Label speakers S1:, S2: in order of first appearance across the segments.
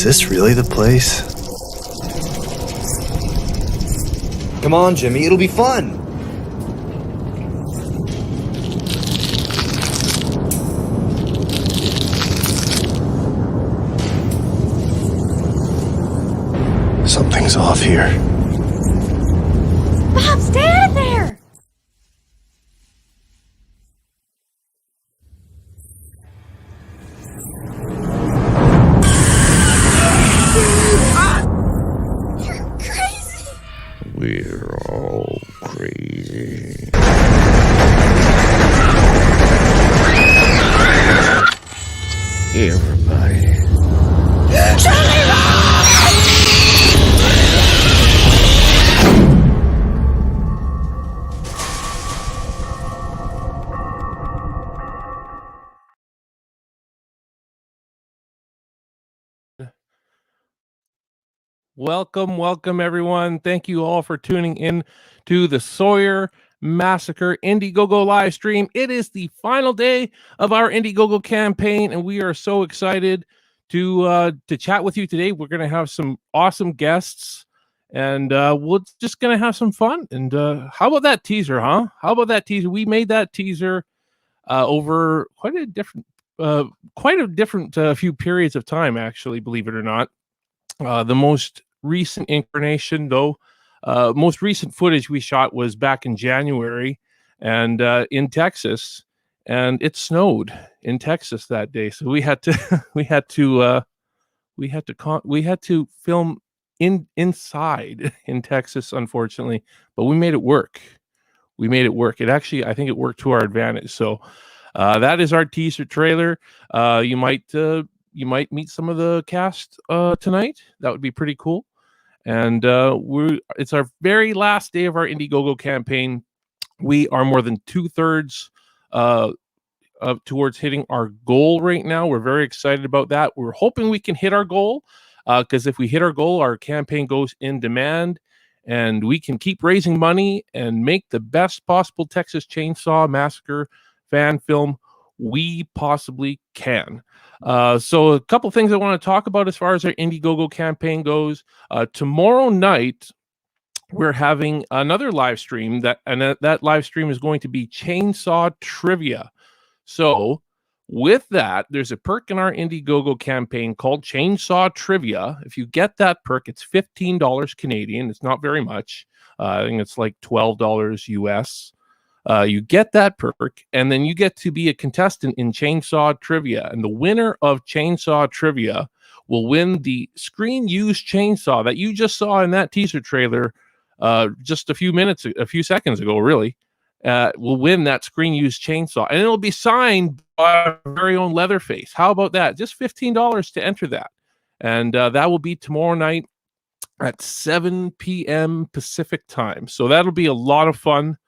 S1: Is this really the place?
S2: Come on, Jimmy, it'll be fun.
S1: Something's off here.
S3: Bob, stay out of there! You're crazy!
S4: We're all crazy. Everybody.
S5: Welcome, everyone. Thank you all for tuning in to the Sawyer Massacre Indiegogo live stream. It is the final day of our Indiegogo campaign, and we are so excited to chat with you today. We're going to have some awesome guests, and we're just going to have some fun. And how about that teaser, huh? How about that teaser? We made that teaser over quite a different few periods of time, actually, believe it or not. The most recent incarnation, though, most recent footage we shot was back in January and in Texas, and it snowed in Texas that day. So we had to film inside in Texas, unfortunately, but we made it work. It actually, I think it worked to our advantage. So that is our teaser trailer. You might meet some of the cast tonight. That would be pretty cool. And it's our very last day of our Indiegogo campaign. We are more than 2/3 towards hitting our goal right now. We're very excited about that. We're hoping we can hit our goal because if we hit our goal, our campaign goes in demand and we can keep raising money and make the best possible Texas Chainsaw Massacre fan film we possibly can. So a couple things I want to talk about as far as our Indiegogo campaign goes. Tomorrow night, we're having another live stream that live stream is going to be Chainsaw Trivia. So with that, there's a perk in our Indiegogo campaign called Chainsaw Trivia. If you get that perk, it's $15 Canadian. It's not very much. I think it's like $12 US. You get that perk, and then you get to be a contestant in Chainsaw Trivia. And the winner of Chainsaw Trivia will win the screen-used chainsaw that you just saw in that teaser trailer just a few seconds ago, really. Will win that screen-used chainsaw. And it'll be signed by our very own Leatherface. How about that? Just $15 to enter that. And that will be tomorrow night at 7 p.m. Pacific time. So that'll be a lot of fun.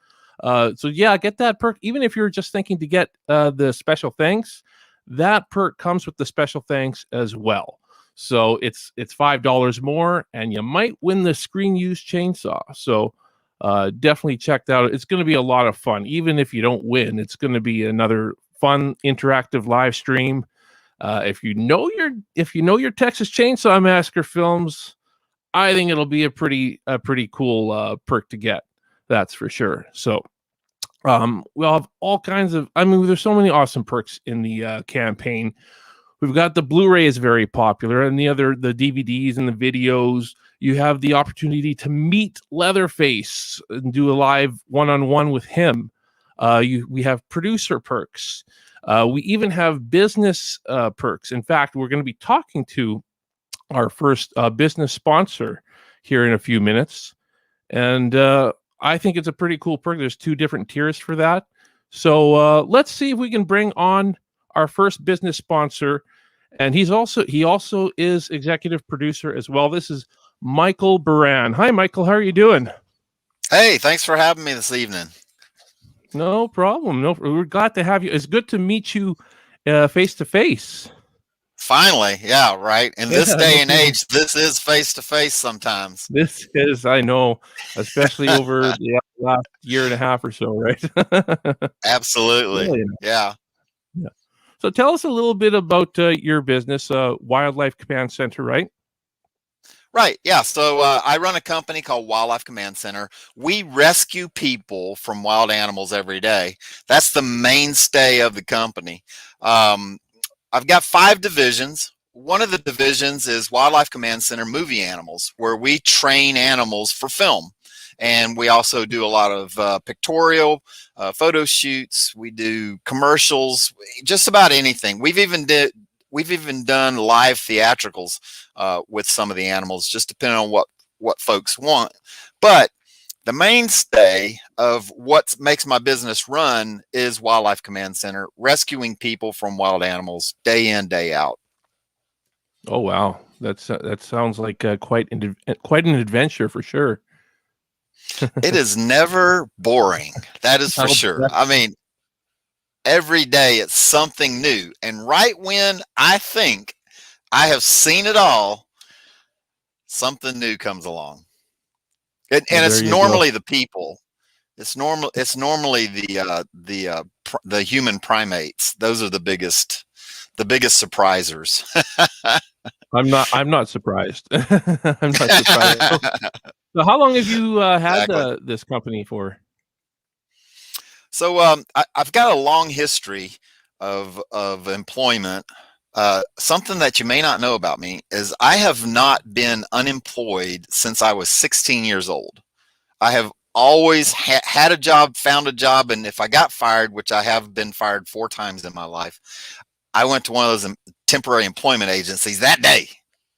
S5: So yeah, get that perk. Even if you're just thinking to get the special thanks, that perk comes with the special thanks as well. So it's $5 more, and you might win the screen-used chainsaw. So definitely check that out. It's going to be a lot of fun. Even if you don't win, it's going to be another fun interactive live stream. If you know your Texas Chainsaw Massacre films, I think it'll be a pretty cool perk to get. That's for sure. So we'll have all kinds of, there's so many awesome perks in the campaign. We've got the Blu-ray is very popular, and the DVDs and the videos. You have the opportunity to meet Leatherface and do a live one-on-one with him. We have producer perks. We even have business perks. In fact, we're going to be talking to our first business sponsor here in a few minutes. And I think it's a pretty cool perk. There's 2 different tiers for that. So let's see if we can bring on our first business sponsor. And he also is executive producer as well. This is Michael Baran. Hi, Michael. How are you doing?
S6: Hey, thanks for having me this evening.
S5: No problem. No, we're glad to have you. It's good to meet you face to face.
S6: Finally, yeah, right. In this day and age, this is face to face sometimes.
S5: This is, I know, especially over the last year and a half or so, right?
S6: Absolutely. Yeah.
S5: So tell us a little bit about your business, Wildlife Command Center, right?
S6: Right. Yeah. So I run a company called Wildlife Command Center. We rescue people from wild animals every day. That's the mainstay of the company. I've got 5 divisions. One of the divisions is Wildlife Command Center Movie Animals, where we train animals for film. And we also do a lot of pictorial photo shoots. We do commercials, just about anything. We've even done live theatricals with some of the animals, just depending on what folks want. But the mainstay of what makes my business run is Wildlife Command Center, rescuing people from wild animals day in, day out.
S5: Oh wow, that sounds like quite an adventure for sure.
S6: It is never boring. That is for sure. I mean, every day it's something new, and right when I think I have seen it all, something new comes along. And it's normally the people. It's normally the human primates. Those are the biggest surprisers.
S5: I'm not surprised. I'm not surprised. So how long have you had this company for?
S6: So I've got a long history of employment. Something that you may not know about me is I have not been unemployed since I was 16 years old. I have always had a job, found a job, and if I got fired, which I have been fired 4 times in my life, I went to one of those temporary employment agencies that day,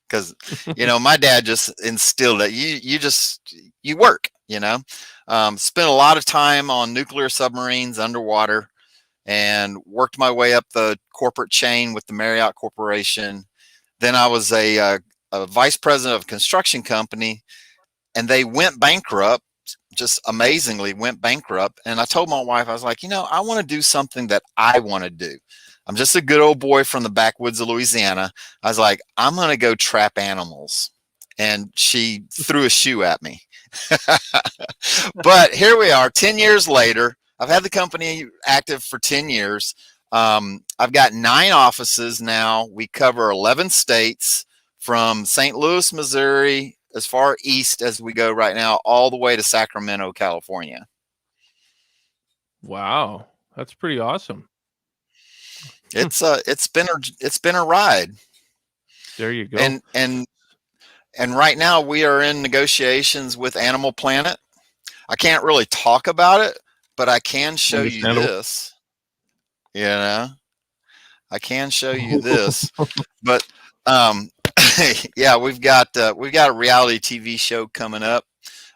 S6: because my dad just instilled that you work. Spent a lot of time on nuclear submarines underwater, and worked my way up the corporate chain with the Marriott Corporation. Then I was a vice president of a construction company, and they went bankrupt, just amazingly went bankrupt. And I told my wife, I was like, I want to do something that I want to do. I'm just a good old boy from the backwoods of Louisiana. I was like, I'm going to go trap animals. And she threw a shoe at me. But here we are, 10 years later. I've had the company active for 10 years. I've got 9 offices now. We cover 11 states, from St. Louis, Missouri, as far east as we go right now, all the way to Sacramento, California.
S5: Wow, that's pretty awesome.
S6: It's been a ride.
S5: There you go.
S6: And right now we are in negotiations with Animal Planet. I can't really talk about it, but I can show you this. I can show you this. But yeah, we've got a reality TV show coming up.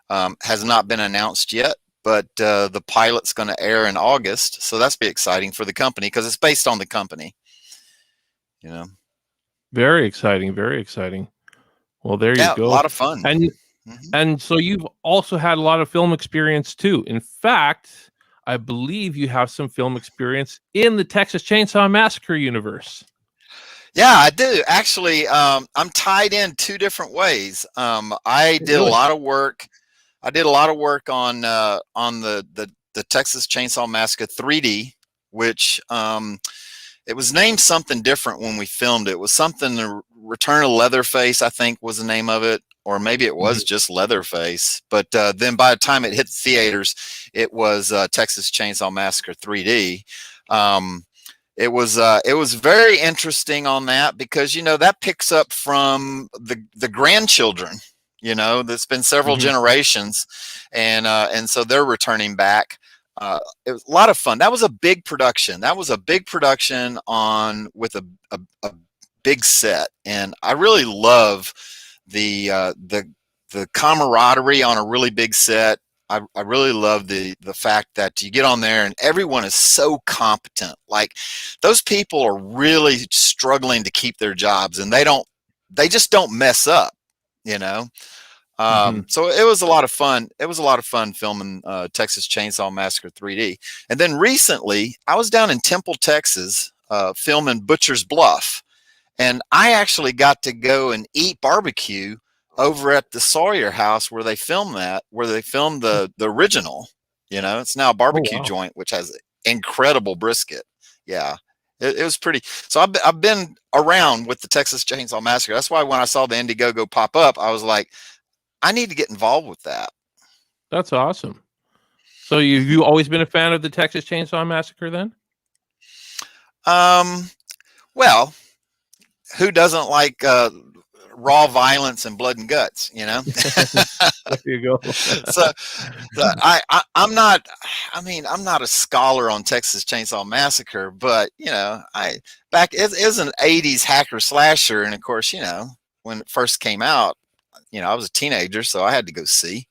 S6: Has not been announced yet, but the pilot's going to air in August, so that's be exciting for the company because it's based on the company.
S5: Very exciting, very exciting. Well, there you go.
S6: A lot of fun.
S5: And so you've also had a lot of film experience too. In fact, I believe you have some film experience in the Texas Chainsaw Massacre universe.
S6: Yeah, I do. Actually, I'm tied in 2 different ways. I did a lot of work. I did a lot of work on the Texas Chainsaw Massacre 3D, which it was named something different when we filmed it. It was something Return of Leatherface, I think was the name of it, or maybe it was just Leatherface. But then by the time it hit the theaters, it was Texas Chainsaw Massacre 3D. It was very interesting on that because that picks up from the grandchildren. That's been several generations, and so they're returning back. It was a lot of fun. That was a big production. That was a big production on with a big set, and I really love the camaraderie on a really big set. I really love the fact that you get on there and everyone is so competent. Like, those people are really struggling to keep their jobs, and they just don't mess up, you know. So it was a lot of fun. It was a lot of fun filming Texas Chainsaw Massacre 3D. And then recently, I was down in Temple, Texas, filming Butcher's Bluff, and I actually got to go and eat barbecue over at the Sawyer house where they filmed the original. You know, it's now a barbecue joint, which has incredible brisket. Yeah, it was pretty. So I've been around with the Texas Chainsaw Massacre. That's why when I saw the Indiegogo pop up, I was like, I need to get involved with that.
S5: That's awesome. So you always been a fan of the Texas Chainsaw Massacre then?
S6: Well, who doesn't like raw violence and blood and guts, you know?
S5: There you go.
S6: so I'm not a scholar on Texas Chainsaw Massacre, but you know, it is an 80s hacker slasher, and of course, you know, when it first came out, you know, I was a teenager, so I had to go see,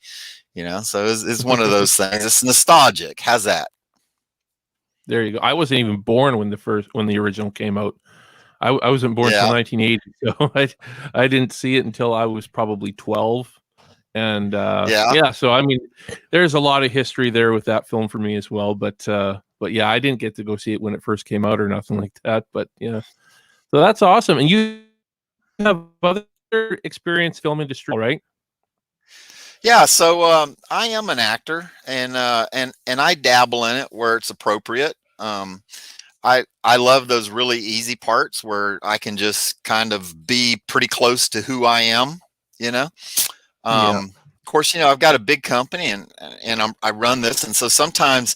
S6: you know, so it's one of those things. It's nostalgic. How's that?
S5: There you go. I wasn't even born when the original came out. I wasn't born until 1980, so I didn't see it until I was probably 12. And so I mean, there's a lot of history there with that film for me as well. But yeah, I didn't get to go see it when it first came out or nothing like that. But yeah, so that's awesome. And you have other experience film industry, right?
S6: Yeah, so I am an actor, and I dabble in it where it's appropriate. I love those really easy parts where I can just kind of be pretty close to who I am, you know. Of course, you know, I've got a big company, and I run this, and so sometimes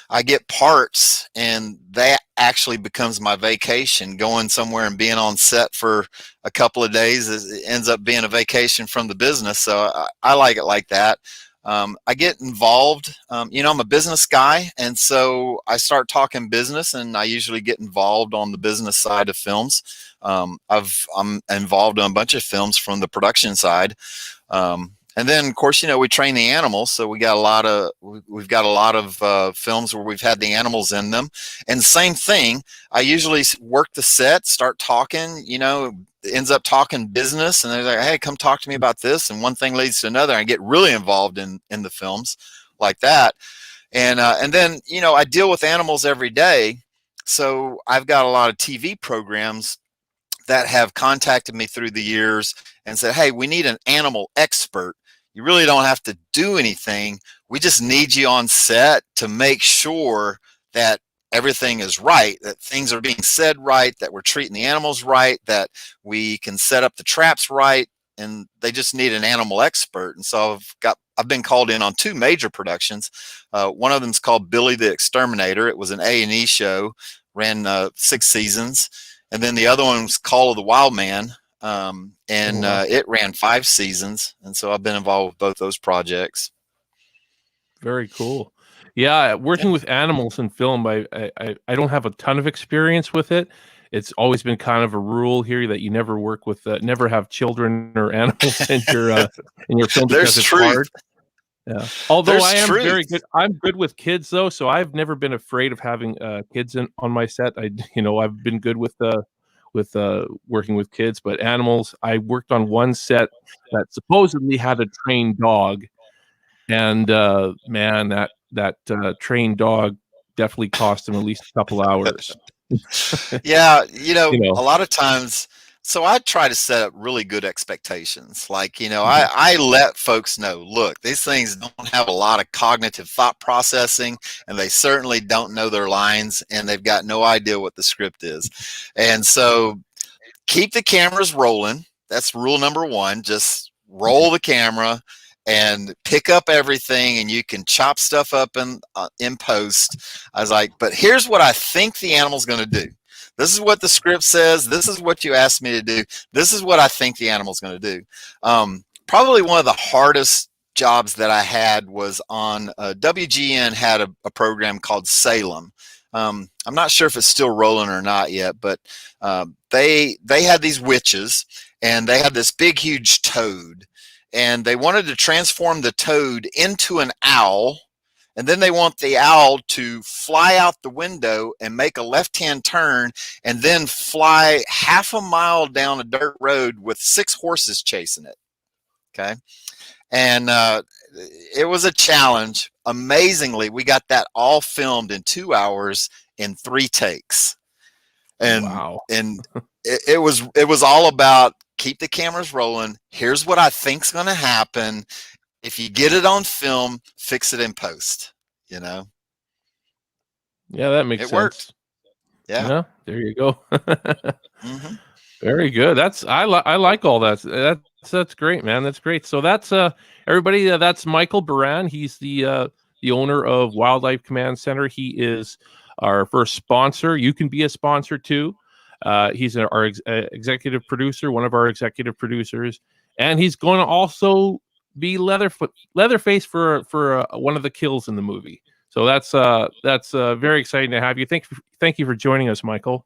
S6: I get parts, and that actually becomes my vacation. Going somewhere and being on set for a couple of days it ends up being a vacation from the business. So I like it like that. I get involved. You know, I'm a business guy, and so I start talking business, and I usually get involved on the business side of films. I'm involved in a bunch of films from the production side. And then, of course, you know, we train the animals, so we've got a lot of films where we've had the animals in them. And same thing, I usually work the set, start talking, you know, ends up talking business, and they're like, hey, come talk to me about this, and one thing leads to another. I get really involved in the films like that. And then, you know, I deal with animals every day, so I've got a lot of TV programs that have contacted me through the years and said, hey, we need an animal expert. You really don't have to do anything. We just need you on set to make sure that everything is right, that things are being said right, that we're treating the animals right, that we can set up the traps right, and they just need an animal expert. And so I've been called in on 2 major productions. One of them is called Billy the Exterminator. It was an A&E show, ran 6 seasons. And then the other one was Call of the Wild Man, it ran 5 seasons. And so I've been involved with both those projects.
S5: Very cool. Yeah, working with animals in film, I don't have a ton of experience with it. It's always been kind of a rule here that you never work with, never have children or animals in your film because it's hard. Yeah. Although I am very good, I'm good with kids though, so I've never been afraid of having kids on my set. I've been good with working with kids, but animals. I worked on one set that supposedly had a trained dog, and man, that trained dog definitely cost him at least a couple hours.
S6: Yeah, you know, a lot of times. So I try to set up really good expectations. Like, you know, I let folks know, look, these things don't have a lot of cognitive thought processing, and they certainly don't know their lines, and they've got no idea what the script is. And so keep the cameras rolling. That's rule number 1. Just roll the camera and pick up everything, and you can chop stuff up in post. I was like, but here's what I think the animal's going to do. This is what the script says. This is what you asked me to do. This is what I think the animal's going to do. Probably one of the hardest jobs that I had was on WGN had a program called Salem. I'm not sure if it's still rolling or not yet, but they had these witches, and they had this big, huge toad, and they wanted to transform the toad into an owl, and then they want the owl to fly out the window and make a left-hand turn and then fly half a mile down a dirt road with 6 horses chasing it. Okay. And it was a challenge. Amazingly, we got that all filmed in 2 hours in 3 takes. And
S5: Wow.
S6: and it was all about keep the cameras rolling. Here's what I think's going to happen. If you get it on film, fix it in post, you know.
S5: Yeah, that makes
S6: It
S5: sense.
S6: worked. Yeah.
S5: There you go.
S6: Mm-hmm.
S5: Very good. I like all that. That's great, man. That's great. So that's everybody. That's Michael Baran. He's the owner of Wildlife Command Center. He is our first sponsor. You can be a sponsor too. He's our executive producer, one of our executive producers, and he's going to also be Leatherface for one of the kills in the movie. So that's very exciting to have you. Thank you for joining us, Michael.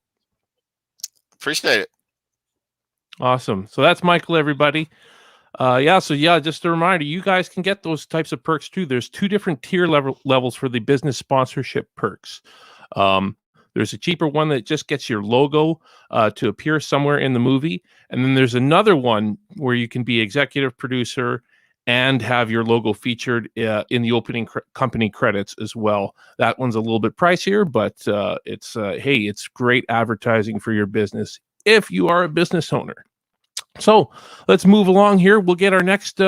S6: Appreciate it.
S5: Awesome. So that's Michael, everybody. Just a reminder, you guys can get those types of perks too. There's 2 different tier levels for the business sponsorship perks. There's a cheaper one that just gets your logo to appear somewhere in the movie. And then there's another one where you can be executive producer and have your logo featured in the opening company credits as well. That one's a little bit pricier, but it's great advertising for your business if you are a business owner. So let's move along here. We'll get our next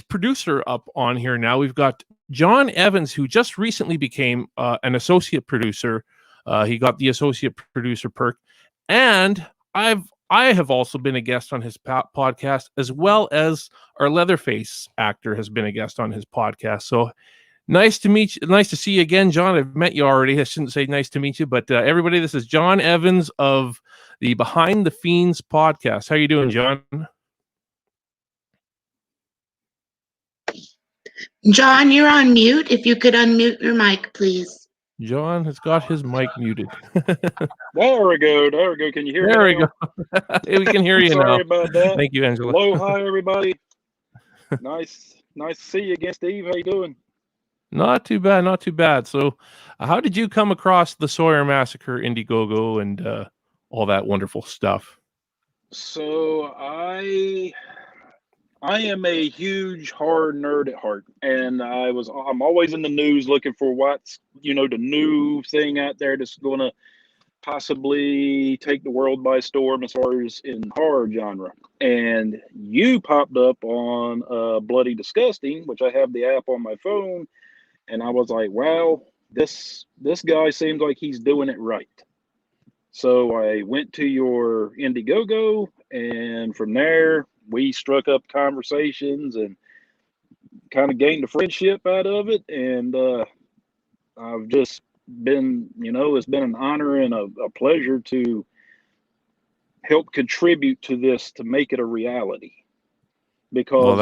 S5: producer up on here now. We've got John Evans, who just recently became an associate producer. He got the associate producer perk, and I have also been a guest on his podcast, as well as our Leatherface actor has been a guest on his podcast. So nice to meet you. Nice to see you again, John. I've met you already. I shouldn't say nice to meet you, but everybody, this is John Evans of the Behind the Fiends podcast. How you doing, John?
S7: John, you're on mute. If you could unmute your mic, please.
S5: John has got his mic muted.
S8: There we go. Can you hear me?
S5: There we go. We can hear you now.
S8: Sorry about that.
S5: Thank you, Angela.
S8: Hello, hi, everybody. Nice to see you again, Steve. How you doing?
S5: Not too bad. So, how did you come across the Sawyer Massacre, Indiegogo, and all that wonderful stuff?
S8: So I am a huge horror nerd at heart, and I'm always in the news looking for what's the new thing out there that's going to possibly take the world by storm as far as in horror genre. And you popped up on Bloody Disgusting, which I have the app on my phone, and I was like, wow, this guy seems like he's doing it right. So I went to your Indiegogo, and from there we struck up conversations and kind of gained a friendship out of it. And I've just been, it's been an honor and a pleasure to help contribute to this, to make it a reality. Because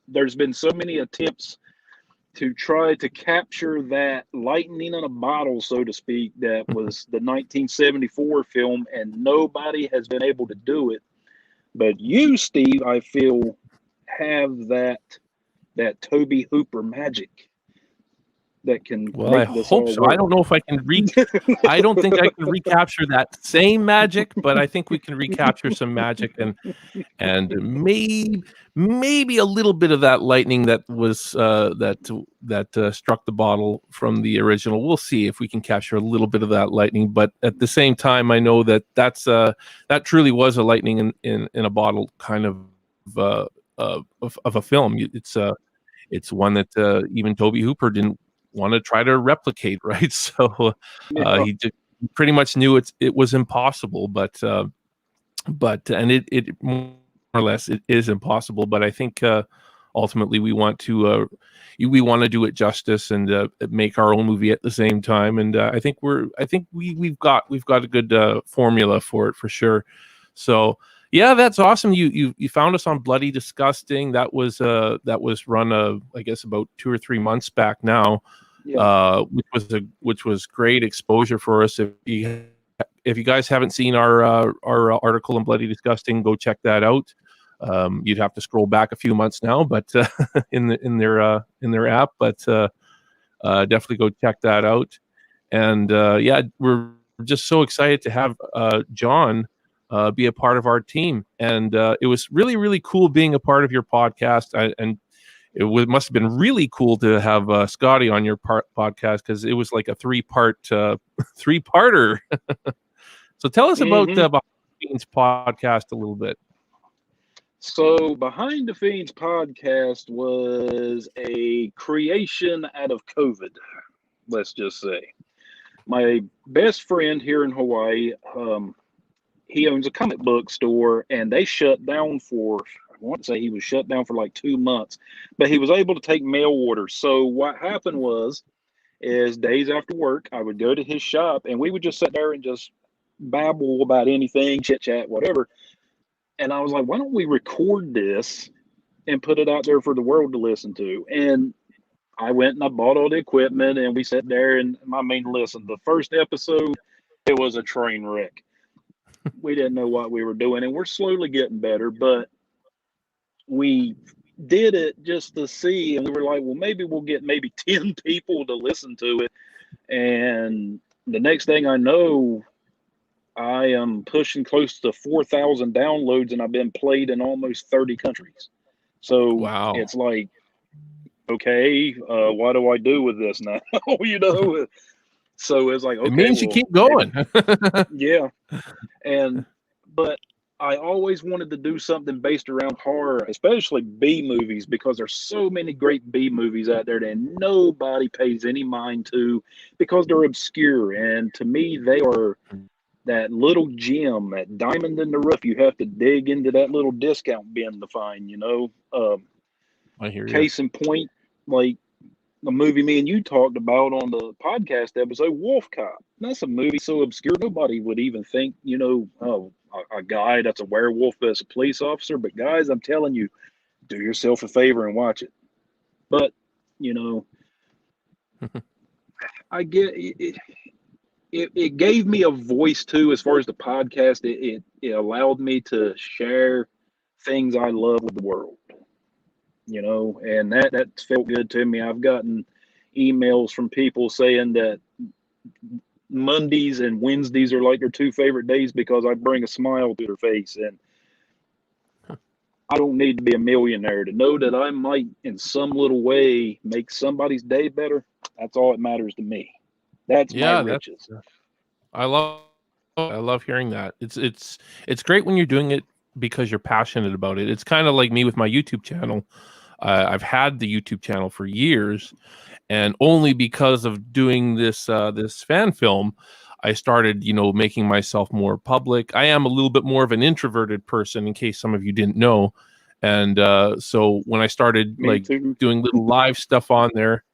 S8: there's been so many attempts to try to capture that lightning in a bottle, so to speak, that was the 1974 film, and nobody has been able to do it. But you, Steve, I feel, have that Toby Hooper magic that can.
S5: Well, I hope so. I don't know if I can I don't think I can recapture that same magic, but I think we can recapture some magic and maybe a little bit of that lightning that was that struck the bottle from the original. We'll see if we can capture a little bit of that lightning, but at the same time, I know that that truly was a lightning in a bottle kind of a film. It's one that even Toby Hooper didn't want to try to replicate, right? So he pretty much knew it was impossible, but it more or less it is impossible. But I think ultimately we want to do it justice and make our own movie at the same time. And I think we've got a good formula for it for sure. So Yeah, that's awesome. You found us on Bloody Disgusting. That was run I guess about 2 or 3 months back now.
S8: Yeah.
S5: Which was great exposure for us. If you guys haven't seen our article in Bloody Disgusting, go check that out. You'd have to scroll back a few months now, but in their app, but definitely go check that out. And yeah, we're just so excited to have John be a part of our team. And it was really, really cool being a part of your podcast. And must have been really cool to have Scotty on your podcast, because it was like a three-parter. So tell us about Behind the Fiends podcast a little bit.
S8: So Behind the Fiends podcast was a creation out of COVID, let's just say. My best friend here in Hawaii, he owns a comic book store, and they shut down for, I want to say he was shut down for like 2 months, but he was able to take mail orders. So what happened is days after work, I would go to his shop, and we would just sit there and just babble about anything, chit chat, whatever. And I was like, why don't we record this and put it out there for the world to listen to? And I went and I bought all the equipment, and we sat there, and listen, the first episode, it was a train wreck. We didn't know what we were doing, and we're slowly getting better, but we did it just to see, and we were like, well, maybe we'll get 10 people to listen to it. And the next thing I know, I am pushing close to 4,000 downloads, and I've been played in almost 30 countries. So
S5: wow.
S8: It's like, okay, what do I do with this now? So it's like, okay,
S5: it means you keep going.
S8: Yeah. But I always wanted to do something based around horror, especially B movies, because there's so many great B movies out there that nobody pays any mind to because they're obscure. And to me, they are that little gem, that diamond in the rough. You have to dig into that little discount bin to find,
S5: I hear you.
S8: Case in point, like the movie me and you talked about on the podcast episode, Wolf Cop. That's a movie so obscure nobody would even think, a guy that's a werewolf that's a police officer. But guys, I'm telling you, do yourself a favor and watch it. But I get it. It gave me a voice too, as far as the podcast. It allowed me to share things I love with the world. And that felt good to me. I've gotten emails from people saying that Mondays and Wednesdays are like their 2 favorite days because I bring a smile to their face. And I don't need to be a millionaire to know that I might, in some little way, make somebody's day better. That's all that matters to me. That's my riches.
S5: I love hearing that. It's great when you're doing it because you're passionate about it. It's kind of like me with my YouTube channel. I've had the YouTube channel for years, and only because of doing this fan film, I started, making myself more public. I am a little bit more of an introverted person, in case some of you didn't know. And so when I started doing little live stuff on there,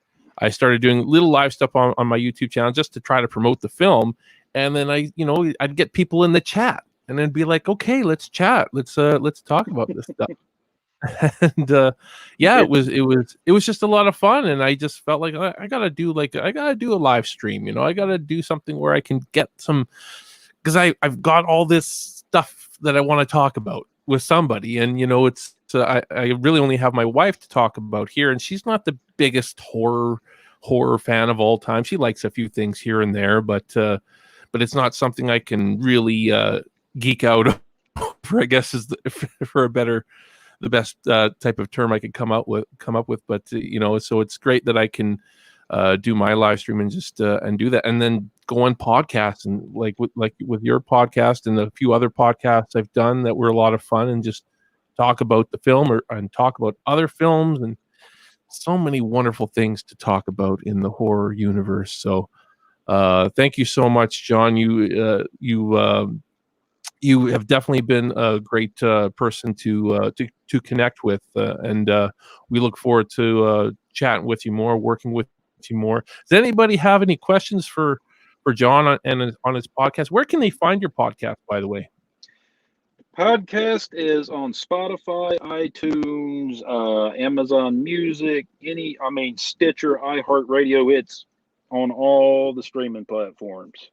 S5: I started doing little live stuff on my YouTube channel just to try to promote the film. And then I'd get people in the chat, and then be like, okay, let's chat. Let's talk about this stuff. And it was just a lot of fun, and I just felt like I gotta do a live stream. I gotta do something where I can get some, because I've got all this stuff that I want to talk about with somebody, and I really only have my wife to talk about here, and she's not the biggest horror fan of all time. She likes a few things here and there, but it's not something I can really geek out over, I guess, is the best type of term I could come up with. But so it's great that I can do my live stream and just and do that, and then go on podcasts, and like with your podcast and a few other podcasts I've done that were a lot of fun, and just talk about the film and talk about other films, and so many wonderful things to talk about in the horror universe. So thank you so much, John. You have definitely been a great person to connect with, and we look forward to chatting with you more, working with you more. Does anybody have any questions for John on his podcast? Where can they find your podcast, by the way?
S8: Podcast is on Spotify, iTunes, Amazon Music, Stitcher, iHeartRadio. It's on all the streaming platforms.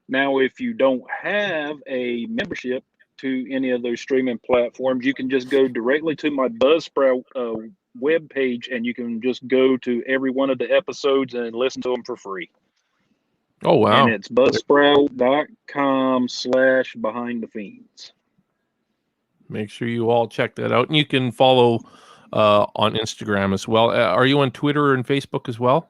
S8: Now, if you don't have a membership to any of those streaming platforms, you can just go directly to my Buzzsprout webpage, and you can just go to every one of the episodes and listen to them for free.
S5: Oh, wow.
S8: And it's buzzsprout.com/behindthefiends.
S5: Make sure you all check that out. And you can follow on Instagram as well. Are you on Twitter and Facebook as well?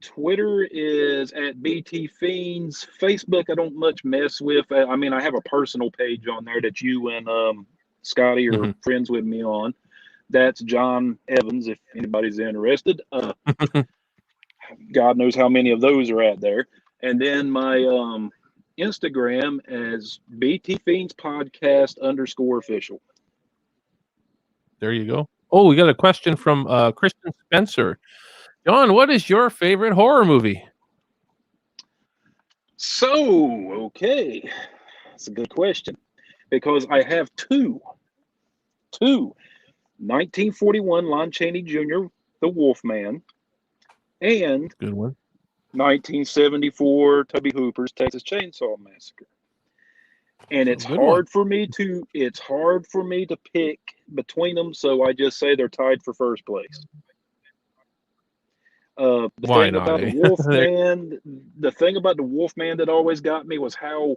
S8: Twitter is at BT Fiends. Facebook, I don't much mess with. I have a personal page on there that you and Scotty are friends with me on. That's John Evans, if anybody's interested. God knows how many of those are out there. And then my Instagram is BT Fiends Podcast _official.
S5: There you go. Oh, we got a question from Kristen Spencer. John, what is your favorite horror movie?
S8: So, okay. That's a good question. Because I have two. 1941 Lon Chaney Jr., The Wolfman, and
S5: Good one.
S8: 1974 Toby Hooper's Texas Chainsaw Massacre. And it's hard for me to pick between them, so I just say they're tied for first place. The thing about the Wolfman that always got me was how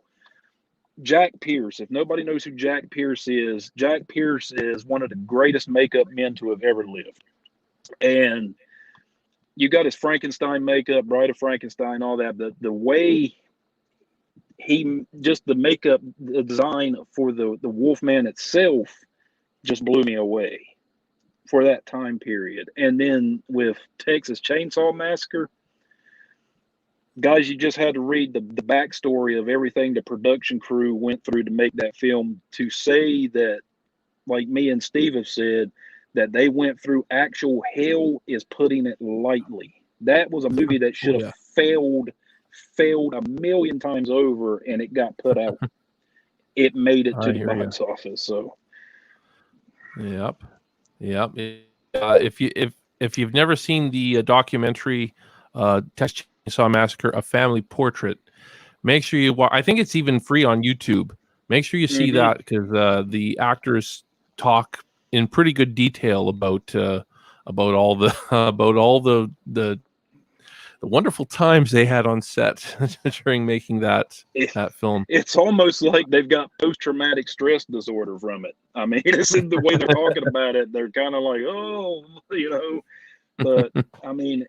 S8: Jack Pierce, if nobody knows who Jack Pierce is one of the greatest makeup men to have ever lived. And you got his Frankenstein makeup, Bride of Frankenstein, all that. The way the makeup, the design for the Wolfman itself just blew me away for that time period. And then with Texas Chainsaw Massacre, guys, you just had to read the backstory of everything the production crew went through to make that film, to say that, like me and Steve have said, that they went through actual hell is putting it lightly. That was a movie that should have failed a million times over, and it got put out. It made it to the box office. So,
S5: yep. If you've never seen the documentary Texas Chainsaw Massacre: A Family Portrait, make sure you watch. I think it's even free on YouTube. Make sure you see that, because the actors talk in pretty good detail about all the wonderful times they had on set during making that film.
S8: It's almost like they've got post-traumatic stress disorder from it. I mean, it's in the way they're talking about it. They're kind of like, but I mean,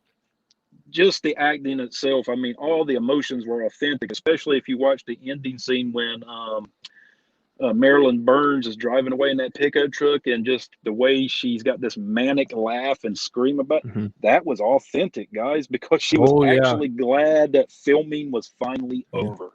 S8: just the acting itself. I mean, all the emotions were authentic, especially if you watch the ending scene when Marilyn Burns is driving away in that pickup truck, and just the way she's got this manic laugh and scream about that was authentic, guys, because she was actually glad that filming was finally over.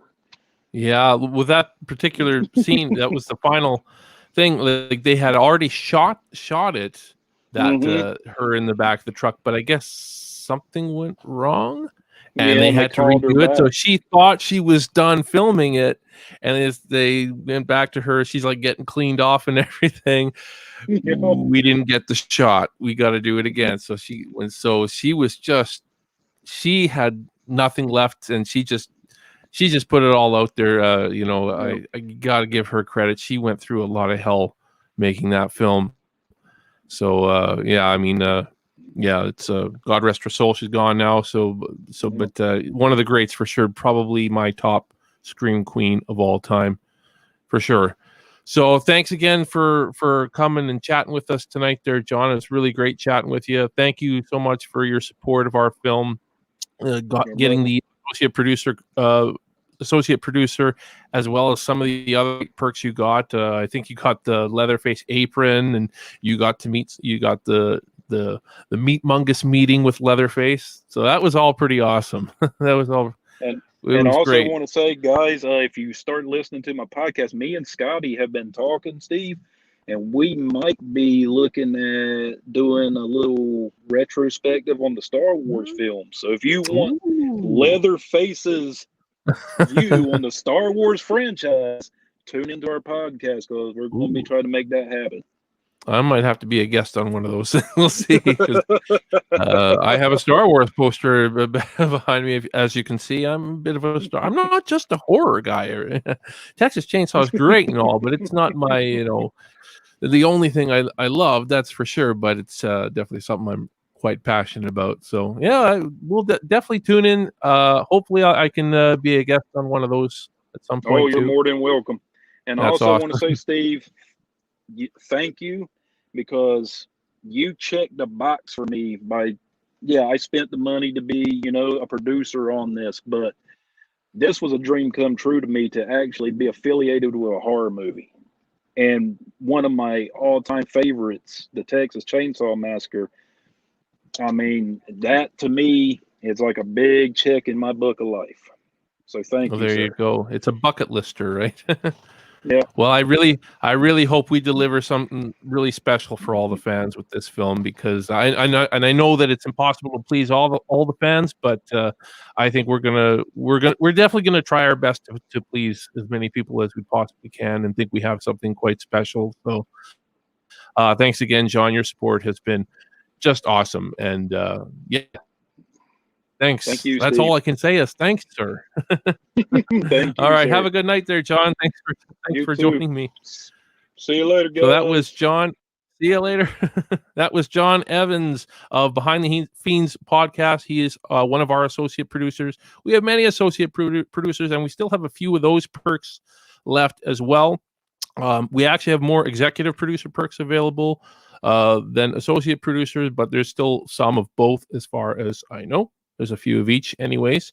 S5: Yeah, with that particular scene, that was the final thing. Like, they had already shot it, that her in the back of the truck, but I guess something went wrong, and they had to redo it. So she thought she was done filming it, and as they went back to her, she's like getting cleaned off and everything. We didn't get the shot. We got to do it again. So she had nothing left, and she just put it all out there. I got to give her credit. She went through a lot of hell making that film. So it's God rest her soul. She's gone now. But one of the greats for sure. Probably my top scream queen of all time, for sure. So thanks again for coming and chatting with us tonight there, John. It's really great chatting with you. Thank you so much for your support of our film, getting the associate producer, as well as some of the other perks you got. I think you got the Leatherface apron, and you got the Meatmungus meeting with Leatherface. So that was all pretty awesome. That was all.
S8: And also great. Want to say, guys, if you start listening to my podcast, me and Scotty have been talking, Steve, and we might be looking at doing a little retrospective on the Star Wars films. So if you want Leatherface's view on the Star Wars franchise, tune into our podcast because we're going to be
S5: Ooh.
S8: trying to make that happen.
S5: I might have to be a guest on one of those. We'll see. 'Cause, I have a Star Wars poster behind me. As you can see, I'm a bit of a star. I'm not just a horror guy. Texas Chainsaw is great and all, but it's not my, the only thing I love. That's for sure. But it's definitely something I'm quite passionate about. So yeah, we'll definitely tune in. Hopefully, I can be a guest on one of those at some point.
S8: Oh, you're
S5: too.
S8: more than welcome. And I
S5: That's
S8: also want to
S5: awesome.
S8: say, Steve, thank you, because you checked the box for me by, I spent the money to be, a producer on this, but this was a dream come true to me to actually be affiliated with a horror movie. And one of my all-time favorites, the Texas Chainsaw Massacre, I mean, that to me is like a big check in my book of life. So thank
S5: Well,
S8: you,
S5: there
S8: sir.
S5: you go. It's a bucket lister, right?
S8: Yeah.
S5: Well, I really hope we deliver something really special for all the fans with this film, because I know that it's impossible to please all the fans, but I think we're definitely gonna try our best to please as many people as we possibly can, and think we have something quite special. So, thanks again, John. Your support has been just awesome, and yeah. Thanks.
S8: Thank you,
S5: That's
S8: Steve.
S5: all I can say is thanks, sir.
S8: Thank you.
S5: All right,
S8: sir.
S5: have a good night there, John. Thanks
S8: You
S5: for
S8: too.
S5: joining me.
S8: See you later, guys.
S5: So that was John. See you later. That was John Evans of Behind the Fiends podcast. He is one of our associate producers. We have many associate producers, and we still have a few of those perks left as well. We actually have more executive producer perks available than associate producers, but there's still some of both as far as I know. There's a few of each anyways.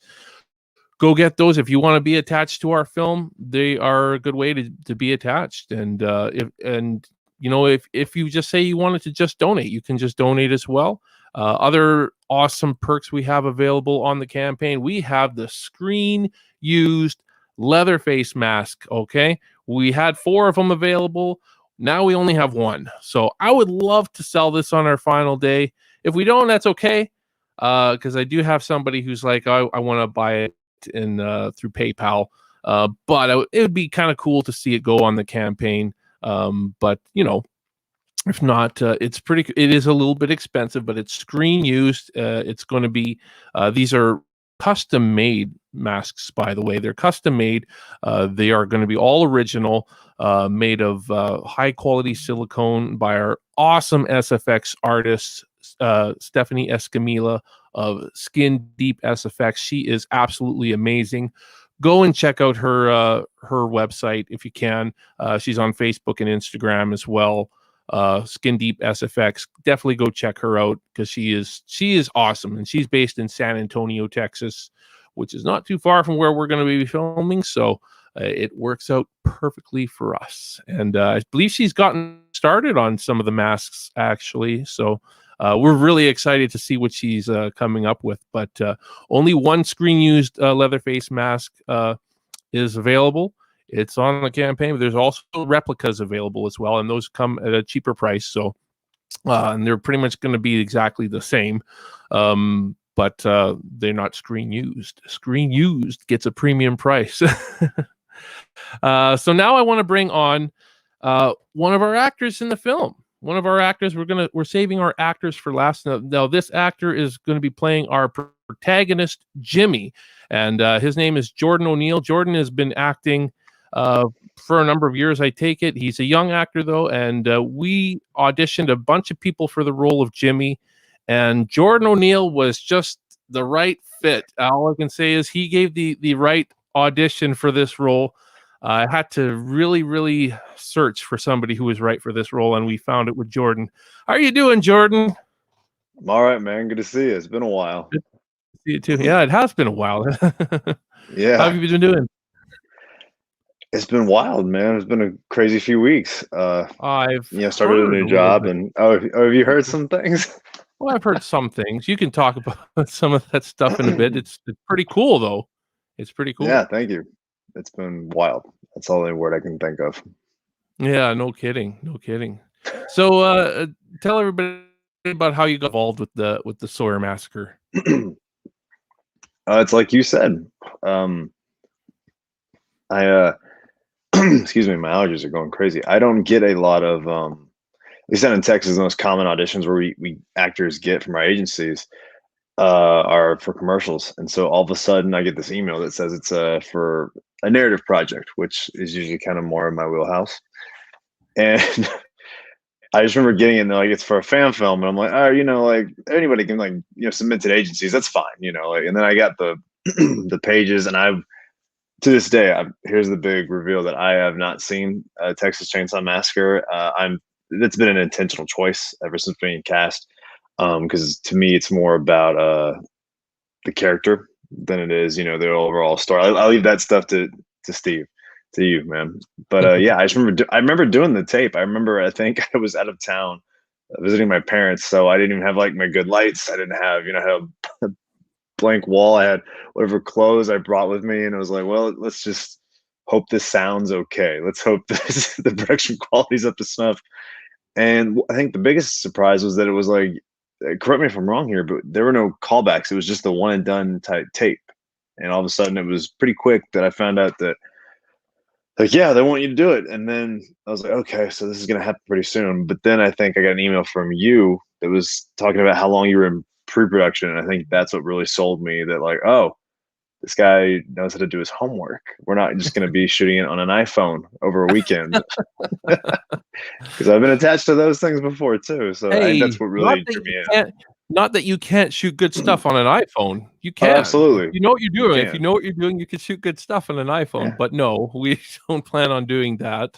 S5: Go get those if you want to be attached to our film. They are a good way to be attached. And if you just say you wanted to just donate, you can just donate as well. Other awesome perks we have available on the campaign. We have the screen used Leatherface mask. Okay, we had 4 of them available. Now we only have 1. So I would love to sell this on our final day. If we don't, that's okay. Because I do have somebody who's like, I want to buy it in through PayPal, but it would be kind of cool to see it go on the campaign. But if not, it is a little bit expensive, but it's screen used. It's going to be these are custom made masks, by the way. They're custom made. They are going to be all original, made of high quality silicone by our awesome SFX artists, Stephanie Escamilla of Skin Deep SFX. She is absolutely amazing. Go and check out her website if you can. She's on Facebook and Instagram as well. Skin Deep SFX. Definitely go check her out, because she is awesome, and she's based in San Antonio, Texas, which is not too far from where we're going to be filming. So it works out perfectly for us. And I believe she's gotten started on some of the masks actually. So we're really excited to see what she's coming up with. But only 1 screen used Leatherface mask is available. It's on the campaign, but there's also replicas available as well, and those come at a cheaper price. So, and they're pretty much going to be exactly the same, but they're not screen used. Screen used gets a premium price. So now I want to bring on one of our actors in the film. One of our actors. We're saving our actors for last. Now this actor is going to be playing our protagonist, Jimmy, and his name is Jordan O'Neill. Jordan has been acting for a number of years, I take it. He's a young actor, though, and we auditioned a bunch of people for the role of Jimmy, and Jordan O'Neill was just the right fit. All I can say is he gave the right audition for this role. I had to really, really search for somebody who was right for this role, and we found it with Jordan. How are you doing, Jordan?
S9: I'm all right, man. Good to see you. It's been a while.
S5: Good to see you too. Yeah, it has been a while.
S9: Yeah.
S5: How have you been doing?
S9: It's been wild, man. It's been a crazy few weeks.
S5: I've
S9: started a new job, and have you heard some things?
S5: Well, I've heard some things. You can talk about some of that stuff in a bit. It's pretty cool, though. It's pretty cool.
S9: Yeah, thank you. It's been wild. That's the only word I can think of.
S5: Yeah, no kidding. No kidding. So tell everybody about how you got involved with the Sawyer Massacre.
S9: It's like you said. I excuse me, my allergies are going crazy. I don't get a lot of at least down in Texas, the most common auditions where we actors get from our agencies are for commercials. And so all of a sudden I get this email that says it's for a narrative project, which is usually kind of more in my wheelhouse. And I just remember getting it and they're like, it's for a fan film. And I'm like, oh, like anybody can like, submit to agencies. That's fine. Like, and then I got the, the pages and to this day, here's the big reveal that I have not seen Texas Chainsaw Massacre. That's been an intentional choice ever since being cast. Because to me, it's more about the character than it is, the overall story. I'll leave that stuff to Steve, to you, man. But yeah, I remember doing the tape. I think I was out of town visiting my parents, so I didn't even have like my good lights. I didn't have, I had a blank wall. I had whatever clothes I brought with me, and I was like, well, let's just hope this sounds okay. Let's hope the production quality's up to snuff. And I think the biggest surprise was that it was like, correct me if I'm wrong here, but there were no callbacks. It was just the one and done type tape. And all of a sudden it was pretty quick that I found out that like, yeah, they want you to do it. And then I was like, okay, so this is going to happen pretty soon. But then I think I got an email from you that was talking about how long you were in pre-production. And I think that's what really sold me that like, oh, this guy knows how to do his homework. We're not just going to be shooting it on an iPhone over a weekend. Because I've been attached to those things before too. So I think that's what really drew me in.
S5: Not that you can't shoot good stuff on an iPhone. You can.
S9: Absolutely.
S5: You know what you're doing. If you know what you're doing, you can shoot good stuff on an iPhone. Yeah. But no, we don't plan on doing that.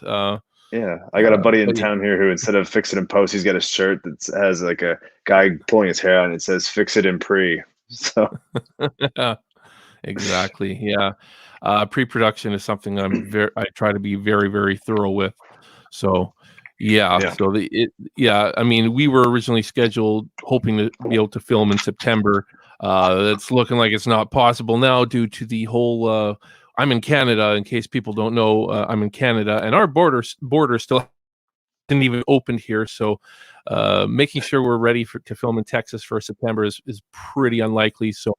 S9: Yeah, I got a buddy in town here who, instead of fix it in post, he's got a shirt that has like a guy pulling his hair out and it says "fix it in pre." So.
S5: Exactly. Yeah. Pre-production is something I try to be very, very thorough with. So yeah. So I mean, we were originally scheduled hoping to be able to film in September. It's looking like it's not possible now due to the whole I'm in Canada, in case people don't know. I'm in Canada and our border still hasn't even opened here. So making sure we're ready to film in Texas for September is pretty unlikely. So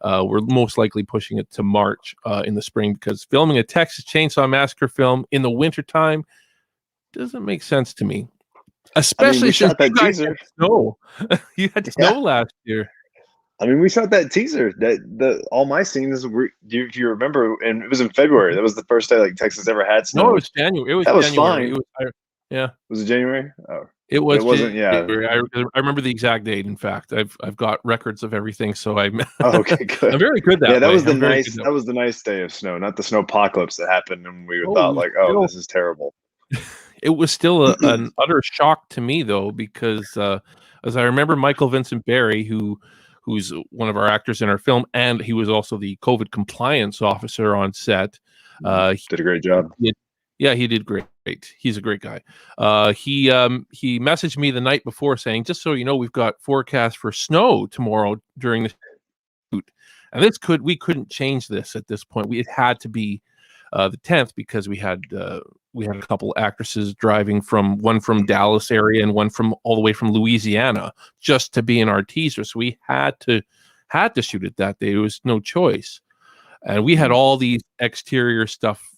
S5: we're most likely pushing it to March in the spring, because filming a Texas Chainsaw Massacre film in the wintertime doesn't make sense to me. Especially since you guys had snow. You had snow last year.
S9: I mean, we shot that teaser. All my scenes were, if you remember, and it was in February. That was the first day like Texas ever had snow.
S5: No, it was January.
S9: That was fine.
S5: It was, yeah.
S9: Was it January? Oh.
S5: It wasn't.
S9: January.
S5: I remember the exact date. In fact, I've got records of everything, so I'm.
S9: Oh, okay, good.
S5: I'm very good that.
S9: Yeah, that
S5: way.
S9: was that was the nice day of snow, not the snowpocalypse that happened, and we thought like, oh, this is terrible.
S5: It was still an utter shock to me, though, because as I remember, Michael Vincent Barry, who's one of our actors in our film, and he was also the COVID compliance officer on set.
S9: He did a great job.
S5: Yeah, he did great. He's a great guy. He messaged me the night before saying, just so you know, we've got forecast for snow tomorrow during the shoot. And we couldn't change this at this point. It had to be the 10th, because we had a couple actresses driving one from Dallas area and one from all the way from Louisiana just to be in our teaser. So we had to shoot it that day. There was no choice. And we had all these exterior stuff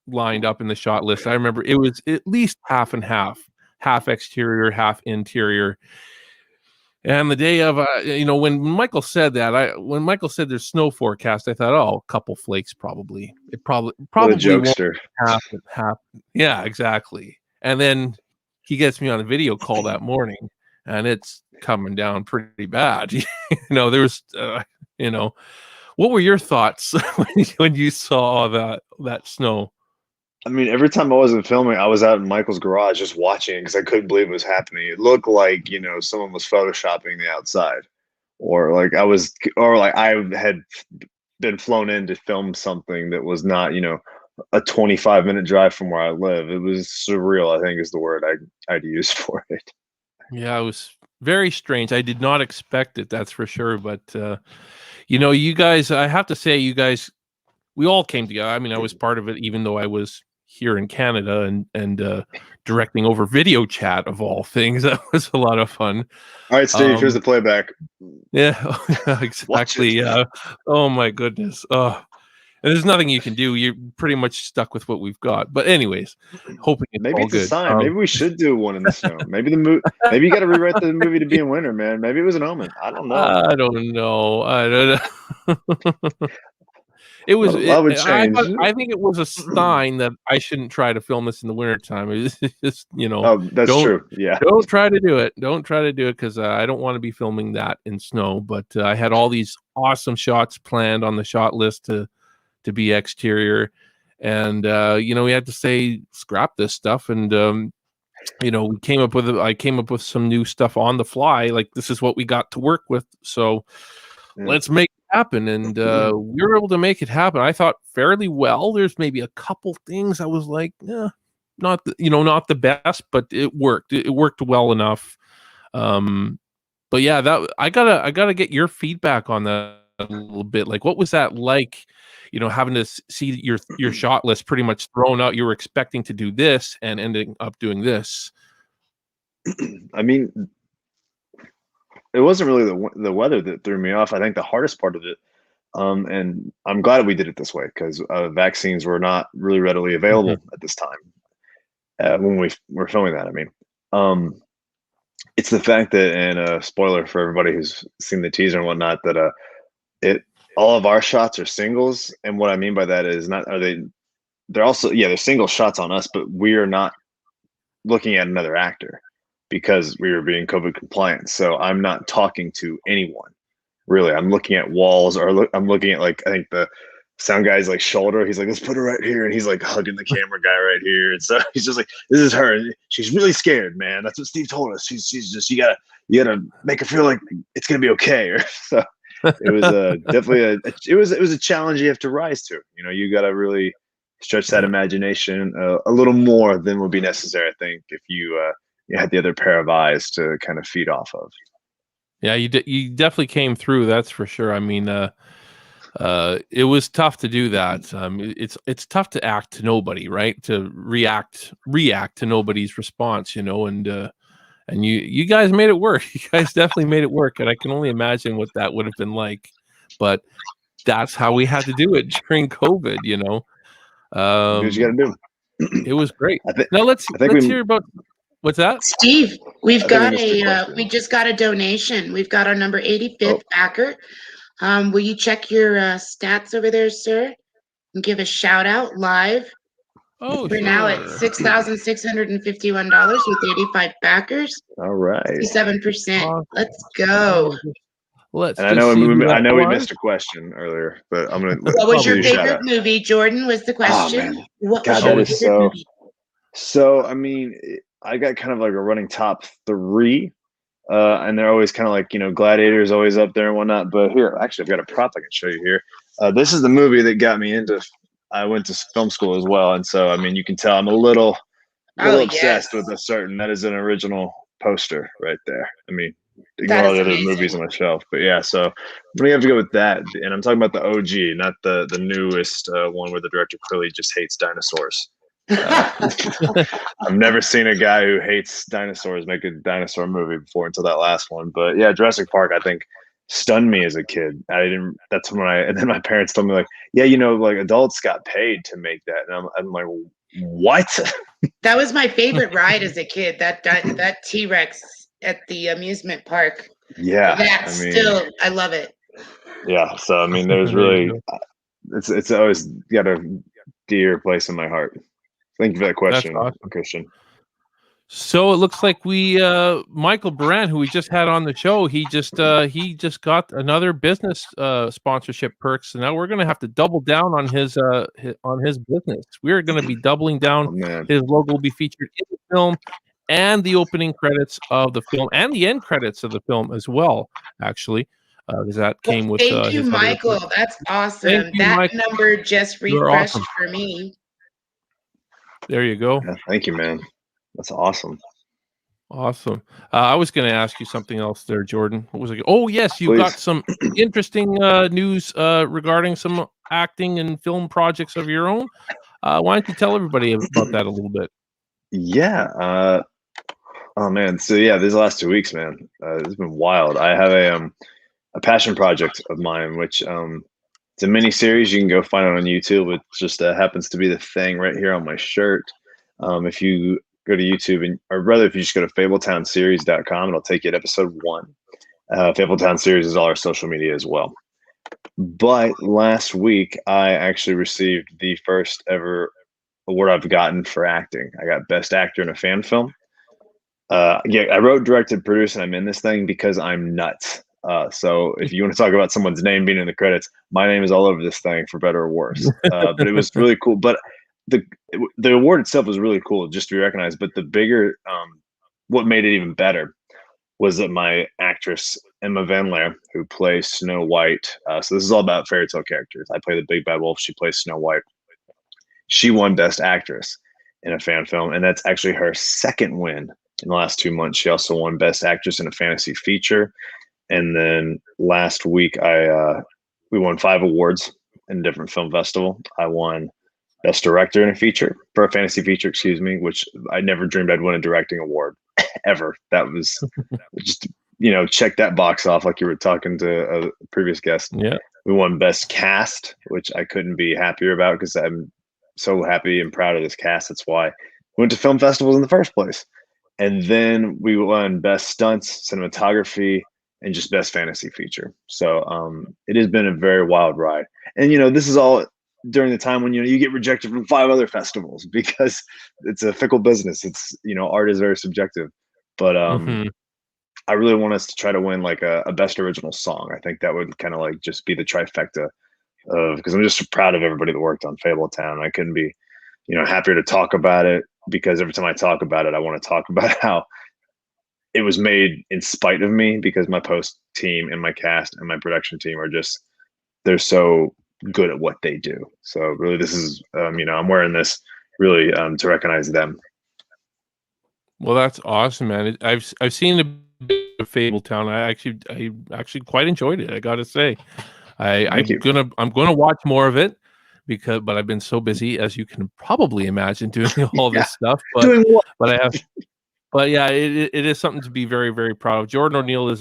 S5: lined up in the shot list. I remember it was at least half and half exterior, half interior. And the day of, when Michael said that, when Michael said there's snow forecast, I thought, oh, a couple flakes probably. It probably
S9: what a jokester.
S5: Half. Yeah, exactly. And then he gets me on a video call that morning, and it's coming down pretty bad. There was, what were your thoughts when you saw that snow?
S9: I mean, every time I wasn't filming, I was out in Michael's garage just watching it because I couldn't believe it was happening. It looked like, someone was photoshopping the outside, or like I had been flown in to film something that was not, a 25-minute drive from where I live. It was surreal, I think is the word I'd use for it.
S5: Yeah, it was very strange. I did not expect it, that's for sure. But, you guys, I have to say, we all came together. I mean, I was part of it, even though I was here in Canada and directing over video chat of all things. That was a lot of fun.
S9: All right, Steve, here's the playback.
S5: Yeah, exactly. Yeah. Oh my goodness. And there's nothing you can do. You're pretty much stuck with what we've got. But anyways, hoping it's
S9: Maybe
S5: all
S9: it's a
S5: good.
S9: sign. Maybe we should do one in the snow. Maybe maybe you got to rewrite the movie to be in winter, man. Maybe it was an omen. I don't know.
S5: I don't know. I don't know. It was.
S9: A lot would change.
S5: I think it was a sign that I shouldn't try to film this in the wintertime. It's just,
S9: Oh, that's true. Yeah.
S5: Don't try to do it. Don't try to do it because I don't want to be filming that in snow. But I had all these awesome shots planned on the shot list to be exterior, and we had to say scrap this stuff. And I came up with some new stuff on the fly. Like, this is what we got to work with. So let's make it happen. And we were able to make it happen. I thought fairly well. There's maybe a couple things I was like, not the best, but it worked. It worked well enough. But yeah, that I gotta get your feedback on that a little bit. Like, what was that like? Having to see your shot list pretty much thrown out. You were expecting to do this and ending up doing this.
S9: I mean, it wasn't really the weather that threw me off. I think the hardest part of it, and I'm glad we did it this way, because vaccines were not really readily available at this time when we were filming that. I mean, it's the fact that, and a spoiler for everybody who's seen the teaser and whatnot, that all of our shots are singles, and what I mean by that is they're also, they're single shots on us, but we are not looking at another actor because we were being COVID compliant. So I'm not talking to anyone really. I'm looking at walls, or I'm looking at, like, I think the sound guy's like shoulder. He's like, let's put her right here, and he's like hugging the camera guy right here. And so he's just like, this is her. She's really scared, man. That's what Steve told us. She's just, you gotta make her feel like it's gonna be okay. So it was definitely it was a challenge you have to rise to. You got to really stretch that imagination a little more than would be necessary, I think, if you had the other pair of eyes to kind of feed off of.
S5: Yeah, you definitely came through. That's for sure. I mean, it was tough to do that. It's tough to act to nobody, right? To react to nobody's response, and you guys made it work. You guys definitely made it work, and I can only imagine what that would have been like. But that's how we had to do it during COVID.
S9: Do what you got to do.
S5: It was great. Now let's hear about what's that,
S7: Steve. We just got a donation. We've got our number 85th backer. Will you check your stats over there, sir, and give a shout out live? We're now at $6,651 with 85 backers.
S9: All right,
S7: 57%. Let's go.
S5: Let's.
S9: And I know we missed a question earlier, but I'm gonna.
S7: What was your favorite movie, Jordan? Was the question? What was your favorite movie?
S9: So I mean, I got kind of like a running top 3. And they're always kind of like, Gladiator is always up there and whatnot. But here, actually, I've got a prop I can show you here. This is the movie that got me into. I went to film school as well, and so I mean, you can tell I'm a little obsessed with a certain. That is an original poster right there. I mean, ignore all the other movies on the shelf, but yeah. So we have to go with that, and I'm talking about the OG, not the newest one where the director clearly just hates dinosaurs. I've never seen a guy who hates dinosaurs make a dinosaur movie before until that last one. But yeah, Jurassic Park, I think, stunned me as a kid. That's when and then my parents told me, like, yeah, like adults got paid to make that. And I'm like, what?
S7: That was my favorite ride as a kid. That T-Rex at the amusement park.
S9: Yeah.
S7: I love it.
S9: Yeah. So, I mean, there's really, it's always got a dear place in my heart. Thank you for that question, awesome, Christian.
S5: So it looks like we Michael Brandt, who we just had on the show, he just got another business sponsorship perks. So now we're going to have to double down on his business. We're going to be doubling down. His logo will be featured in the film and the opening credits of the film and the end credits of the film as well, actually. Because that came with
S7: thank you, Michael. That's awesome. That number just refreshed for me.
S5: There you go.
S9: Yeah, thank you, man. That's awesome.
S5: Awesome. I was going to ask you something else there, Jordan. What was it? Oh, yes, you got some interesting news regarding some acting and film projects of your own. Why don't you tell everybody about that a little bit?
S9: Yeah. Oh man. So yeah, these last 2 weeks, man, it's been wild. I have a passion project of mine, which It's a mini series. You can go find it on YouTube. It just happens to be the thing right here on my shirt. If you go to YouTube, or rather, if you just go to fabletownseries.com, it'll take you to episode 1. Fabletown Series is all our social media as well. But last week, I actually received the first ever award I've gotten for acting. I got Best Actor in a Fan Film. I wrote, directed, produced, and I'm in this thing because I'm nuts. So if you want to talk about someone's name being in the credits, my name is all over this thing, for better or worse. But it was really cool. But the award itself was really cool just to be recognized. But the bigger, what made it even better was that my actress, Emma Van Leer, who plays Snow White. So this is all about fairy tale characters. I play the big bad wolf. She plays Snow White. She won Best Actress in a fan film, and that's actually her second win in the last 2 months. She also won Best Actress in a Fantasy Feature. And then last week, we won 5 awards in a different film festival. I won Best Director in a Feature, for a Fantasy Feature, excuse me, which I never dreamed I'd win a directing award ever. That was just, check that box off like you were talking to a previous guest.
S5: Yeah.
S9: We won Best Cast, which I couldn't be happier about because I'm so happy and proud of this cast. That's why we went to film festivals in the first place. And then we won Best Stunts, Cinematography, and just Best Fantasy Feature. So it has been a very wild ride. And, this is all during the time when, you get rejected from 5 other festivals because it's a fickle business. It's, art is very subjective. But I really want us to try to win like a Best Original Song. I think that would kind of like just be the trifecta of, because I'm just so proud of everybody that worked on Fabletown. I couldn't be, happier to talk about it, because every time I talk about it, I want to talk about how it was made in spite of me, because my post team and my cast and my production team are just, they're so good at what they do. So really, this is, I'm wearing this really to recognize them.
S5: Well, that's awesome, man. I've seen a bit of Fabletown. I actually quite enjoyed it. I got to say, I'm gonna watch more of it but I've been so busy, as you can probably imagine, doing all this stuff. But
S9: Doing what?
S5: But I have. But yeah, it is something to be very, very proud of. Jordan O'Neill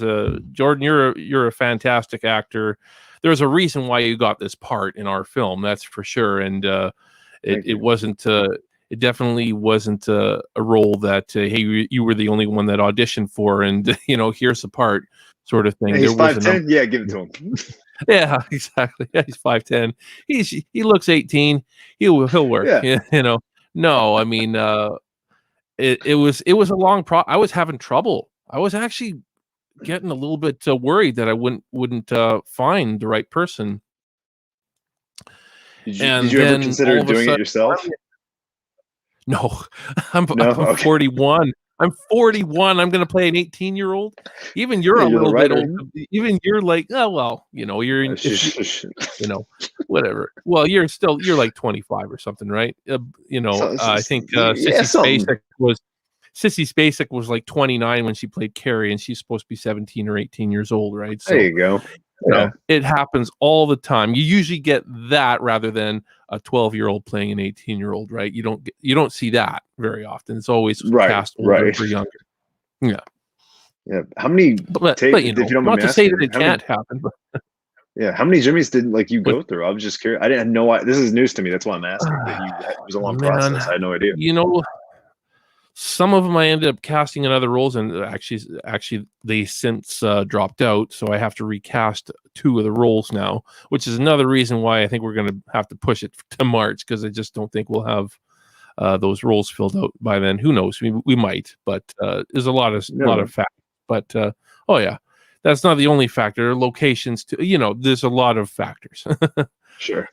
S5: Jordan. You're a fantastic actor. There's a reason why you got this part in our film, that's for sure. And it wasn't. It definitely wasn't a role that hey, you were the only one that auditioned for, and here's the part, sort of thing.
S9: Hey, he's 5'10". Yeah, give it to him.
S5: Yeah, exactly. Yeah, he's 5'10". He looks 18. He'll work.
S9: Yeah.
S5: No, I mean. It was a long I was having trouble. I was actually getting a little bit worried that I wouldn't find the right person.
S9: Did you ever consider doing it yourself?
S5: No, I'm
S9: Okay.
S5: 41. I'm 41. I'm going to play an 18-year-old. Even you're a little bit old. Even you're like, oh well, you're in, whatever. Well, you're like 25 or something, right? I think Sissy Spacek was like 29 when she played Carrie, and she's supposed to be 17 or 18 years old, right? So,
S9: there you go. Yeah.
S5: It happens all the time. You usually get that rather than a 12-year-old playing an 18-year-old, right? You don't see that very often. It's always cast older or younger. Yeah.
S9: Yeah. How many?
S5: But if you don't mind me asking, say that it can't happen. But
S9: yeah. How many Jimmys did you go through? I was just curious. I didn't know. This is news to me. That's why I'm asking. It was a long process. I had no idea. Some of them I ended up casting in other roles, and actually they since dropped out, so I have to recast 2 of the roles now, which is another reason why I think we're going to have to push it to March, because I just don't think we'll have those roles filled out by then. Who knows? We might, but there's a lot of factors. But oh yeah, that's not the only factor. Locations too. There's a lot of factors. Sure.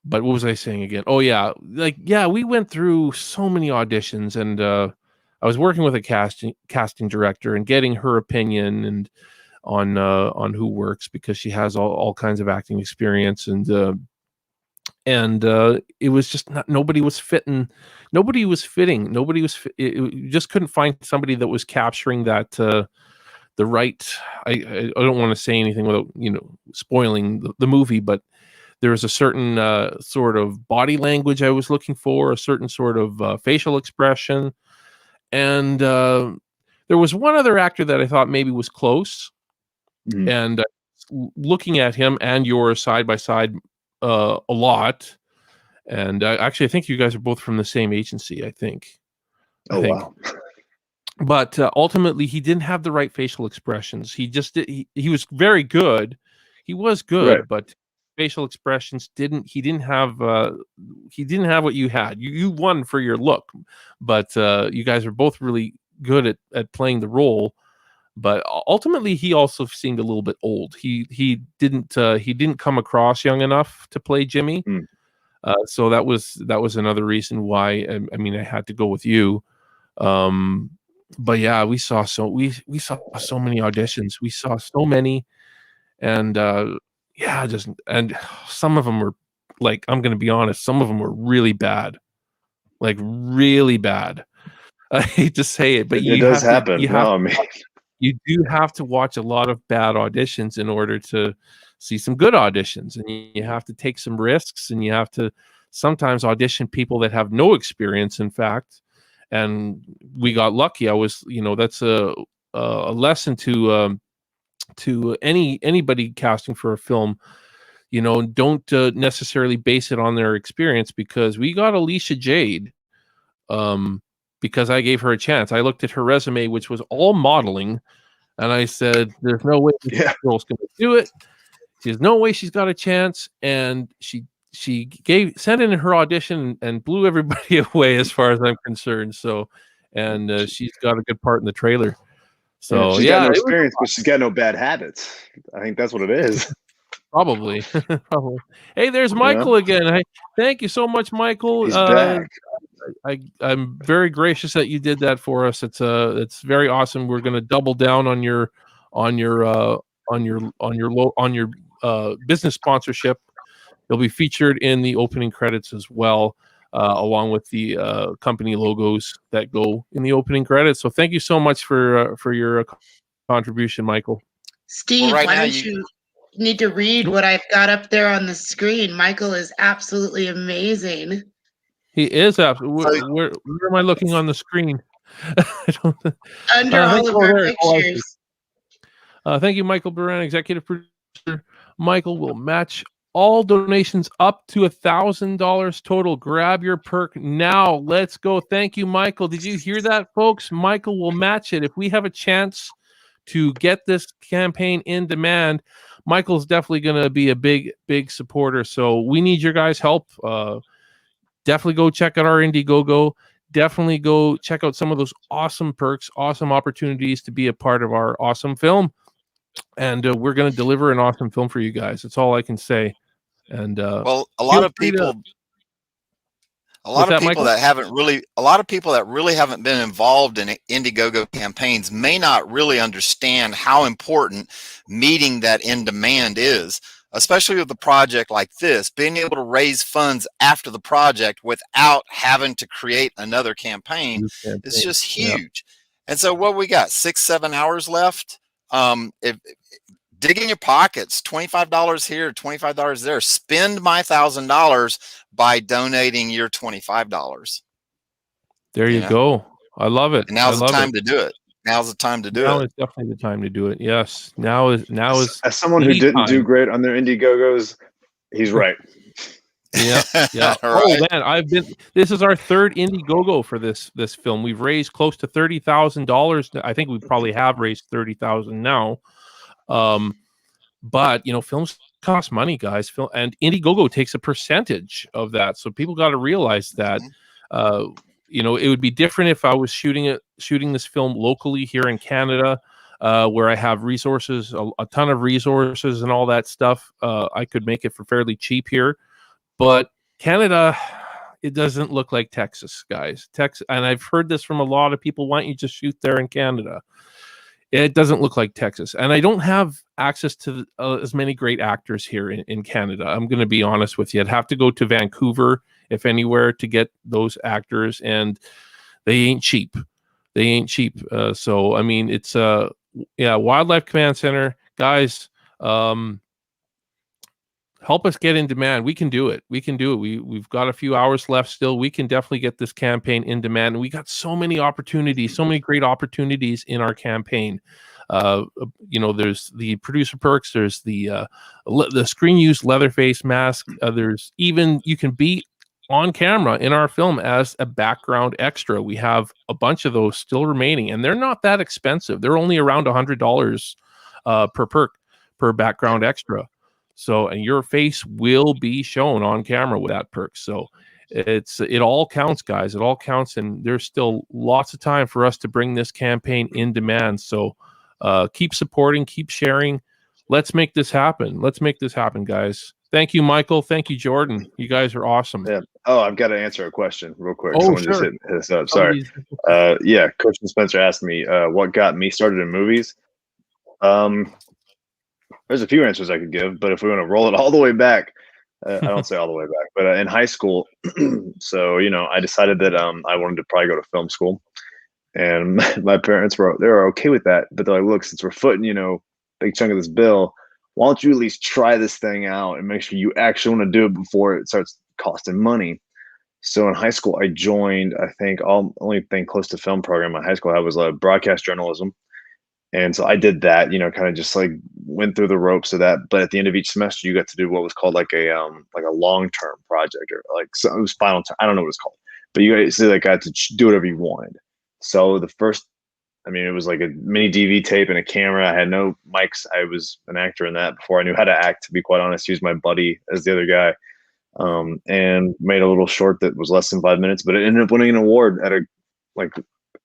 S5: But what was I saying again? Oh yeah, we went through so many auditions, and I was working with a casting director and getting her opinion and on who works, because she has all kinds of acting experience, and it was just nobody was fitting. You just couldn't find somebody that was capturing that the right. I don't want to say anything without spoiling the movie, but there was a certain sort of body language I was looking for, a certain sort of facial expression. And there was one other actor that I thought maybe was close. Mm-hmm. And looking at him and yours side by side a lot. And actually, I think you guys are both from the same agency. I think.
S9: Wow.
S5: But ultimately, he didn't have the right facial expressions. He just he was very good. He was good,
S9: Right.
S5: but facial expressions he didn't have what you had. You won for your look, but you guys are both really good at playing the role. But ultimately, he also seemed a little bit old. He didn't come across young enough to play Jimmy.
S9: Mm.
S5: So that was another reason why. I mean, I had to go with you. But yeah, we saw so many auditions. We saw so many, and and some of them were like, I'm going to be honest, some of them were really bad, like really bad. I hate to say it, but
S9: it does happen.
S5: You do have to watch a lot of bad auditions in order to see some good auditions, and you have to take some risks, and you have to sometimes audition people that have no experience, in fact. And we got lucky. That's a lesson to anybody casting for a film. Don't necessarily base it on their experience, because we got Alicia Jade because I gave her a chance. I looked at her resume, which was all modeling, and I said, there's no way this girl's going to do it. There's no way she's got a chance. And she sent in her audition and blew everybody away as far as I'm concerned. So, and she's got a good part in the trailer. So
S9: she's got no experience, but she's got no bad habits. I think that's what it is.
S5: Probably. Hey, there's Michael again. Hey, thank you so much, Michael.
S9: He's back.
S5: I'm very gracious that you did that for us. It's very awesome. We're going to double down on your business sponsorship. They'll be featured in the opening credits as well, along with the company logos that go in the opening credits. So thank you so much for your contribution, Michael.
S7: Steve, why don't you need to read what I've got up there on the screen? Michael is absolutely amazing.
S5: He is absolutely. Where am I looking on the screen?
S7: Under all of our pictures.
S5: Thank you, Michael Buran, executive producer. Michael will match all donations up to $1,000 total. Grab your perk now. Let's go. Thank you, Michael. Did you hear that, folks? Michael will match it. If we have a chance to get this campaign in demand, Michael's definitely going to be a big supporter. So we need your guys' help. Definitely go check out our Indiegogo. Definitely go check out some of those awesome perks, awesome opportunities to be a part of our awesome film. And we're going to deliver an awesome film for you guys. That's all I can say. And
S6: well, a lot of people that really haven't been involved in Indiegogo campaigns may not really understand how important meeting that in demand is, especially with a project like this. Being able to raise funds after the project without having to create another campaign is just huge. Yeah. And so what we got, 6-7 hours left. Dig in your pockets, $25 here, $25 there. Spend my $1,000 by donating your $25.
S5: There you go. I love it.
S6: And now's the time to do it. Now's the time to do it.
S5: Now is definitely the time to do it. Yes. Now is
S9: as someone who didn't do great on their Indiegogos, he's right.
S5: Yeah.
S6: Right.
S5: Oh man, this is our third Indiegogo for this film. We've raised close to $30,000. I think we probably have raised $30,000 now. But films cost money, guys. And Indiegogo takes a percentage of that. So people got to realize that. It would be different if I was shooting this film locally here in Canada, where I have resources, a ton of resources and all that stuff. I could make it for fairly cheap here. But Canada, it doesn't look like Texas, guys. And I've heard this from a lot of people. Why don't you just shoot there in Canada? It doesn't look like Texas. And I don't have access to as many great actors here in Canada. I'm going to be honest with you. I'd have to go to Vancouver, if anywhere, to get those actors. And they ain't cheap. So, I mean, it's Wildlife Command Center. Guys, help us get in demand. We can do it. We've got a few hours left still. We can definitely get this campaign in demand. And we got so many opportunities, so many great opportunities in our campaign. There's the producer perks. There's the screen use Leatherface mask. There's even, you can be on camera in our film as a background extra. We have a bunch of those still remaining, and they're not that expensive. They're only around $100 per perk, per background extra. So, and your face will be shown on camera with that perk. So it all counts, guys. It all counts, and there's still lots of time for us to bring this campaign in demand. So keep supporting, keep sharing. Let's make this happen. Let's make this happen, guys. Thank you, Michael. Thank you, Jordan. You guys are awesome.
S9: Yeah. Oh, I've got to answer a question real quick.
S5: Oh,
S9: Someone
S5: sure.
S9: just hit us up. Sorry. Yeah, Coach Spencer asked me what got me started in movies. There's a few answers I could give, but if we want to roll it all the way back, I don't say all the way back, but in high school, so I decided that I wanted to probably go to film school, and my parents were okay with that, but they're like, look, since we're footing big chunk of this bill, why don't you at least try this thing out and make sure you actually want to do it before it starts costing money. So in high school, I joined, I think, only thing close to film program in high school I had was broadcast journalism. And so I did that, kind of just like went through the ropes of that. But at the end of each semester, you got to do what was called like a long-term project, or like, so it was final term. I don't know what it's called, but you guys got to do whatever you wanted. So the first, it was like a mini DV tape and a camera. I had no mics. I was an actor in that before I knew how to act, to be quite honest. He was my buddy as the other guy, and made a little short that was less than 5 minutes, but it ended up winning an award at a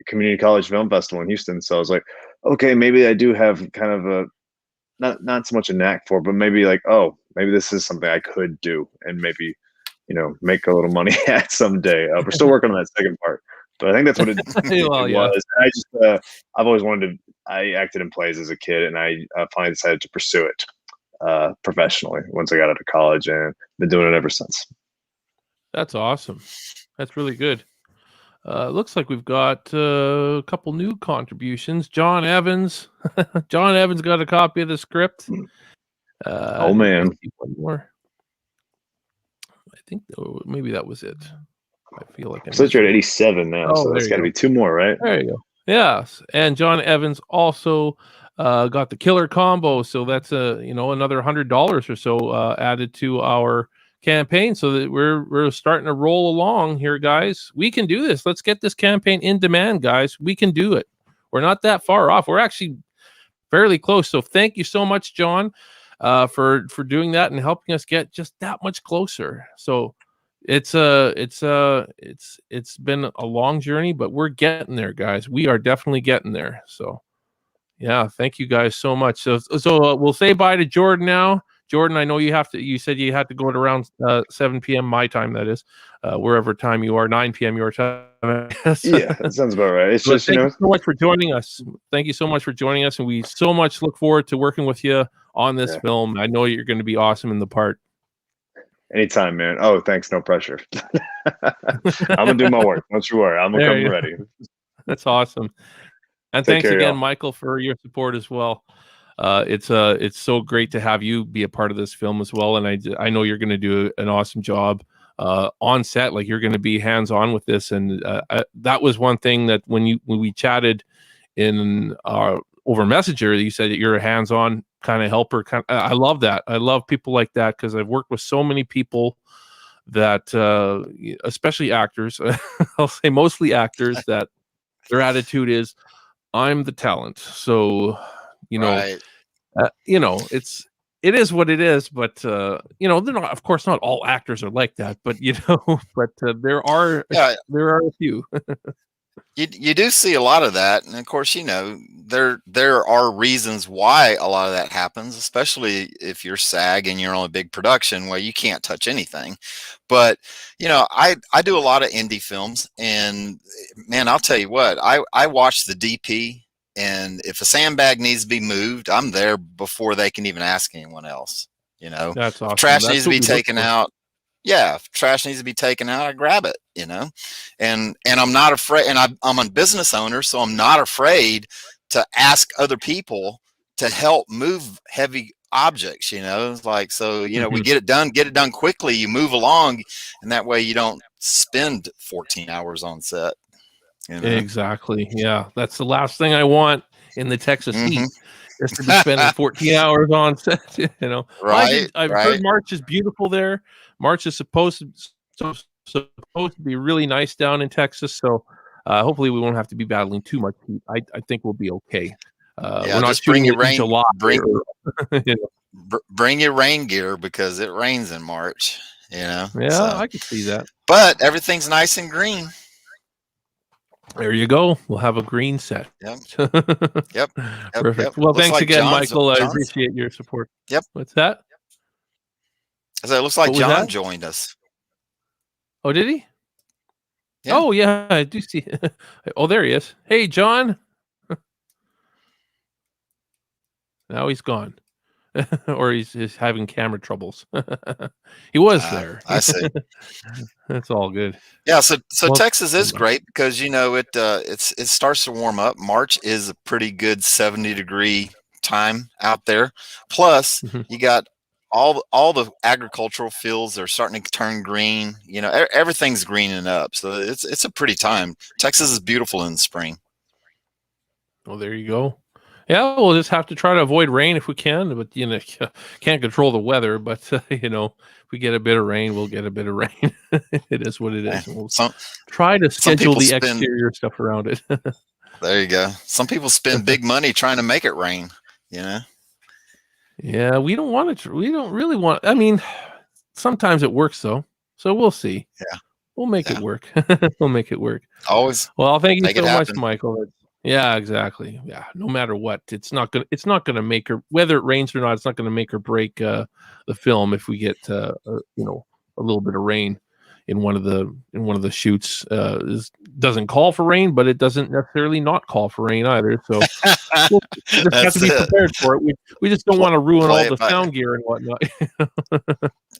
S9: community college film festival in Houston. So I was like, okay, maybe I do have kind of a not so much a knack for, but maybe maybe this is something I could do and maybe make a little money at someday. We're still working on that second part, but I think that's what it,
S5: Well,
S9: it
S5: yeah.
S9: was. And I just I've always wanted to. I acted in plays as a kid, and I finally decided to pursue it professionally once I got out of college, and been doing it ever since.
S5: That's awesome. That's really good. Looks like we've got a couple new contributions. John Evans. John Evans got a copy of the script.
S9: Oh, man.
S5: One more. I think maybe that was it. I feel like
S9: So you're at 87 now, so that's got to be two more, right?
S5: There you go. Yes. And John Evans also got the killer combo. So that's another $100 or so added to our campaign, so that we're starting to roll along here, guys. We can do this. Let's get this campaign in demand, guys. We can do it. We're not that far off. We're actually fairly close. So thank you so much, John, for doing that and helping us get just that much closer. So it's been a long journey, but we're getting there, guys. We are definitely getting there. So yeah, thank you guys so much. So we'll say bye to Jordan now. Jordan, I know you said you had to go at around 7 p.m. my time, that is, wherever time you are, 9 p.m. your time.
S9: Yeah, that sounds about right. It's just,
S5: thank you so much for joining us. Thank you so much for joining us, and we so much look forward to working with you on this film. I know you're going to be awesome in the part.
S9: Anytime, man. Oh, thanks. No pressure. I'm going to do my work. Don't you worry. I'm going to come ready.
S5: That's awesome. And thanks again, Michael, for your support as well. It's so great to have you be a part of this film as well, and I know you're going to do an awesome job on set. Like, you're going to be hands on with this, and that was one thing that when we chatted in over Messenger, you said that you're a hands on kind of helper. I love that. I love people like that, because I've worked with so many people that, especially actors, I'll say mostly actors, that their attitude is, I'm the talent. So. Right. It is what it is, but they're not, of course, not all actors are like that, but there are a few.
S6: You do see a lot of that, and of course, there are reasons why a lot of that happens, especially if you're SAG and you're on a big production where you can't touch anything. But I do a lot of indie films, and man, I'll tell you what, I watch the DP. And if a sandbag needs to be moved, I'm there before they can even ask anyone else.
S5: That's awesome.
S6: If trash needs to be taken out. Yeah, if trash needs to be taken out, I grab it. And I'm not afraid. And I'm a business owner, so I'm not afraid to ask other people to help move heavy objects. It's like, so we get it done quickly. You move along, and that way you don't spend 14 hours on set.
S5: Exactly. Yeah, that's the last thing I want in the Texas heat, just to be spending 14 hours on set. You know,
S6: Right,
S5: I've
S6: right.
S5: heard March is beautiful there. March is supposed to be really nice down in Texas. So hopefully we won't have to be battling too much heat. I think we'll be okay.
S6: Yeah,
S5: we're not
S6: just bring
S5: shooting
S6: your
S5: it in
S6: rain.
S5: July. You know.
S6: Bring your rain gear because it rains in March. You know.
S5: Yeah,
S6: So.
S5: I can see that.
S6: But everything's nice and green.
S5: There you go. We'll have a green set.
S6: Yep.
S5: Yep. Perfect. Well,
S6: Looks
S5: thanks
S6: like
S5: again,
S6: John's-
S5: Michael. I
S6: John's-
S5: appreciate your support.
S6: Yep.
S5: What's that?
S6: So it looks like
S5: What was
S6: John
S5: that?
S6: joined us.
S5: Oh, did he?
S6: Yeah.
S5: Oh, yeah, I do see. Oh, there he is. Hey, John. Now he's gone. Or he's having camera troubles. He was there.
S6: I see.
S5: That's all good.
S6: Yeah, so
S5: Well,
S6: Texas is great because you know it starts to warm up. March is a pretty good 70-degree time out there. Plus, you got all the agricultural fields are starting to turn green. You know, everything's greening up, so it's a pretty time. Texas is beautiful in the spring.
S5: Well, there you go. Yeah, we'll just have to try to avoid rain if we can, but you know, can't control the weather. But you know, if we get a bit of rain, we'll get a bit of rain. It is what it is. And we'll try to schedule the exterior stuff around it.
S6: There you go. Some people spend big money trying to make it rain. You know.
S5: Yeah, we don't want it. We don't really want. I mean, sometimes it works though. So we'll see.
S6: Yeah,
S5: we'll make it work. We'll make it work.
S6: Always.
S5: Well, thank you
S6: make
S5: so
S6: it
S5: much,
S6: happen.
S5: Michael. Yeah, exactly. Yeah, no matter what, it's not gonna make or whether it rains or not. It's not gonna make or break the film if we get you know, a little bit of rain in one of the shoots. Doesn't call for rain, but it doesn't necessarily not call for rain either. So we'll just have to be prepared for it. We just don't want to ruin all the sound gear and whatnot.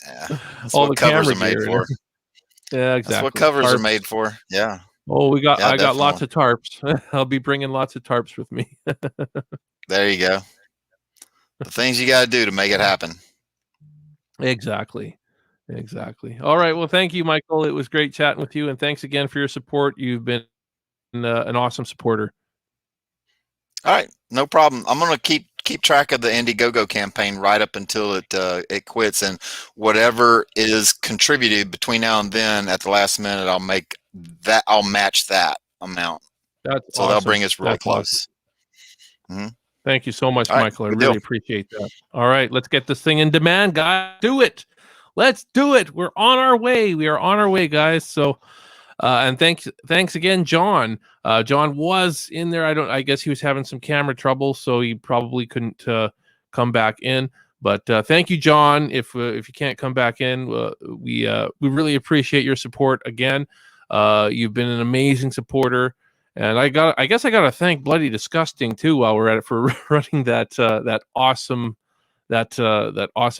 S6: Yeah, that's
S5: all
S6: what
S5: the
S6: covers
S5: camera
S6: are made
S5: gear.
S6: for.
S5: Yeah, exactly.
S6: That's what covers are
S5: Tarps.
S6: made for. Yeah.
S5: Oh,
S6: Yeah,
S5: I got lots
S6: definitely.
S5: of tarps. I'll be bringing lots of tarps with me.
S6: There you go. The things you got to do to make it happen.
S5: Exactly. All right. Well, thank you, Michael. It was great chatting with you, and thanks again for your support. You've been an awesome supporter.
S6: All right, no problem. I'm gonna keep track of the Indiegogo campaign right up until it quits, and whatever is contributed between now and then at the last minute, I'll match that amount.
S5: That's
S6: so
S5: awesome.
S6: That'll bring us real
S5: That's
S6: close.
S5: Awesome. Thank you so much,
S6: All right,
S5: Michael. I
S6: good
S5: really
S6: deal.
S5: appreciate that. All right, let's get this thing in demand, guys. Do it. Let's do it. We're on our way. We are on our way, guys. So, and thanks again, John. John was in there. I guess he was having some camera trouble, so he probably couldn't come back in. But thank you, John. If you can't come back in, we really appreciate your support again. You've been an amazing supporter. And I guess I got to thank Bloody Disgusting too while we're at it for running that awesome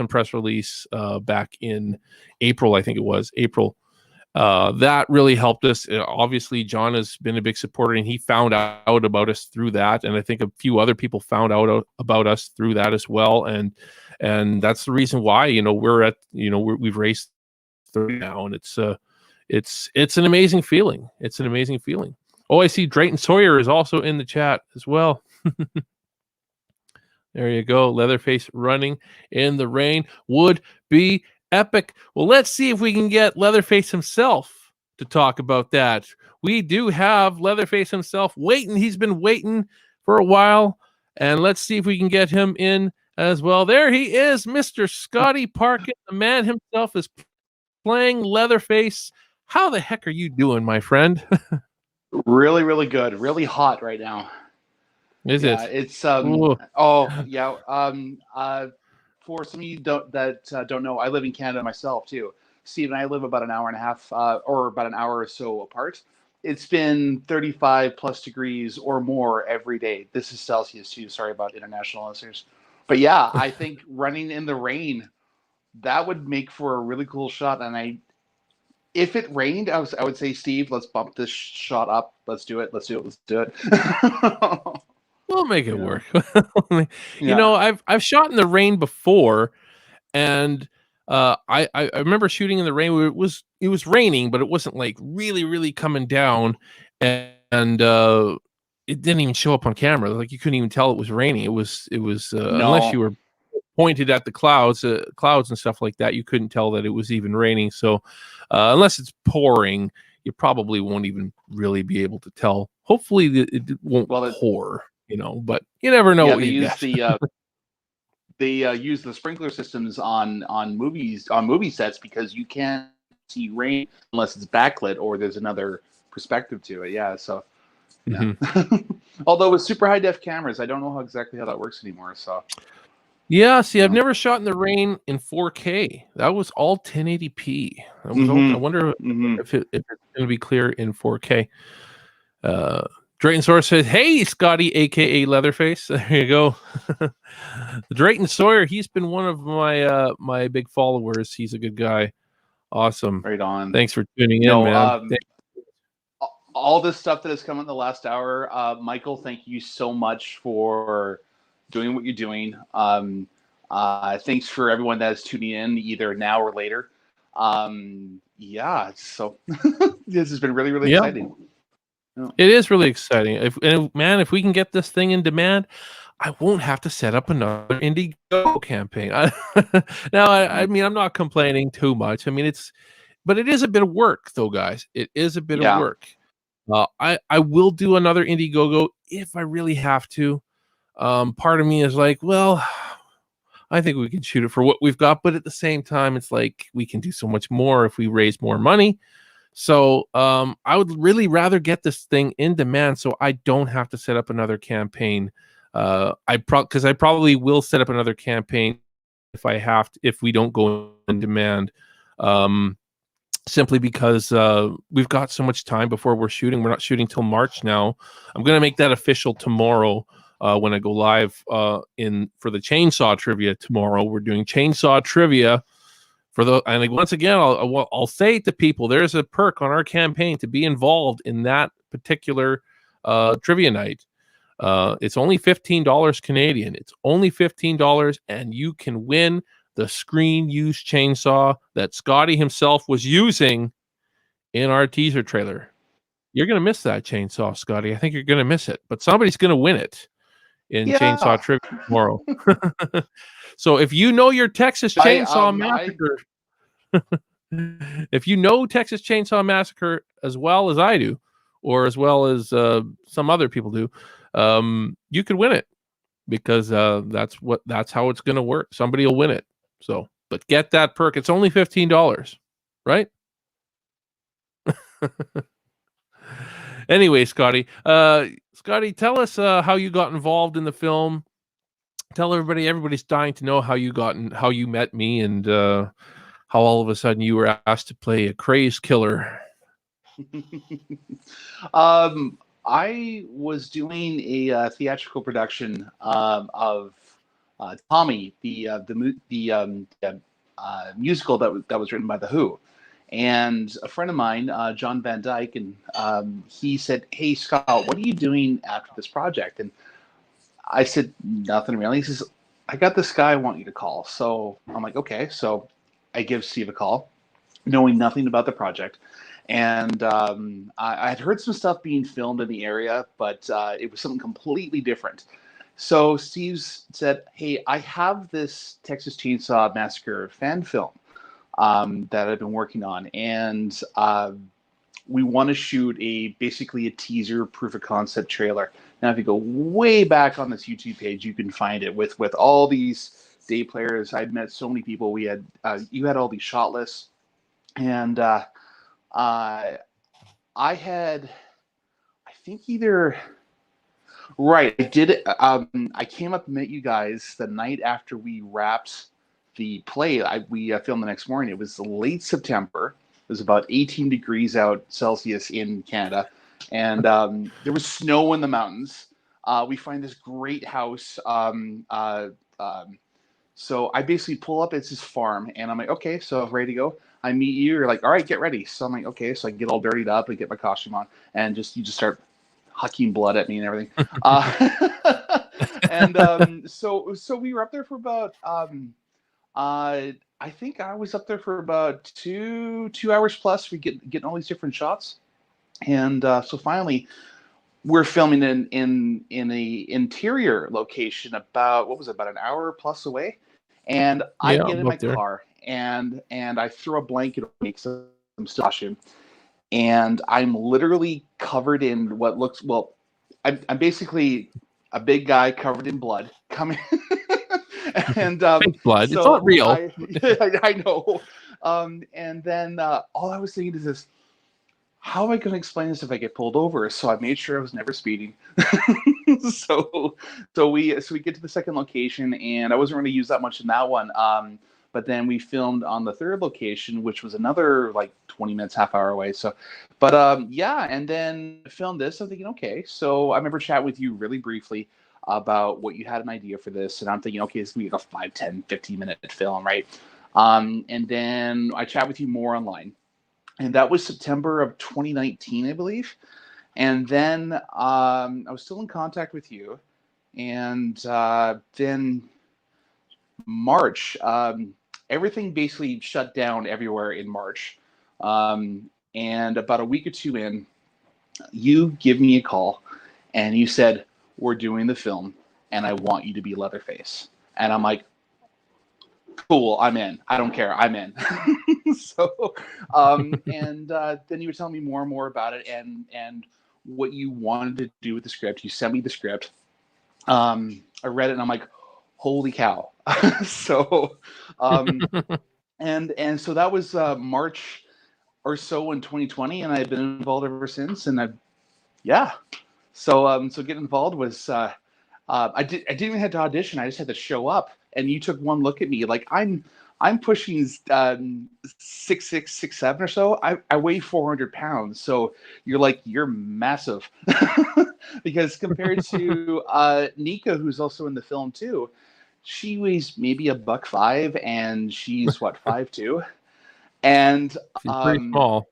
S5: press release back in April. I think it was April. That really helped us. Obviously, John has been a big supporter, and he found out about us through that. And I think a few other people found out about us through that as well. And that's the reason why we've raised 30 now, and it's an amazing feeling. It's an amazing feeling. Oh, I see Drayton Sawyer is also in the chat as well. There you go. Leatherface running in the rain would be epic. Well, let's see if we can get Leatherface himself to talk about that. We do have Leatherface himself waiting. He's been waiting for a while. And let's see if we can get him in as well. There he is, Mr. Scotty Parkin. The man himself is playing Leatherface. How the heck are you doing, my friend?
S10: Really, really good. Really hot right now.
S5: Is it?
S10: It's
S5: Ooh.
S10: oh yeah. For some of you don't know, I live in Canada myself too. Steve and I live about an hour and a half, or about an hour or so apart. It's been 35 plus degrees or more every day. This is Celsius too. Sorry about international listeners, but yeah, I think running in the rain, that would make for a really cool shot. And if it rained, I would say, Steve, let's bump this shot up. Let's do it. Let's do it.
S5: We'll make it work. You know, I've shot in the rain before, and I remember shooting in the rain. It was raining, but it wasn't like really coming down, and it didn't even show up on camera. Like you couldn't even tell it was raining. It was unless you
S10: No.
S5: were pointed at the clouds and stuff like that, you couldn't tell that it was even raining. So unless it's pouring, you probably won't even really be able to tell. Hopefully it won't pour, but you never know
S10: Yeah,
S5: what
S10: they
S5: you
S10: use
S5: get.
S10: use the sprinkler systems on movie sets because you can't see rain unless it's backlit or there's another perspective to it. Yeah, so yeah. Although with super high def cameras, I don't know exactly how that works anymore. So
S5: yeah, see, I've never shot in the rain in 4K. That was all 1080p. That was all. I wonder if it's going to be clear in 4K. Drayton Sawyer says, "Hey, Scotty, aka Leatherface." There you go. Drayton Sawyer, he's been one of my big followers. He's a good guy. Awesome.
S10: Right on.
S5: Thanks for tuning in, man.
S10: All this stuff that has come in the last hour, Michael, thank you so much for doing what you're doing. Thanks for everyone that is tuning in either now or later. Yeah, so this has been really, really exciting.
S5: It is really exciting. If we can get this thing in demand, I won't have to set up another Indiegogo campaign. I mean, I'm not complaining too much. I mean, but it is a bit of work, though, guys. It is a bit of work. I will do another Indiegogo if I really have to. Part of me is like, well, I think we can shoot it for what we've got, but at the same time, it's like we can do so much more if we raise more money. So I would really rather get this thing in demand so I don't have to set up another campaign. Because I probably will set up another campaign if we don't go in demand. Simply because we've got so much time before we're shooting. We're not shooting till March now. I'm going to make that official tomorrow when I go live for the chainsaw trivia tomorrow. We're doing chainsaw trivia and once again, I'll say to people, there's a perk on our campaign to be involved in that particular trivia night. It's only $15 Canadian. It's only $15, and you can win the screen use chainsaw that Scotty himself was using in our teaser trailer. You're going to miss that chainsaw, Scotty. I think you're going to miss it, but somebody's going to win it in chainsaw trivia tomorrow. So if you know your Texas Chainsaw Massacre, if you know Texas Chainsaw Massacre as well as I do, or as well as some other people do, you could win it because that's how it's going to work. Somebody will win it. So, but get that perk. It's only $15, right? Anyway, Scotty, tell us how you got involved in the film. Tell everybody's dying to know how you met me and how all of a sudden you were asked to play a crazed killer.
S10: I was doing a theatrical production of Tommy, the musical that was written by The Who, and a friend of mine, John Van Dyke, and he said, "Hey Scott, what are you doing after this project?" And I said, "Nothing really." He says, "I got this guy I want you to call." So I'm like, "Okay." So I give Steve a call, knowing nothing about the project. And I had heard some stuff being filmed in the area, but it was something completely different. So Steve said, "Hey, I have this Texas Chainsaw Massacre fan film that I've been working on, and we want to shoot basically a teaser proof of concept trailer." Now, if you go way back on this YouTube page, you can find it with all these day players. I'd met so many people. We had you had all these shot lists, and I had, I think I did it. I came up and met you guys the night after we wrapped the play. We filmed the next morning. It was late September. It was about 18 degrees out Celsius in Canada, and there was snow in the mountains. We find this great house. So I basically pull up. It's his farm, and I'm like, "Okay, so ready to go." I meet you. You're like, "All right, get ready." So I'm like, "Okay." So I get all dirtied up and get my costume on, and you just start hucking blood at me and everything. So we were up there for about I think I was up there for about two hours plus. We getting all these different shots, and so finally we're filming in a interior location about an hour plus away, and I get in my car and I throw a blanket over me because I'm still washing, and I'm literally covered in what looks I'm basically a big guy covered in blood coming. And
S5: fake blood.
S10: So
S5: it's not real.
S10: I know. And then all I was thinking is this: how am I going to explain this if I get pulled over? So I made sure I was never speeding. so we get to the second location, and I wasn't going to use that much in that one. But then we filmed on the third location, which was another like 20 minutes, half hour away. So, but yeah, and then filmed this. I'm thinking, okay. So I remember chatting with you really briefly about what you had an idea for this, and I'm thinking, okay, this is going to be like a 5, 10, 15-minute film, right? And then I chat with you more online. And that was September of 2019, I believe. And then I was still in contact with you. And then March, everything basically shut down everywhere in March. And about a week or two in, you give me a call and you said, we're doing the film and I want you to be Leatherface. And I'm like, cool, I'm in. I don't care. I'm in. So, and then you were telling me more and more about it and what you wanted to do with the script. You sent me the script. I read it and I'm like, holy cow. So, and so that was March or so in 2020, and I've been involved ever since. And so getting involved was I didn't even have to audition. I just had to show up, and you took one look at me. Like I'm pushing 6'6", 6'7" or so. I weigh 400 pounds. So you're massive. Because compared to Nika, who's also in the film too, she weighs maybe $105, and she's what, 5'2", and
S5: she's pretty small.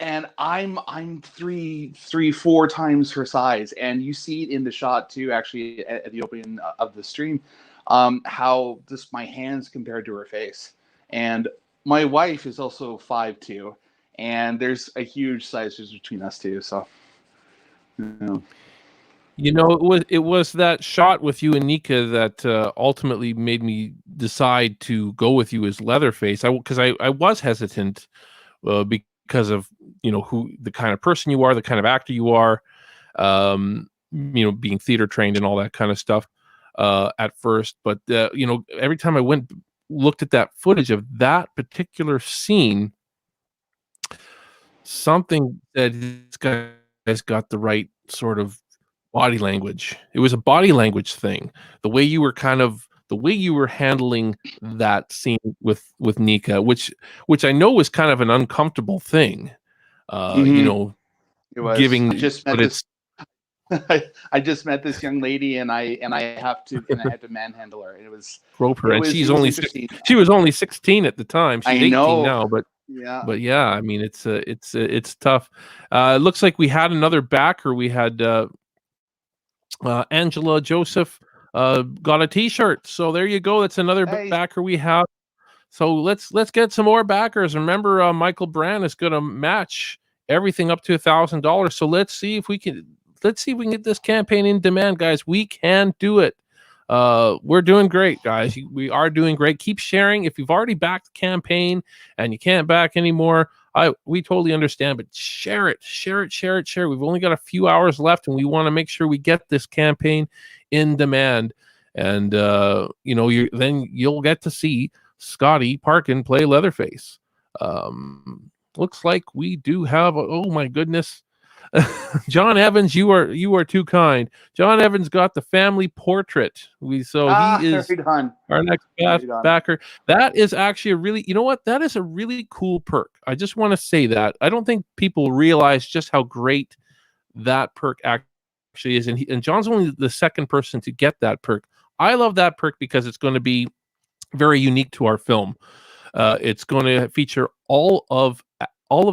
S10: And I'm 4 times her size, and you see it in the shot too. Actually, at the opening of the stream, how just my hands compared to her face. And my wife is also 5'2", and there's a huge size difference between us two. So,
S5: you know, it was that shot with you and Nika that ultimately made me decide to go with you as Leatherface. Because I was hesitant because of who the kind of person you are, the kind of actor you are, being theater trained and all that kind of stuff at first. But every time I looked at that footage of that particular scene, something said this guy's got the right sort of body language. It was a body language thing. The way you were handling that scene with Nika, which I know was kind of an uncomfortable thing.
S10: it was.
S5: Giving,
S10: I just met this young lady, and I had to manhandle her. It was
S5: rope her, and she was only 16 at the time. She's 18 now, but yeah, I mean it's tough. It looks like we had another backer. We had Angela Joseph got a T-shirt. So there you go. That's another backer we have. So let's get some more backers. Remember, Michael Brand is going to match everything up to $1,000. So let's see if we can get this campaign in demand, guys. We can do it. We're doing great, guys. We are doing great. Keep sharing. If you've already backed the campaign and you can't back anymore, we totally understand, but share it. We've only got a few hours left, and we want to make sure we get this campaign in demand. And then you'll get to see Scotty Parkin play Leatherface. Looks like we do have. Oh my goodness, John Evans, you are too kind. John Evans got the family portrait. He is our next backer. That is actually that is a really cool perk. I just want to say that. I don't think people realize just how great that perk actually is. And John's only the second person to get that perk. I love that perk because it's going to be very unique to our film. It's going to feature all of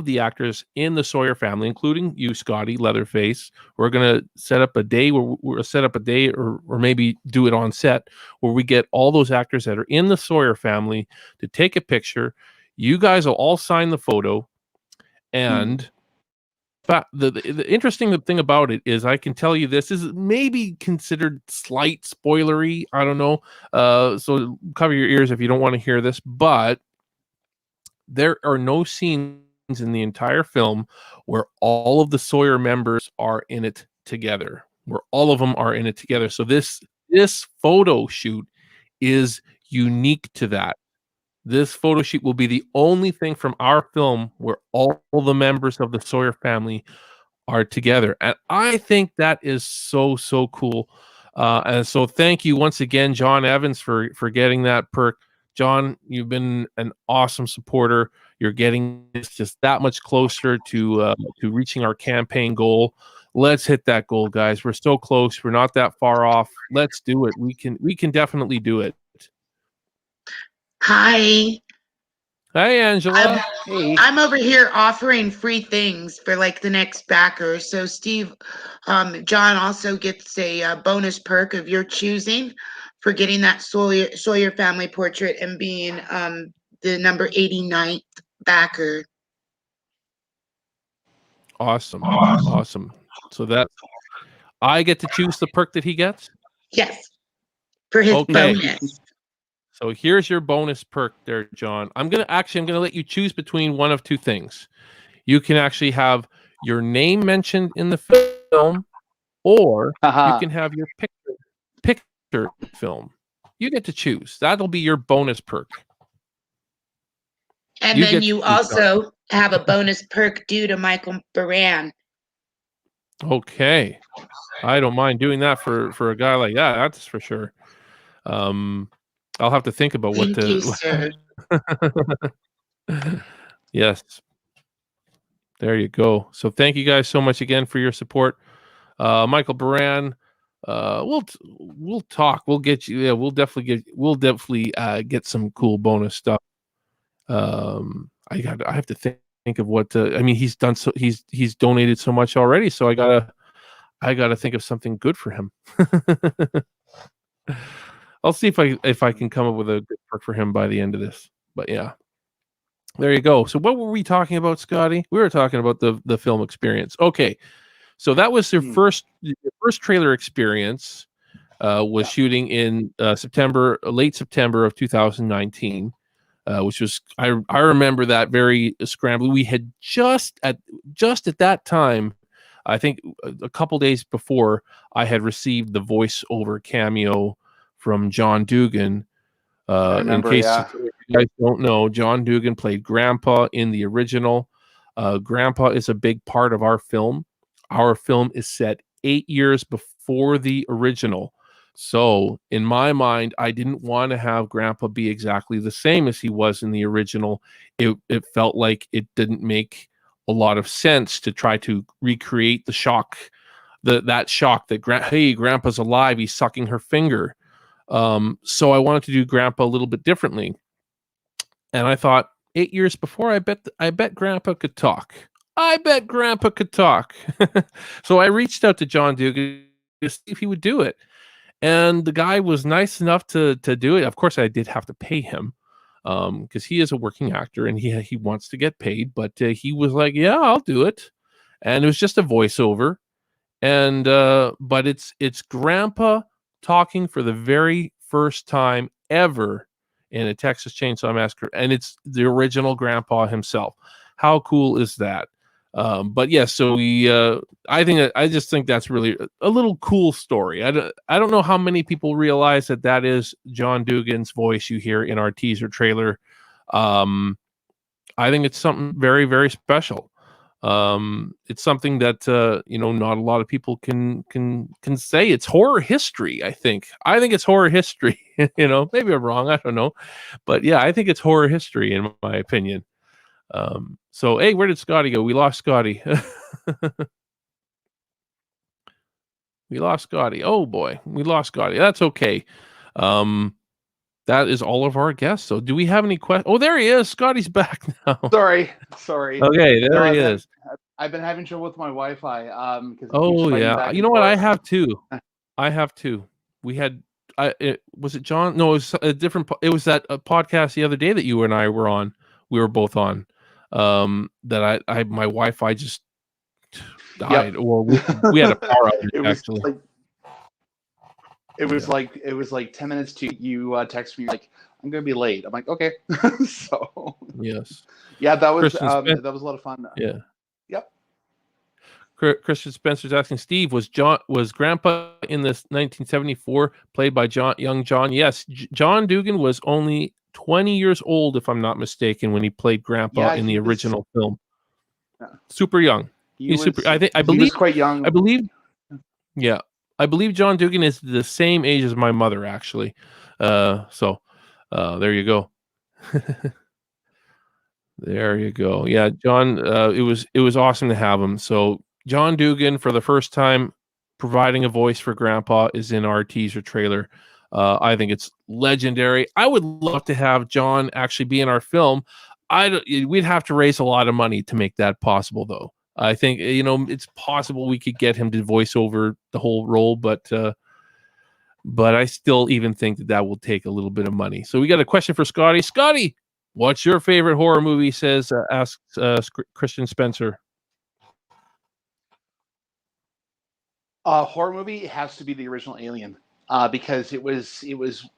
S5: the actors in the Sawyer family, including you, Scotty, Leatherface. We're going to set up a day or maybe do it on set where we get all those actors that are in the Sawyer family to take a picture. You guys will all sign the photo, and the interesting thing about it is I can tell you this is maybe considered slight spoilery. I don't know. So cover your ears if you don't want to hear this, but there are no scenes in the entire film where all of the Sawyer members are in it together, where all of them are in it together. So this photo shoot is unique to that. This photo shoot will be the only thing from our film where all the members of the Sawyer family are together. And I think that is so, so cool. And so thank you once again, John Evans, for getting that perk. John, you've been an awesome supporter. You're getting us just that much closer to reaching our campaign goal. Let's hit that goal, guys. We're so close. We're not that far off. Let's do it. We can definitely do it.
S7: Hi.
S5: Hi, Angela.
S7: I'm over here offering free things for like the next backer. So Steve, John also gets a bonus perk of your choosing for getting that Sawyer family portrait and being the number 89th backer.
S5: Awesome. So that I get to choose the perk that he gets?
S7: Yes. For his bonus.
S5: So here's your bonus perk there, John. I'm gonna let you choose between one of two things. You can actually have your name mentioned in the film, or you can have your picture film. You get to choose. That'll be your bonus perk.
S7: And then you also have a bonus perk due to Michael Baran.
S5: Okay. I don't mind doing that for a guy like that. That's for sure. I'll have to think about what to.
S7: Thank you, sir.
S5: Yes. There you go. So thank you guys so much again for your support. Michael Baran, we'll talk. We'll get you. Yeah, we'll definitely get some cool bonus stuff. I have to think of what to, I mean, he's donated so much already, so I gotta think of something good for him. I'll see if I can come up with a good perk for him by the end of this. But yeah, there you go. So what were we talking about, Scotty? We were talking about the film experience. Okay, so that was your first trailer experience. Was shooting in late September of 2019, which was I remember that very scrambly. We had just at that time, I think a couple days before, I had received the voiceover cameo from John Dugan. In case you guys don't know, John Dugan played Grandpa in the original. Grandpa is a big part of our film. Our film is set 8 years before the original. So in my mind, I didn't want to have Grandpa be exactly the same as he was in the original. It felt like it didn't make a lot of sense to try to recreate the shock, that shock that Grandpa's alive, he's sucking her finger. So I wanted to do Grandpa a little bit differently. And I thought 8 years before, I bet Grandpa could talk. So I reached out to John Dugan to see if he would do it. And the guy was nice enough to do it. Of course, I did have to pay him because he is a working actor and he wants to get paid. But he was like, "Yeah, I'll do it." And it was just a voiceover. And but it's Grandpa talking for the very first time ever in a Texas Chainsaw Massacre, and it's the original Grandpa himself. How cool is that? But yeah, so I just think that's really a little cool story. I don't know how many people realize that is John Dugan's voice you hear in our teaser trailer. I think it's something very, very special. It's something that not a lot of people can say. It's horror history. I think it's horror history. Maybe I'm wrong. I don't know, but yeah, I think it's horror history in my opinion. So hey, where did Scotty go? We lost Scotty. We lost Scotty. Oh boy, we lost Scotty. That's okay. That is all of our guests. So do we have any questions? Oh, there he is. Scotty's back now.
S10: Sorry.
S5: Okay, there he is.
S10: I've been having trouble with my Wi-Fi.
S5: Oh yeah, you know what? I have too. We had. Was it John? No, it was a different. It was that podcast the other day that you and I were on. We were both on. That my Wi-Fi just died, or we had a power outage.
S10: It was
S5: actually.
S10: like it was like 10 minutes to you text me like, I'm gonna be late. I'm like, okay. So
S5: Yes.
S10: yeah, that was
S5: Christian Spencer,
S10: that was a lot of fun.
S5: yeah.
S10: Yep.
S5: Christian Spencer's asking, Steve, was Grandpa in this 1974 played by young John? Yes, John Dugan was only 20 years old, if I'm not mistaken, when he played Grandpa in the original film.
S10: Yeah.
S5: Super young.
S10: He's
S5: super. I believe
S10: he was quite young.
S5: I believe. Yeah, I believe John Dugan is the same age as my mother, actually. So there you go. There you go. Yeah, John. It was awesome to have him. So John Dugan, for the first time, providing a voice for Grandpa, is in our teaser trailer. I think it's legendary. I would love to have John actually be in our film. We'd have to raise a lot of money to make that possible, though. I think it's possible we could get him to voice over the whole role, but I still even think that will take a little bit of money. So we got a question for Scotty. Scotty, what's your favorite horror movie? Asks Christian Spencer.
S10: Horror movie has to be the original Alien, because it was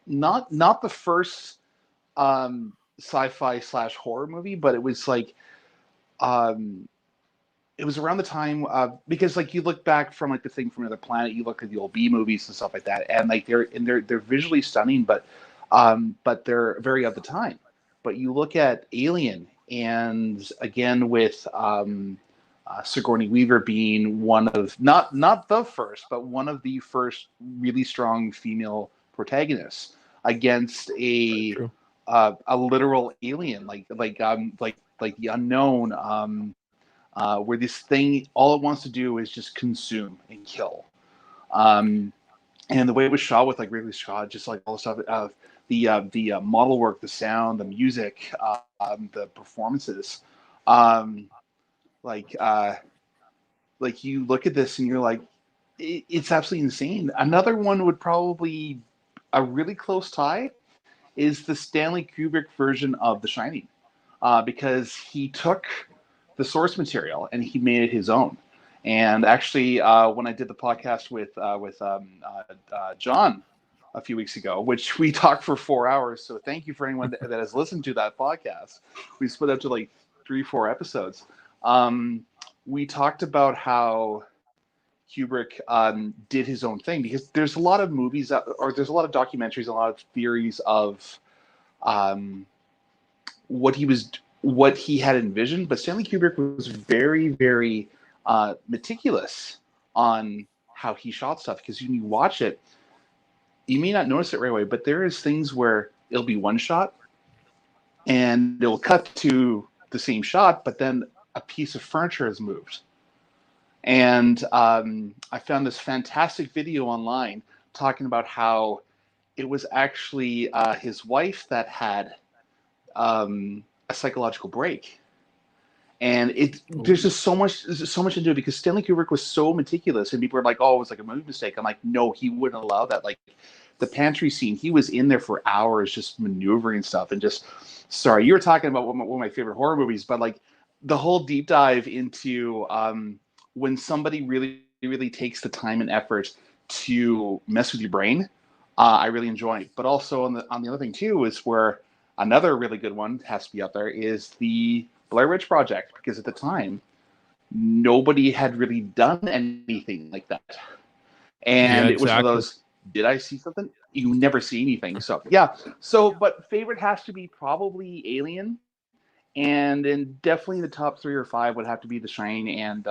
S10: not the first sci-fi / horror movie, but it was like it was around the time because like you look back from like the Thing from Another Planet, you look at the old B movies and stuff like that, and like they're visually stunning, but they're very of the time. But you look at Alien, and again with Sigourney Weaver being one of not the first, but one of the first really strong female protagonists against a literal alien, like the unknown, where this thing all it wants to do is just consume and kill. And the way it was shot with like Ridley Scott, just like all the stuff, the model work, the sound, the music, the performances. Like you look at this and you're like, it's absolutely insane. Another one would probably a really close tie is the Stanley Kubrick version of The Shining, because he took the source material and he made it his own. And actually, when I did the podcast with John a few weeks ago, which we talked for 4 hours, so thank you for anyone that has listened to that podcast. We split up to like 3-4 episodes. We talked about how Kubrick did his own thing, because there's a lot of movies or there's a lot of documentaries, a lot of theories of what he had envisioned, but Stanley Kubrick was very, very meticulous on how he shot stuff, because when you watch it, you may not notice it right away, but there is things where it'll be one shot and it'll cut to the same shot, but then a piece of furniture has moved. And I found this fantastic video online talking about how it was actually his wife that had a psychological break. And there's just so much into it, because Stanley Kubrick was so meticulous, and people were like, "Oh, it was like a movie mistake." I'm like, "No, he wouldn't allow that." Like the pantry scene, he was in there for hours just maneuvering stuff and just. Sorry, you were talking about one of my favorite horror movies, but like the whole deep dive into when somebody really, really takes the time and effort to mess with your brain, I really enjoy it. But also on the other thing too is where another really good one has to be up there is the Blair Witch Project, because at the time nobody had really done anything like that, and it was one of those, did I see something? You never see anything. So yeah. So but favorite has to be probably Alien, and then definitely the top 3 or 5 would have to be The Shining and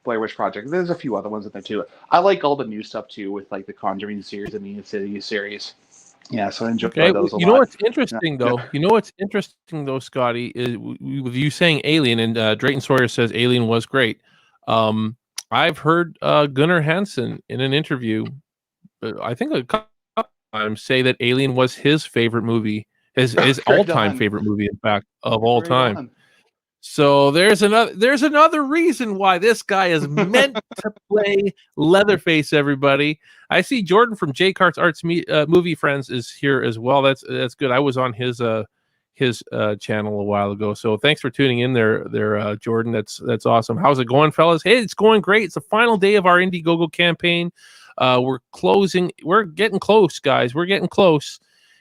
S10: Blair Witch Project. There's a few other ones in there too. I like all the new stuff too, with like the Conjuring series and the Insidious series. Yeah, so I enjoy those a lot.
S5: You know what's interesting though? You know what's interesting though, Scotty, is with you saying Alien, and Drayton Sawyer says Alien was great. I've heard Gunnar Hansen in an interview, I think a couple times, say that Alien was his favorite movie, his all-time favorite movie, in fact, of all time. So there's another reason why this guy is meant to play Leatherface. Everybody, I see Jordan from J Cart's Arts Movie Friends is here as well. That's good. I was on his his channel a while ago. So thanks for tuning in there, Jordan. That's awesome. How's it going, fellas? Hey, it's going great. It's the final day of our Indiegogo campaign. We're closing. We're getting close, guys. We're getting close,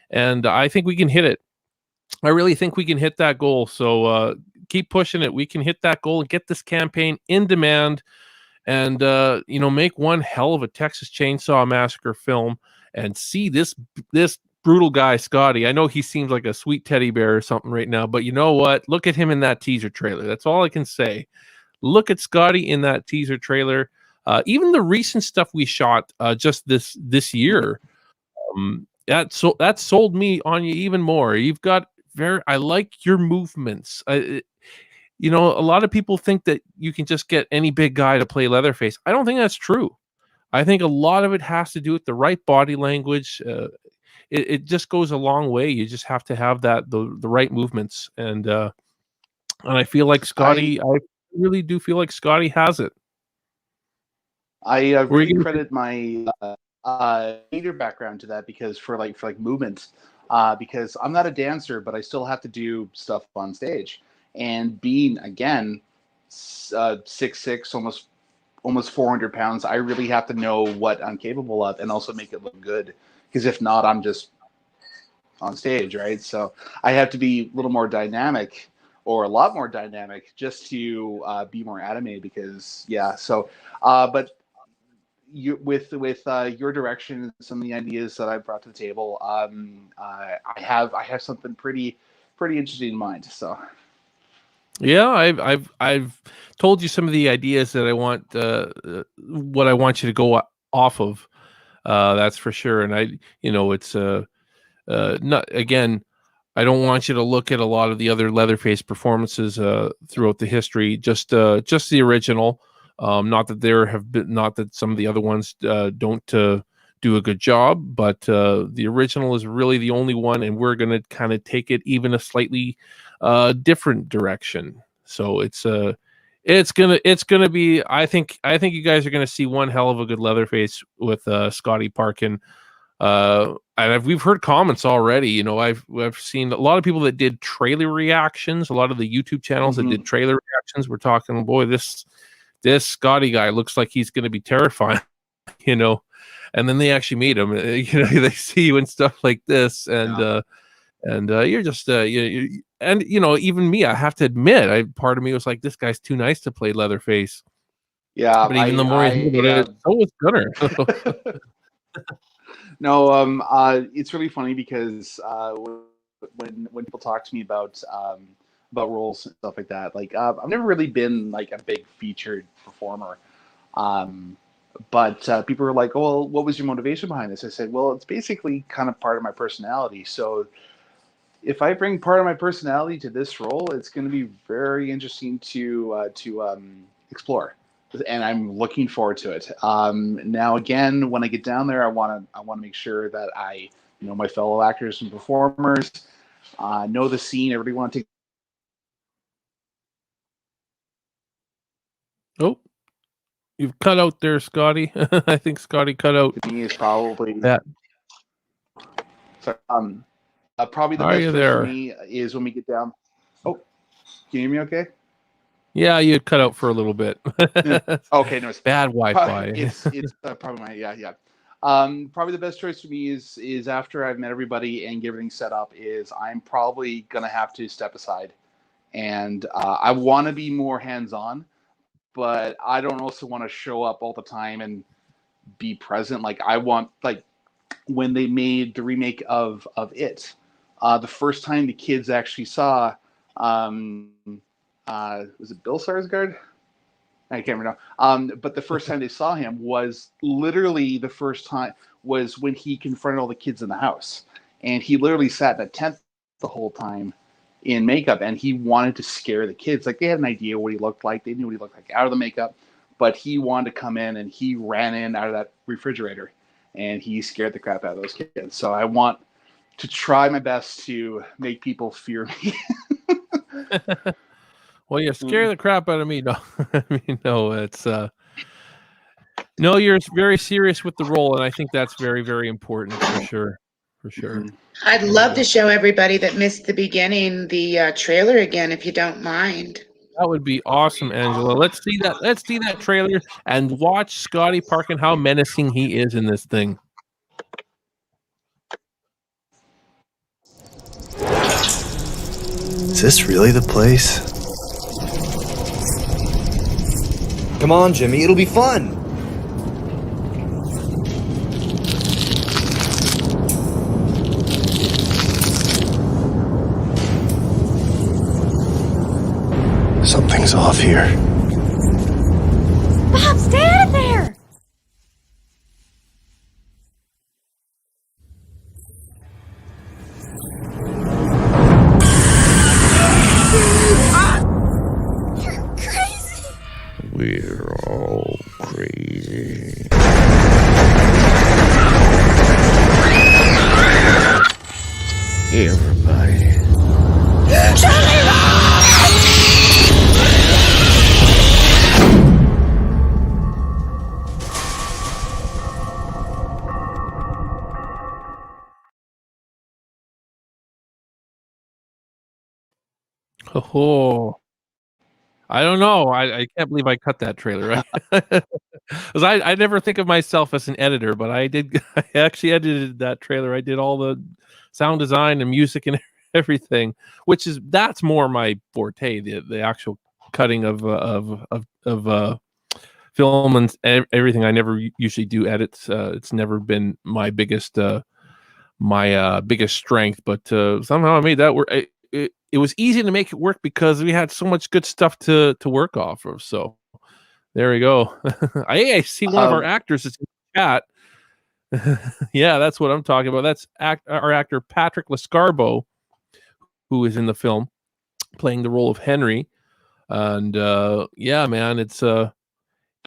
S5: and I think we can hit it. I really think we can hit that goal. So keep pushing it. We can hit that goal and get this campaign in demand, and make one hell of a Texas Chainsaw Massacre film, and see this brutal guy, Scotty. I know he seems like a sweet teddy bear or something right now, but you know what? Look at him in that teaser trailer. That's all I can say. Look at Scotty in that teaser trailer. Even the recent stuff we shot just this year, that sold me on you even more. You've got I like your movements. A lot of people think that you can just get any big guy to play Leatherface. I don't think that's true. I think a lot of it has to do with the right body language. It just goes a long way. You just have to have the right movements, and I feel like Scotty. I really do feel like Scotty has it.
S10: I really credit my theater background to that, because for movement, because I'm not a dancer, but I still have to do stuff on stage, and being again 6'6", almost 400 pounds, I really have to know what I'm capable of and also make it look good. Because if not, I'm just on stage, right? So I have to be a little more dynamic, or a lot more dynamic, just to be more animated. Because but with your direction and some of the ideas that I brought to the table, I have something pretty interesting in mind. So.
S5: Yeah, I've told you some of the ideas that I want, what I want you to go off of. That's for sure. And it's not, again, I don't want you to look at a lot of the other Leatherface performances throughout the history. Just the original. Not that some of the other ones don't do a good job, but the original is really the only one, and we're going to kind of take it even a slightly different direction. So it's gonna be. I think you guys are gonna see one hell of a good Leatherface with Scotty Parkin. And we've heard comments already. I've seen a lot of people that did trailer reactions. A lot of the YouTube channels that did trailer reactions were talking, boy, this Scotty guy looks like he's going to be terrifying, and then they actually meet him. They see you and stuff like this, and you're just and even me, I have to admit, part of me was like, this guy's too nice to play Leatherface.
S10: Yeah,
S5: but even the more I think about it, so was Gunner.
S10: No, it's really funny because when people talk to me about roles and stuff like that, I've never really been like a big featured performer, but people are like, "Oh, well, what was your motivation behind this?" I said, "Well, it's basically kind of part of my personality. So if I bring part of my personality to this role, it's going to be very interesting to explore." And I'm looking forward to it. Now, again, when I get down there, I want to make sure that I know my fellow actors and performers, know the scene. Everybody want to take.
S5: Oh, you've cut out there, Scotty. I think Scotty cut out.
S10: To me, is probably
S5: that.
S10: So, probably the best choice for me is when we get down. Oh, can you hear me? Okay.
S5: Yeah, you cut out for a little bit.
S10: Okay, no, it's
S5: bad Wi-Fi.
S10: It's probably my yeah. Probably the best choice for me is after I've met everybody and get everything set up, is I'm probably gonna have to step aside, and I want to be more hands-on, but I don't also want to show up all the time and be present. I want, when they made the remake of It, the first time the kids actually saw. Was it Bill Skarsgård? I can't remember now. But the first time they saw him was literally the first time was when he confronted all the kids in the house, and he literally sat in a tent the whole time in makeup, and he wanted to scare the kids. They had an idea what he looked like. They knew what he looked like out of the makeup, but he wanted to come in, and he ran in out of that refrigerator, and he scared the crap out of those kids. So I want to try my best to make people fear me.
S5: Well, you scare the crap out of me. No, no, it's no, you're very serious with the role, and I think that's very, very important for sure. for sure.
S7: I'd love to show everybody that missed the beginning the trailer again, if you don't mind.
S5: That would be awesome, Angela. Let's see that. Let's see that trailer and watch Scotty Park and how menacing he is in this thing.
S1: Is this really the place?
S2: Come on, Jimmy, it'll be fun.
S1: Something's off here.
S3: Bob, stay out of there! You're crazy!
S4: We're all crazy. Everybody.
S5: Oh, I don't know. I can't believe I cut that trailer. Because I never think of myself as an editor, but I did. I actually edited that trailer. I did all the sound design and music and everything, that's more my forte. The actual cutting of film and everything. I never usually do edits. It's never been my biggest biggest strength, but somehow I made that work. It was easy to make it work because we had so much good stuff to work off of. So there we go. I see one of our actors is in the chat. Yeah, that's what I'm talking about. That's our actor Patrick Lescarbo, who is in the film playing the role of Henry. And yeah, man,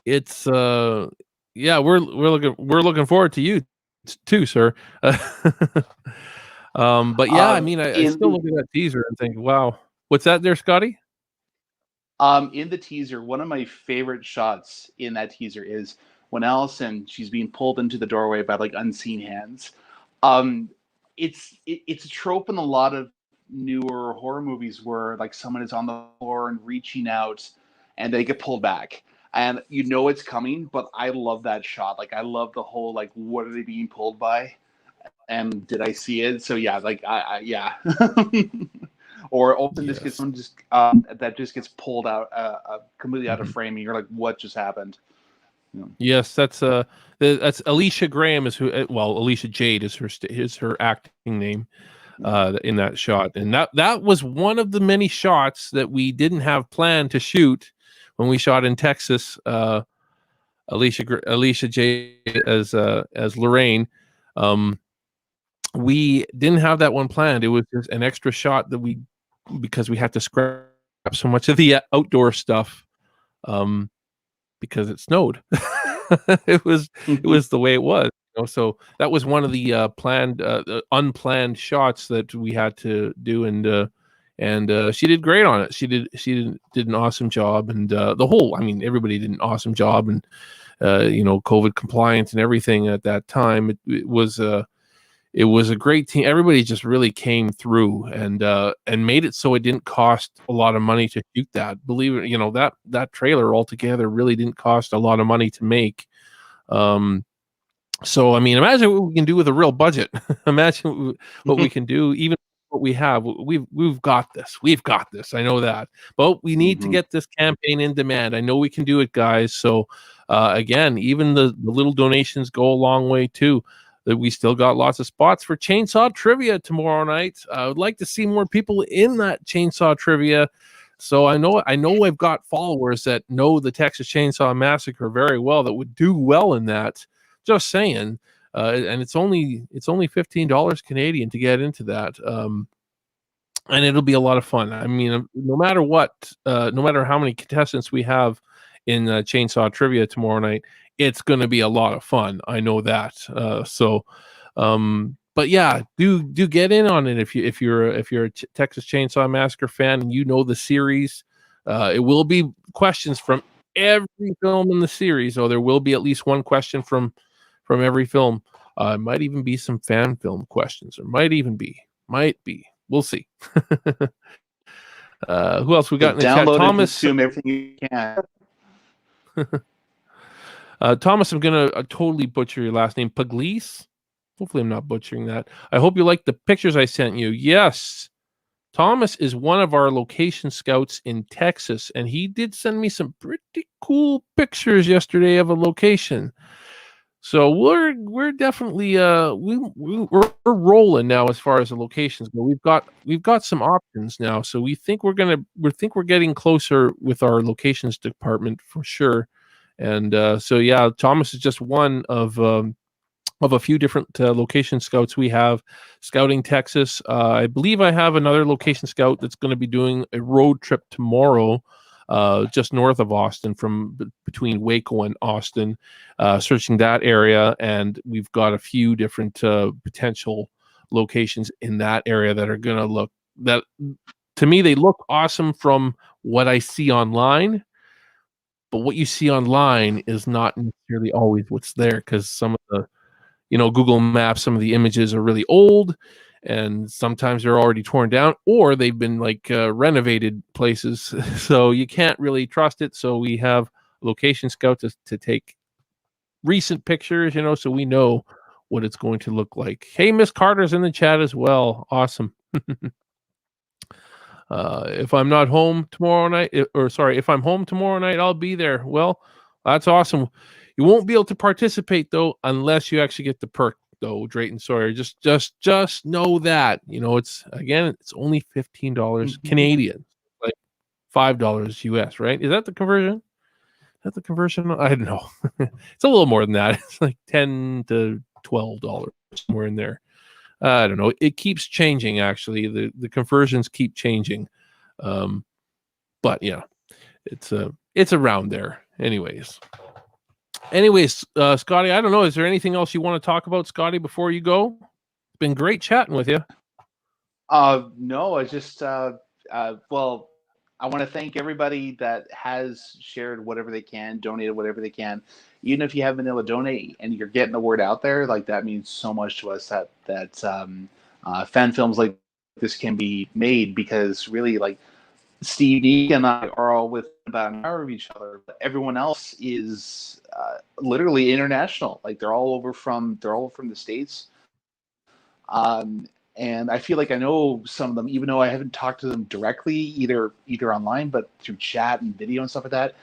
S5: we're looking forward to you too, sir. But yeah, I mean, I still look at that teaser and think, wow, what's that there, Scotty?
S10: In the teaser, one of my favorite shots in that teaser is when Allison, she's being pulled into the doorway by like unseen hands. It's a trope in a lot of newer horror movies where like someone is on the floor and reaching out and they get pulled back. And you know it's coming, but I love that shot. Like I love the whole like, what are they being pulled by? And did I see it? So yeah, like yeah. Or often just gets someone that just gets pulled out completely out of frame, and you're like, what just happened? Yeah.
S5: Yes, that's Alicia Graham is who. Well, Alicia Jade is her acting name in that shot, and that was one of the many shots that we didn't have planned to shoot when we shot in Texas. Alicia Jade as Lorraine. We didn't have that one planned. It was just an extra shot that because we had to scrap so much of the outdoor stuff because it snowed. it was the way it was. So that was one of the unplanned shots that we had to do, and she did great on it. She did an awesome job, and everybody did an awesome job, and COVID compliance and everything at that time. It was a great team. Everybody just really came through and made it so it didn't cost a lot of money to shoot that. Believe it, that trailer altogether really didn't cost a lot of money to make. So I mean, imagine what we can do with a real budget. Imagine what we can do, even what we have. We've got this. We've got this. I know that, but we need to get this campaign in demand. I know we can do it, guys. So again, even the little donations go a long way too. That we still got lots of spots for Chainsaw Trivia tomorrow night. I would like to see more people in that Chainsaw Trivia. So I know I've got followers that know the Texas Chainsaw Massacre very well that would do well in that. Just saying. And it's only $15 Canadian to get into that. And it'll be a lot of fun. I mean, no matter how many contestants we have in Chainsaw Trivia tomorrow night, it's going to be a lot of fun. I know that. But yeah, do get in on it if you're a Texas Chainsaw Massacre fan and you know the series. It will be questions from every film in the series, so there will be at least one question from every film. Might even be some fan film questions, or might be. We'll see. Who else we got in the chat?
S10: Download and
S5: Thomas.
S10: consume everything you can.
S5: Thomas, I'm gonna totally butcher your last name. Pugliese. Hopefully, I'm not butchering that. I hope you like the pictures I sent you. Yes, Thomas is one of our location scouts in Texas, and he did send me some pretty cool pictures yesterday of a location. So we're definitely we're rolling now as far as the locations go. We've got some options now, so we think we're getting closer with our locations department for sure. And so yeah, Thomas is just one of a few different location scouts we have scouting Texas. I believe I have another location scout that's going to be doing a road trip tomorrow, just north of Austin, from between Waco and Austin, searching that area. And we've got a few different potential locations in that area that are going to look, that to me, they look awesome from what I see online. But what you see online is not necessarily always what's there, because some of the, Google Maps, some of the images are really old, and sometimes they're already torn down, or they've been renovated places. So you can't really trust it. So we have location scout to take recent pictures, so we know what it's going to look like. Hey, Miss Carter's in the chat as well. Awesome. If I'm not home tomorrow night, if I'm home tomorrow night, I'll be there. Well, that's awesome. You won't be able to participate though unless you actually get the perk though, Drayton Sawyer. Just know that. It's only $15 Canadian, like $5 US, right? Is that the conversion? I don't know. It's a little more than that. It's like $10 to $12 somewhere in there. I don't know. It keeps changing. Actually, the conversions keep changing. But yeah, it's around there. Anyways, Scotty, I don't know. Is there anything else you want to talk about, Scotty, before you go? It's been great chatting with you.
S10: No, I just well, I want to thank everybody that has shared whatever they can, donated whatever they can. Even if you haven't been able to donate and you're getting the word out there, that means so much to us that fan films like this can be made, because really, Steve Deek and I are all within about an hour of each other, but everyone else is literally international. They're all from the States. And I feel like I know some of them, even though I haven't talked to them directly, either online, but through chat and video and stuff like that.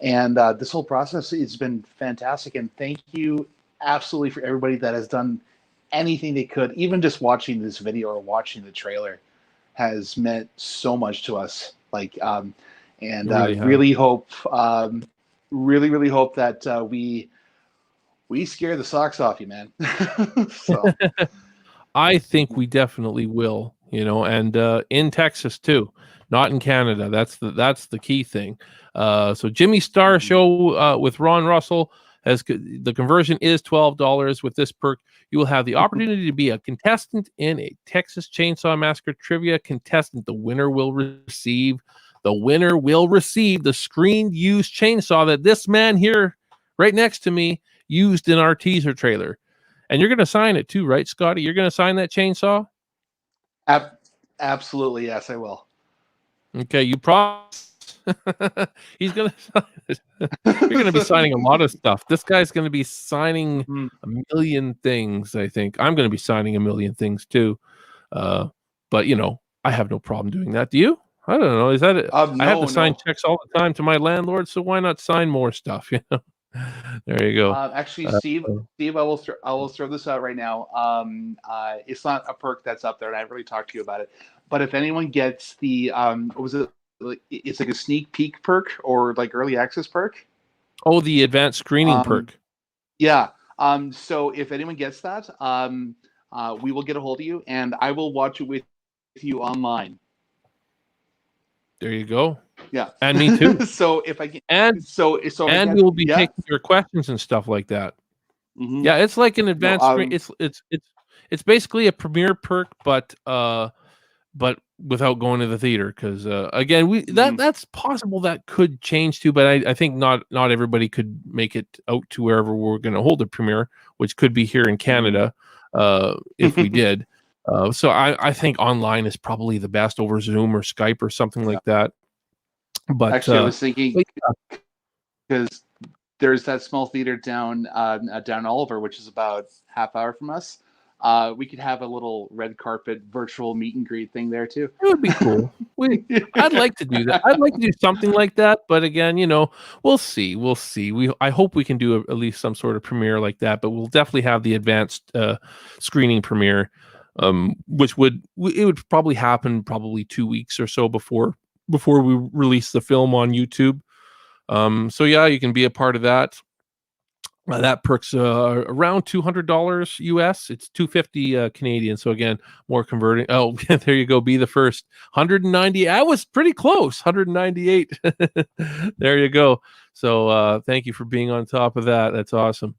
S10: And this whole process has been fantastic. And thank you absolutely for everybody that has done anything they could. Even just watching this video or watching the trailer has meant so much to us. Really hope, really hope that we scare the socks off you, man. So.
S5: I think we definitely will, and in Texas too, not in Canada. That's the key thing. So Jimmy Star Show with Ron Russell, the conversion is $12 with this perk. You will have the opportunity to be a contestant in a Texas Chainsaw Massacre trivia contestant. The winner will receive the screened used chainsaw that this man here right next to me used in our teaser trailer. And you're going to sign it too, right, Scotty? You're going to sign that chainsaw?
S10: Absolutely, yes, I will.
S5: Okay, you promise? He's going to sign it. You're going to be signing a lot of stuff. This guy's going to be signing a million things, I think. I'm going to be signing a million things too. But, I have no problem doing that. Do you? I don't know. Is that it? I have to sign checks all the time to my landlord, so why not sign more stuff, There you go.
S10: Actually, Steve, I will throw this out right now. It's not a perk that's up there, and I haven't really talked to you about it. But if anyone gets the what was it? It's like a sneak peek perk or early access perk.
S5: Oh, the advanced screening perk.
S10: Yeah. So if anyone gets that, we will get a hold of you, and I will watch it with you online.
S5: There you go.
S10: Yeah,
S5: and me too.
S10: So if I get
S5: we will be taking your questions and stuff like that. Mm-hmm. Yeah, it's like an advanced screen. It's basically a premier perk, but but without going to the theater. Because again, that's possible that could change too. But I think not everybody could make it out to wherever we're going to hold the premiere, which could be here in Canada if we did. So I think online is probably the best, over Zoom or Skype or something like that. But
S10: actually, I was thinking because there's that small theater down Oliver, which is about half hour from us. We could have a little red carpet virtual meet and greet thing there too.
S5: It would be cool. I'd like to do that. I'd like to do something like that. But again, we'll see. We'll see. I hope we can do at least some sort of premiere like that. But we'll definitely have the advanced screening premiere, which would probably happen 2 weeks or so before we release the film on YouTube. So yeah, you can be a part of that. That perks around $200 US. It's $250 Canadian. So again, more converting. Oh, there you go. Be the first. 190. I was pretty close. 198. There you go. So thank you for being on top of that. That's awesome.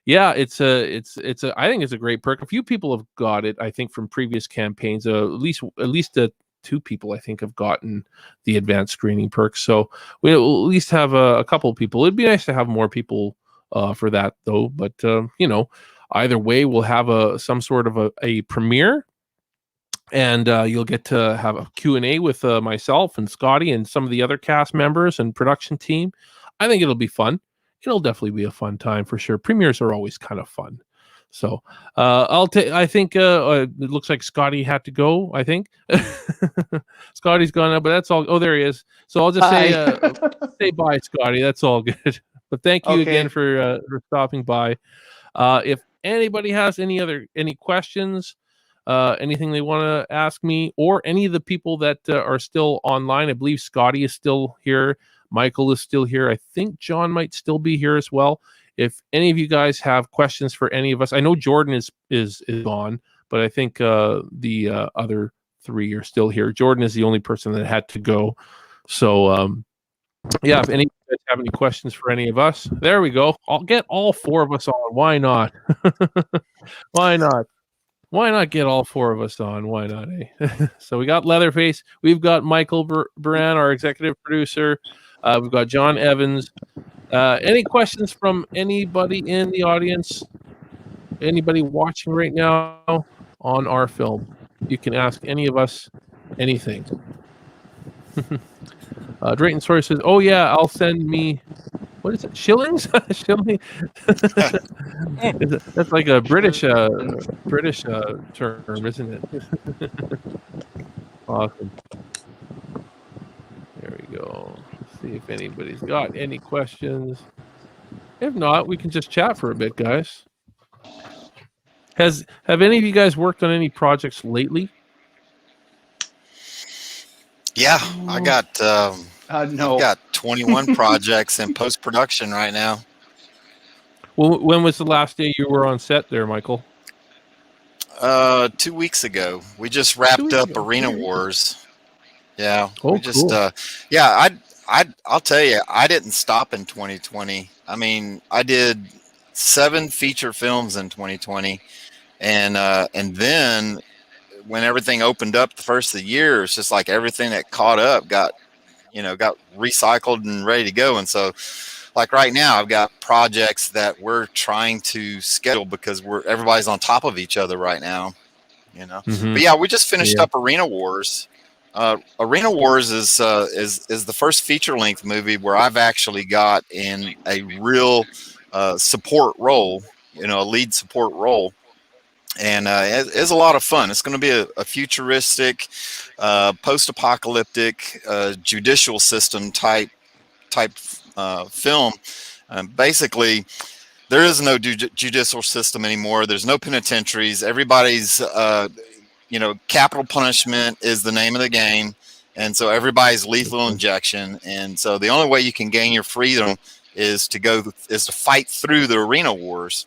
S5: Yeah, I think it's a great perk. A few people have got it, I think, from previous campaigns. At least 2 people, I think, have gotten the advanced screening perks. So we'll at least have a couple of people. It'd be nice to have more people for that, though. But either way, we'll have some sort of a premiere, and you'll get to have a Q&A with myself and Scotty and some of the other cast members and production team. I think it'll be fun. It'll definitely be a fun time for sure. Premieres are always kind of fun. So I think it looks like Scotty had to go. I think Scotty's gone now, but that's all. Oh, there he is. So I'll just say bye, Scotty. That's all good. But thank you again for stopping by. If anybody has any questions, anything they want to ask me, or any of the people that are still online, I believe Scotty is still here. Michael is still here. I think John might still be here as well. If any of you guys have questions for any of us, I know Jordan is gone, but I think the other 3 are still here. Jordan is the only person that had to go. So yeah, if any of you guys have any questions for any of us, there we go. I'll get all 4 of us on. Why not? Why not? Why not get all 4 of us on? Why not, eh? So we got Leatherface. We've got Michael Baran, our executive producer. We've got John Evans. Any questions from anybody in the audience? Anybody watching right now on our film? You can ask any of us anything. Drayton Sawyer says, "Oh yeah, I'll send me." What is it? Shillings? Shilling? That's like a British term, isn't it? Awesome. There we go. Let's see if anybody's got any questions. If not, we can just chat for a bit, guys. Have any of you guys worked on any projects lately?
S6: Yeah, I got
S10: no.
S6: I've got 21 projects in post-production right now.
S5: Well, when was the last day you were on set there, Michael?
S6: 2 weeks ago. We just wrapped up Arena Wars. Yeah.
S5: Oh,
S6: we just
S5: cool.
S6: yeah, I'll tell you, I didn't stop in 2020. I mean, I did 7 feature films in 2020, and then when everything opened up the first of the year, it's just like everything that caught up got recycled and ready to go. And so, like right now, I've got projects that we're trying to schedule because everybody's on top of each other right now.
S5: Mm-hmm.
S6: But yeah, we just finished up Arena Wars. Arena Wars is the first feature-length movie where I've actually got in a real support role, a lead support role. And it's a lot of fun. It's going to be a futuristic, post-apocalyptic, judicial system type film. Basically, there is no judicial system anymore. There's no penitentiaries. Everybody's, capital punishment is the name of the game, and so everybody's lethal injection. And so the only way you can gain your freedom is to fight through the Arena Wars.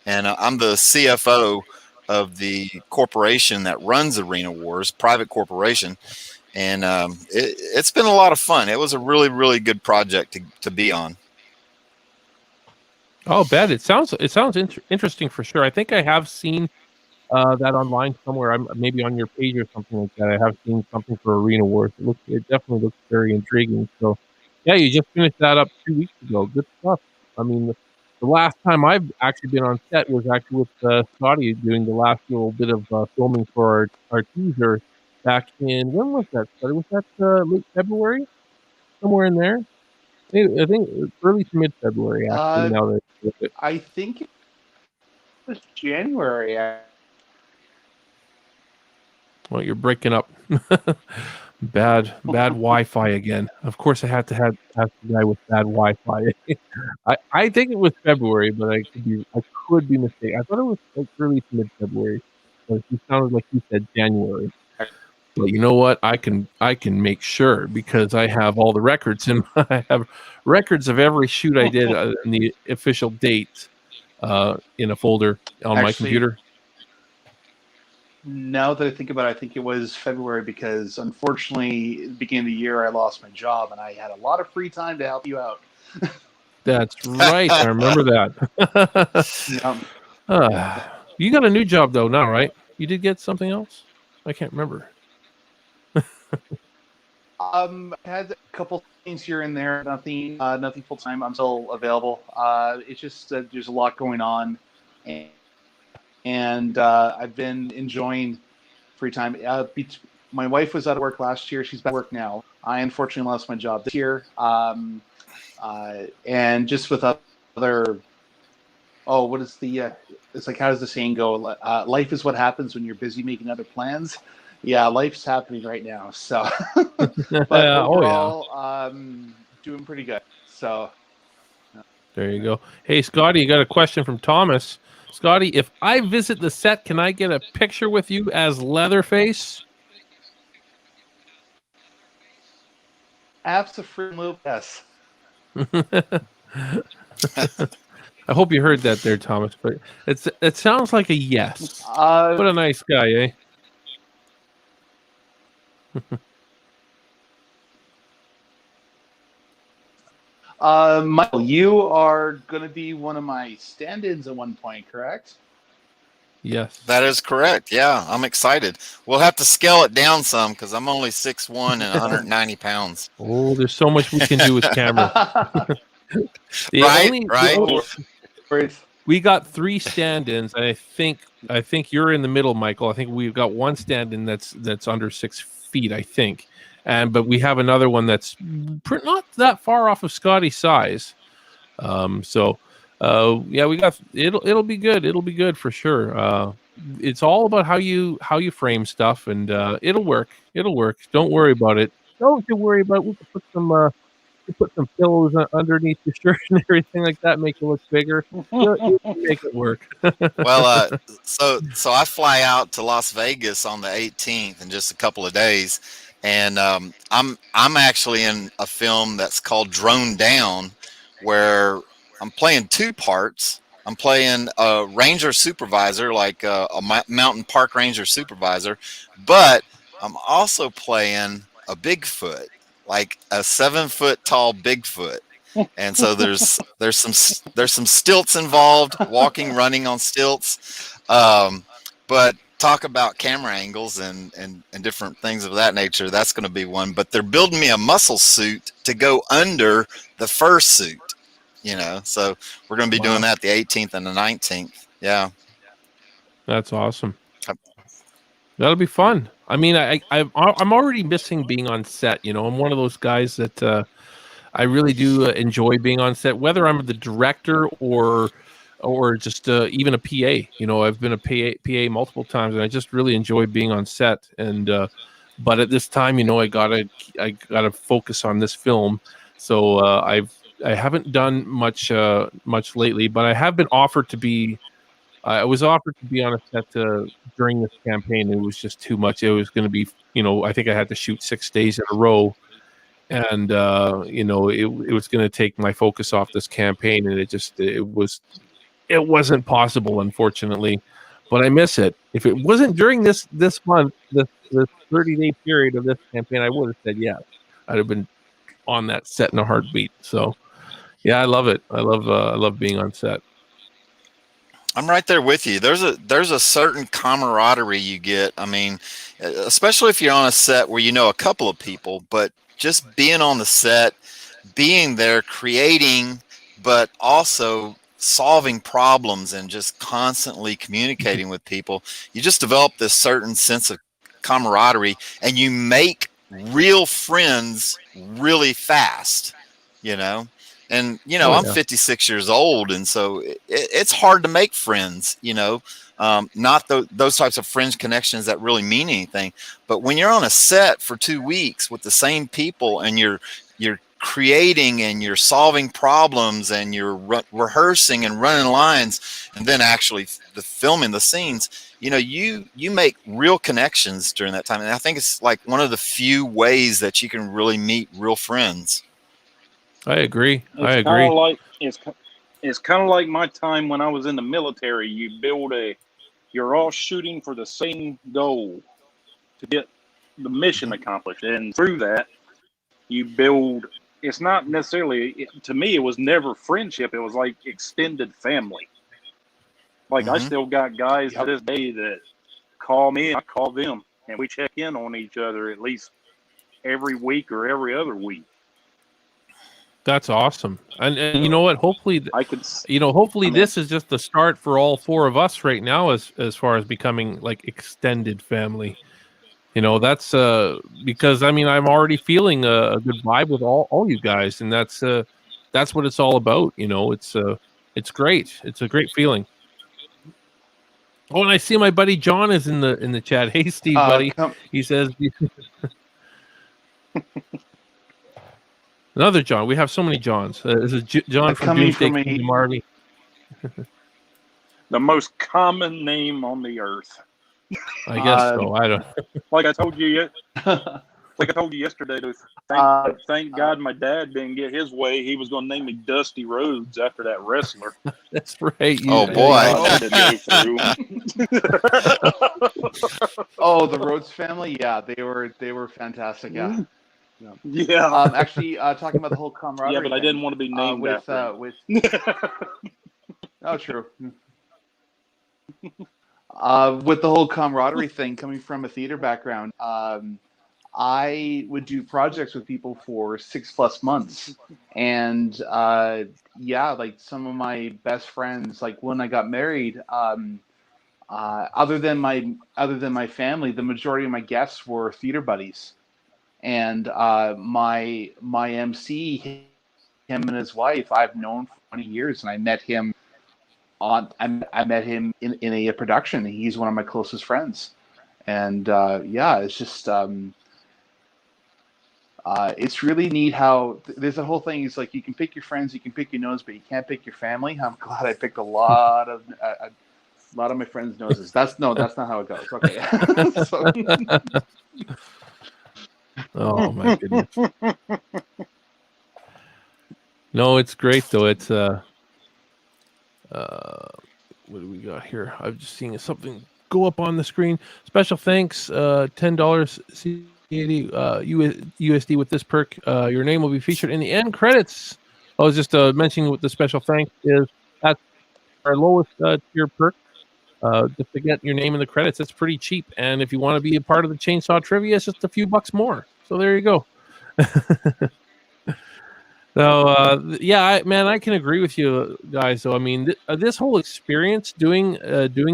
S6: And I'm the CFO of the corporation that runs Arena Wars, private corporation, and it's been a lot of fun. It was a really, really good project to be on.
S5: Oh, bet it sounds interesting for sure. I think I have seen that online somewhere. I'm maybe on your page or something like that. I have seen something for Arena Wars. It definitely looks very intriguing. So, yeah, you just finished that up 2 weeks ago. Good stuff. I mean, the last time I've actually been on set was actually with Scotty doing the last little bit of filming for our teaser back in, when was that, Scotty? Was that late February? Somewhere in there? I think early to mid February, actually. Now that I look at it.
S10: I think it was January.
S5: Well, you're breaking up. Bad Wi-Fi again. Of course, I had to have the guy with bad Wi-Fi. I think it was February, but I could be mistaken. I thought it was like early to mid February, but it sounded like you said January. But you know what? I can make sure, because I have all the records, and I have records of every shoot I did and the official date in a folder on my computer.
S10: Now that I think about it, I think it was February, because unfortunately, at the beginning of the year, I lost my job and I had a lot of free time to help you out.
S5: That's right. I remember that. You got a new job though now, right? You did get something else? I can't remember.
S10: I had a couple things here and there, nothing full time. I'm still available. It's just there's a lot going on, and I've been enjoying free time. My wife was out of work last year. She's back at work now. I unfortunately lost my job this year, and just with other. Oh, what is the? It's like, how does the saying go? Life is what happens when you're busy making other plans. Yeah, life's happening right now. So, but overall, doing pretty good. So,
S5: there you go. Hey, Scotty, you got a question from Thomas. Scotty, if I visit the set, can I get a picture with you as Leatherface?
S10: Absolutely, yes.
S5: I hope you heard that there, Thomas. But it sounds like a yes. What a nice guy, eh?
S10: Michael, you are going to be one of my stand-ins at one point, correct?
S5: Yes.
S6: That is correct. Yeah, I'm excited. We'll have to scale it down some, because I'm only 6'1" and 190 pounds.
S5: Oh, there's so much we can do with camera. We got 3 stand-ins, and I think you're in the middle, Michael. I think we've got one stand-in that's under 6 feet, I think, but we have another one that's not that far off of Scotty's size. Yeah, we got it'll be good. It'll be good for sure. It's all about how you frame stuff, and it'll work. It'll work. Don't worry about it. Don't you worry about it. We can put some pillows underneath your shirt and everything like that, make it look bigger. You make it work.
S6: Well, so I fly out to Las Vegas on the 18th in just a couple of days, and I'm actually in a film that's called Drone Down, where I'm playing 2 parts. I'm playing a ranger supervisor, like a mountain park ranger supervisor, but I'm also playing a Bigfoot, like a 7-foot tall Bigfoot. And so there's some stilts involved, running on stilts. But talk about camera angles and different things of that nature. That's going to be one. But they're building me a muscle suit to go under the fursuit. So we're going to be doing that the 18th and the 19th. Yeah,
S5: that's awesome. That'll be fun. I mean, I'm already missing being on set. I'm one of those guys that I really do enjoy being on set, whether I'm the director or just even a PA. I've been a PA multiple times, and I just really enjoy being on set. And but at this time, I gotta focus on this film. So I haven't done much lately, but I have been offered to be. I was offered to be on a set during this campaign. It was just too much. It was going to be, I think I had to shoot 6 days in a row, and it was going to take my focus off this campaign, and it wasn't possible, unfortunately. But I miss it. If it wasn't during this month, this 30-day period of this campaign, I would have said yes. I'd have been on that set in a heartbeat. So, yeah, I love it. I love being on set.
S6: I'm right there with you. There's a certain camaraderie you get. I mean, especially if you're on a set where you know a couple of people, but just being on the set, being there, creating, but also solving problems and just constantly communicating with people, you just develop this certain sense of camaraderie, and you make real friends really fast, you know. And
S5: Oh
S6: I'm
S5: yeah.
S6: 56 years old, and so it's hard to make friends, not those types of friends connections that really mean anything. But when you're on a set for 2 weeks with the same people, and you're creating and you're solving problems and you're rehearsing and running lines, and then actually the filming the scenes, you make real connections during that time. And I think it's like one of the few ways that you can really meet real friends.
S5: I agree.
S8: It's kind of like it's kind of like my time when I was in the military. You're all shooting for the same goal to get the mission accomplished, and through that, you build. It's not necessarily, to me, it was never friendship. It was like extended family. Like I still got guys to this day that call me, I call them, and we check in on each other at least every week or every other week.
S5: That's awesome. And you know what? Hopefully, this is just the start for all four of us right now, as far as becoming like extended family. That's because I'm already feeling a good vibe with all you guys, and that's what it's all about. It's great. It's a great feeling. Oh, and I see my buddy John is in the chat. Hey, Steve, buddy. He says. Another John. We have so many Johns. This is John from Doomsday Kingdom Army.
S8: The most common name on the earth.
S5: I guess so. I don't.
S8: Like I told you yesterday. Thank God my dad didn't get his way. He was going to name me Dusty Rhodes after that wrestler.
S5: That's right.
S6: Oh boy.
S10: Oh, the Rhodes family. Yeah, they were fantastic. Yeah.
S8: Yeah.
S10: Actually, talking about the whole camaraderie.
S8: Yeah, but I didn't want to be named
S10: with. Oh, true. With the whole camaraderie thing, coming from a theater background, I would do projects with people for 6+ months, and like some of my best friends, like when I got married, other than my family, the majority of my guests were theater buddies. And my MC, him and his wife, I've known for 20 years, and I met him in a production. He's one of my closest friends, and it's just it's really neat how there's a whole thing. It's like you can pick your friends, you can pick your nose, but you can't pick your family. I'm glad I picked a lot of my friends' noses. That's not how it goes. Okay.
S5: Oh my goodness. No, it's great though. It's what do we got here? I'm just seeing something go up on the screen. Special thanks, $10 USD with this perk. Your name will be featured in the end credits. I was just mentioning what the special thanks is. That's our lowest tier perk. Just to get your name in the credits, it's pretty cheap. And if you want to be a part of the Chainsaw Trivia, it's just a few bucks more. So there you go. So I can agree with you guys. So I mean, this whole experience doing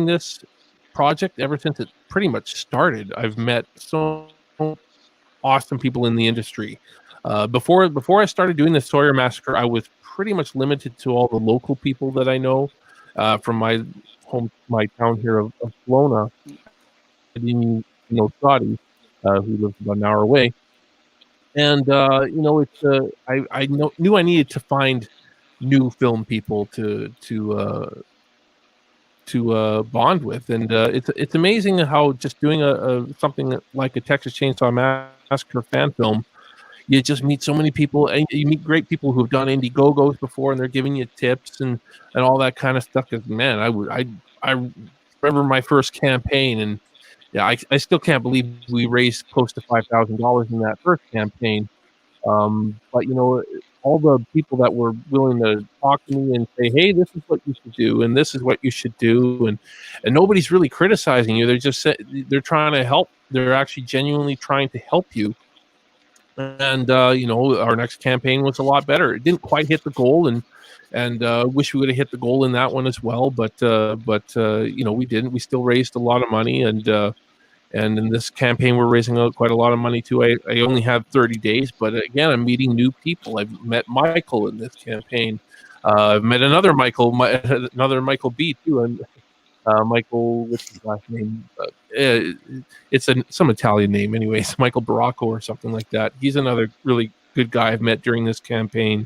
S5: this project ever since it pretty much started, I've met so awesome people in the industry. Before I started doing the Sawyer Massacre, I was pretty much limited to all the local people that I know from my town here of Kelowna. I didn't know Scotty, who lives about an hour away, and it's I knew I needed to find new film people to bond with, and it's amazing how just doing something like a Texas Chainsaw Massacre fan film, you just meet so many people, and you meet great people who've done Indiegogos before, and they're giving you tips and all that kind of stuff. Because man, I remember my first campaign, and yeah, I still can't believe we raised close to $5,000 in that first campaign. But all the people that were willing to talk to me and say, "Hey, this is what you should do, and this is what you should do," and nobody's really criticizing you. They're trying to help. They're actually genuinely trying to help you. And our next campaign was a lot better. It didn't quite hit the goal, and wish we would have hit the goal in that one as well. But we didn't. We still raised a lot of money, and in this campaign, we're raising quite a lot of money too. I only have 30 days, but again, I'm meeting new people. I've met Michael in this campaign. I've met another Michael B too, and Michael, what's his last name? It's some Italian name, anyways. Michael Baracco or something like that. He's another really good guy I've met during this campaign,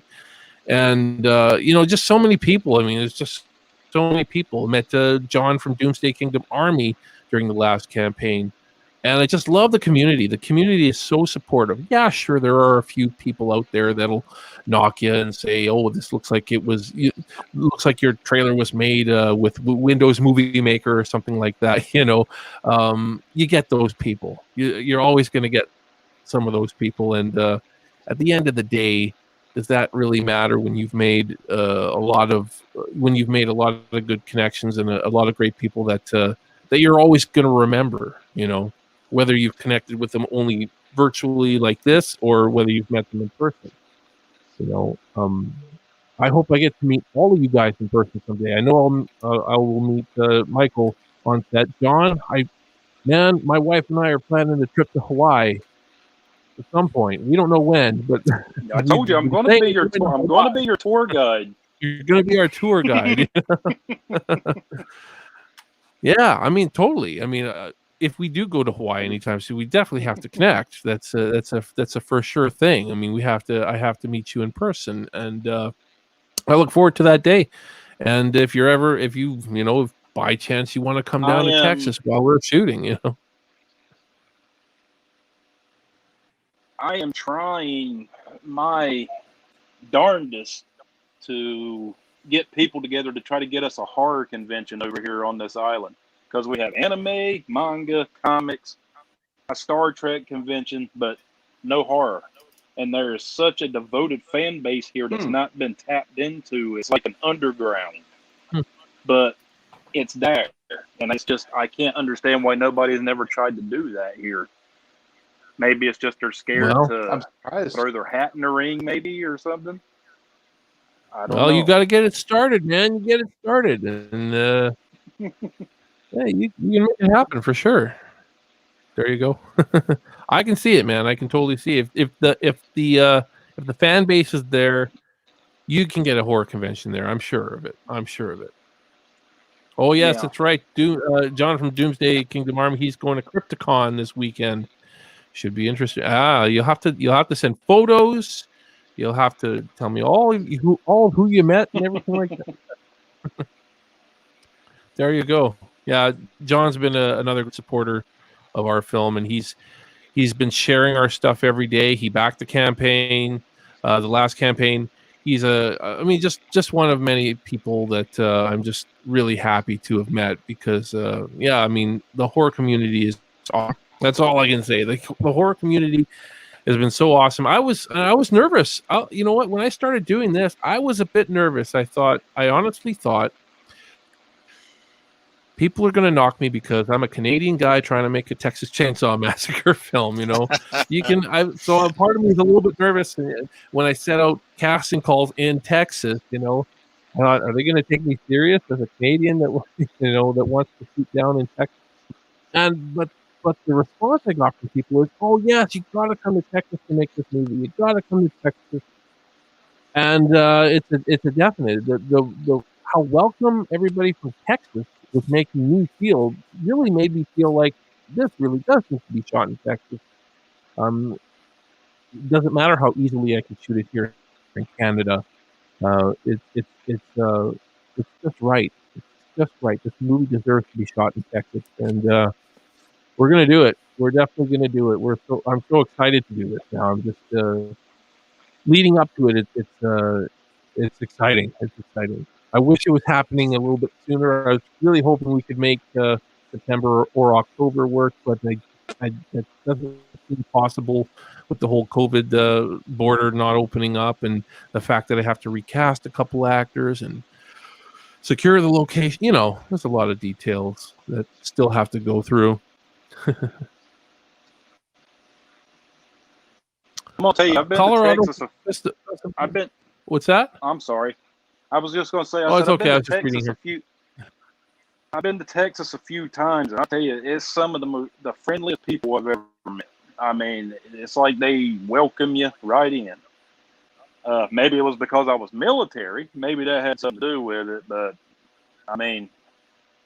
S5: and just so many people. I mean, it's just so many people. I met John from Doomsday Kingdom Army during the last campaign, and I just love the community. The community is so supportive. Yeah, sure, there are a few people out there that'll knock you and say, "Oh, this looks like looks like your trailer was made with Windows Movie Maker or something like that." You get those people. You're always going to get some of those people, and at the end of the day, does that really matter when you've made a lot of good connections and a lot of great people that you're always going to remember? Whether you've connected with them only virtually like this or whether you've met them in person. I hope I get to meet all of you guys in person someday. I know I will meet Michael on set. John, my wife and I are planning a trip to Hawaii at some point. We don't know when, but
S8: I told you I'm going to be your tour. I'm going to be your tour guide.
S5: You're going to be our tour guide. Yeah, I mean, totally. I mean, if we do go to Hawaii anytime soon, we definitely have to connect. That's a for sure thing. I mean, I have to meet you in person, and I look forward to that day. And if by chance you want to come down to Texas while we're shooting,
S8: I am trying my darndest to get people together to try to get us a horror convention over here on this island, because we have anime, manga, comics, a Star Trek convention, but no horror. And there is such a devoted fan base here that's not been tapped into. It's like an underground, but it's there. And I can't understand why nobody's never tried to do that here. Maybe it's just they're scared to throw their hat in the ring, maybe, or something. I don't know.
S5: You got to get it started, man. You get it started, and yeah, you can make it happen for sure. There you go. I can see it, man. I can totally see it. If the fan base is there, you can get a horror convention there. I'm sure of it. Oh yes, that's right. John from Doomsday Kingdom Army. He's going to Crypticon this weekend. Should be interesting. You'll have to send photos. You'll have to tell me all who you met and everything like that. There you go. Yeah, John's been another supporter of our film, and he's been sharing our stuff every day. He backed the campaign, the last campaign. He's just one of many people that I'm just really happy to have met, because the horror community is awesome. That's all I can say. The horror community has been so awesome. I was nervous. You know what? When I started doing this, I was a bit nervous. I honestly thought people are going to knock me because I'm a Canadian guy trying to make a Texas Chainsaw Massacre film. So part of me is a little bit nervous when I set out casting calls in Texas. Are they going to take me serious as a Canadian that wants to shoot down in Texas? But the response I got from people is, "Oh yes, you got to come to Texas to make this movie. You got to come to Texas." And it's a definite. The how welcome everybody from Texas was making me feel really made me feel like this really does need to be shot in Texas. It doesn't matter how easily I can shoot it here in Canada. It's just right. It's just right. This movie deserves to be shot in Texas, and we're gonna do it. We're definitely gonna do it. I'm so excited to do this now. I'm just leading up to it. It's exciting. It's exciting. I wish it was happening a little bit sooner. I was really hoping we could make September or October work, but it doesn't anything possible with the whole COVID border not opening up, and the fact that I have to recast a couple actors and secure the location. You know, there's a lot of details that still have to go through.
S8: I'm gonna tell you, I've been
S5: Colorado.
S8: to Texas. I've been.
S5: What's that?
S8: I'm sorry. I was just gonna say.
S5: Oh, it's
S8: I've
S5: okay. I
S8: been
S5: was
S8: to
S5: just reading
S8: Texas
S5: here.
S8: I've been to Texas a few times, and I tell you, it's some of the friendliest people I've ever met. I mean, it's like they welcome you right in. Maybe it was because I was military. Maybe that had something to do with it. But I mean,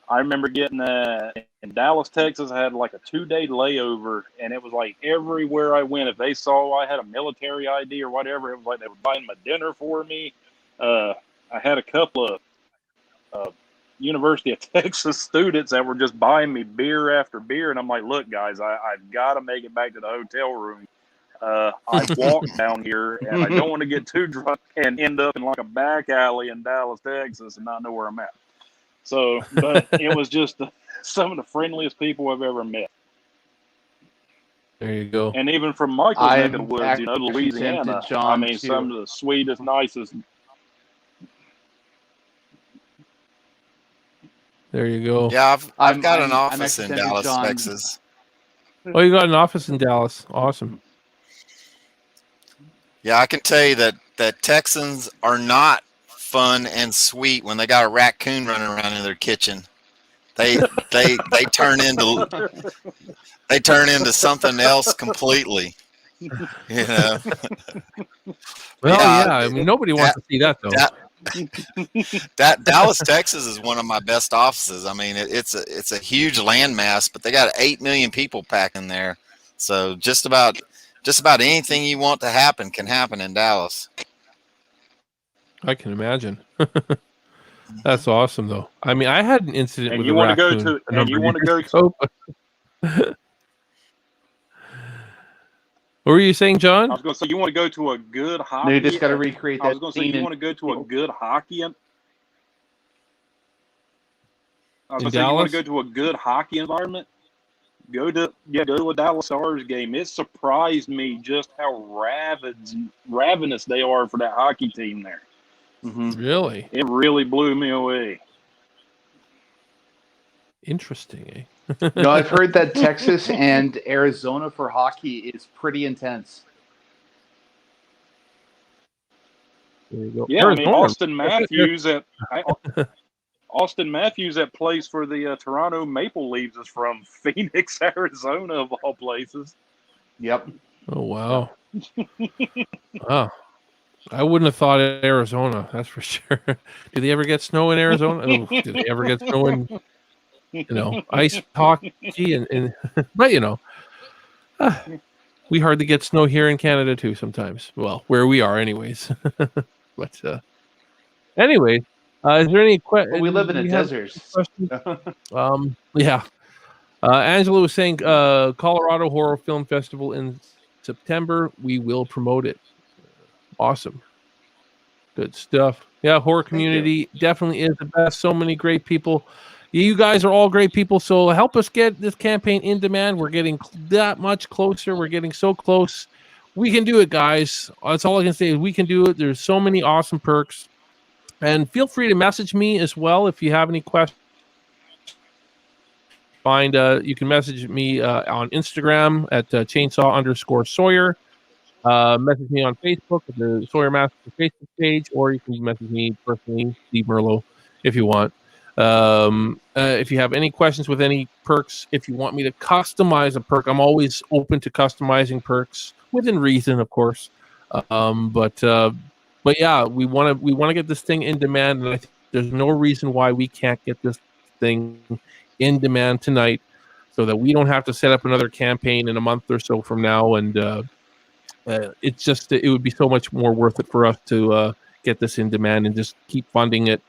S8: I remember getting in Dallas, Texas. I had like a 2-day layover, and it was like everywhere I went, if they saw I had a military ID or whatever, it was like they were buying my dinner for me. I had a couple of University of Texas students that were just buying me beer after beer, and I'm like, look, guys, I've got to make it back to the hotel room. I walked down here, and I don't want to get too drunk and end up in like a back alley in Dallas, Texas, and not know where I'm at. So, but it was just some of the friendliest people I've ever met.
S5: There you go.
S8: And even from Michael's neck of the woods, Louisiana,
S10: tempted, John,
S8: I mean, some of the sweetest, nicest.
S5: There you go.
S6: Yeah, I've got an
S10: I'm
S6: office in
S10: tempted,
S6: Dallas,
S10: John.
S6: Texas.
S5: Oh, you got an office in Dallas. Awesome.
S6: Yeah, I can tell you that Texans are not fun and sweet when they got a raccoon running around in their kitchen. They turn into something else completely. You know.
S5: Well, yeah. I mean, nobody wants to see that though.
S6: That Dallas, Texas is one of my best offices. I mean, it's a huge landmass, but they got 8 million people packing there. So just about anything you want to happen can happen in Dallas.
S5: I can imagine. That's awesome, though. I mean, I had an incident
S8: And
S5: with
S8: you
S5: a
S8: want to
S5: raccoon.
S8: go to, and you want to go to.
S5: What were you saying, John?
S8: I was going to say, you want to go to a good hockey.
S10: No, you just got to recreate that.
S8: I was going to say, you want to go to a good hockey. I was going to say, you want to go to a good hockey environment. Go to a Dallas Stars game. It surprised me just how ravenous they are for that hockey team there.
S10: Mm-hmm.
S5: Really?
S8: It really blew me away.
S5: Interesting, eh?
S10: No, I've heard that Texas and Arizona for hockey is pretty intense.
S5: There you go.
S8: Yeah,
S5: Arizona.
S8: I mean, Austin Matthews that plays for the Toronto Maple Leafs is from Phoenix, Arizona, of all places.
S10: Yep.
S5: Oh, wow. Wow. I wouldn't have thought Arizona, that's for sure. Do they ever get snow in Arizona? Oh, do they ever get snow in, ice hockey? And but, we hardly get snow here in Canada, too, sometimes. Well, where we are, anyways. But anyway, is there any questions?
S10: We live in a desert.
S5: Yeah. Angela was saying Colorado Horror Film Festival in September. We will promote it. Awesome. Good stuff. Yeah, horror community definitely is the best. So many great people. You guys are all great people. So help us get this campaign in demand. We're getting that much closer. We're getting so close. We can do it, guys. That's all I can say is we can do it. There's so many awesome perks. And feel free to message me as well if you have any questions. You can message me on Instagram at chainsaw_Sawyer. Message me on Facebook at the Sawyer Massacre Facebook page, or you can message me personally, Steve Merlo, if you want. If you have any questions with any perks, if you want me to customize a perk, I'm always open to customizing perks within reason, of course. But yeah, we want to get this thing in demand, and I think there's no reason why we can't get this thing in demand tonight, so that we don't have to set up another campaign in a month or so from now. And it would be so much more worth it for us to get this in demand and just keep funding it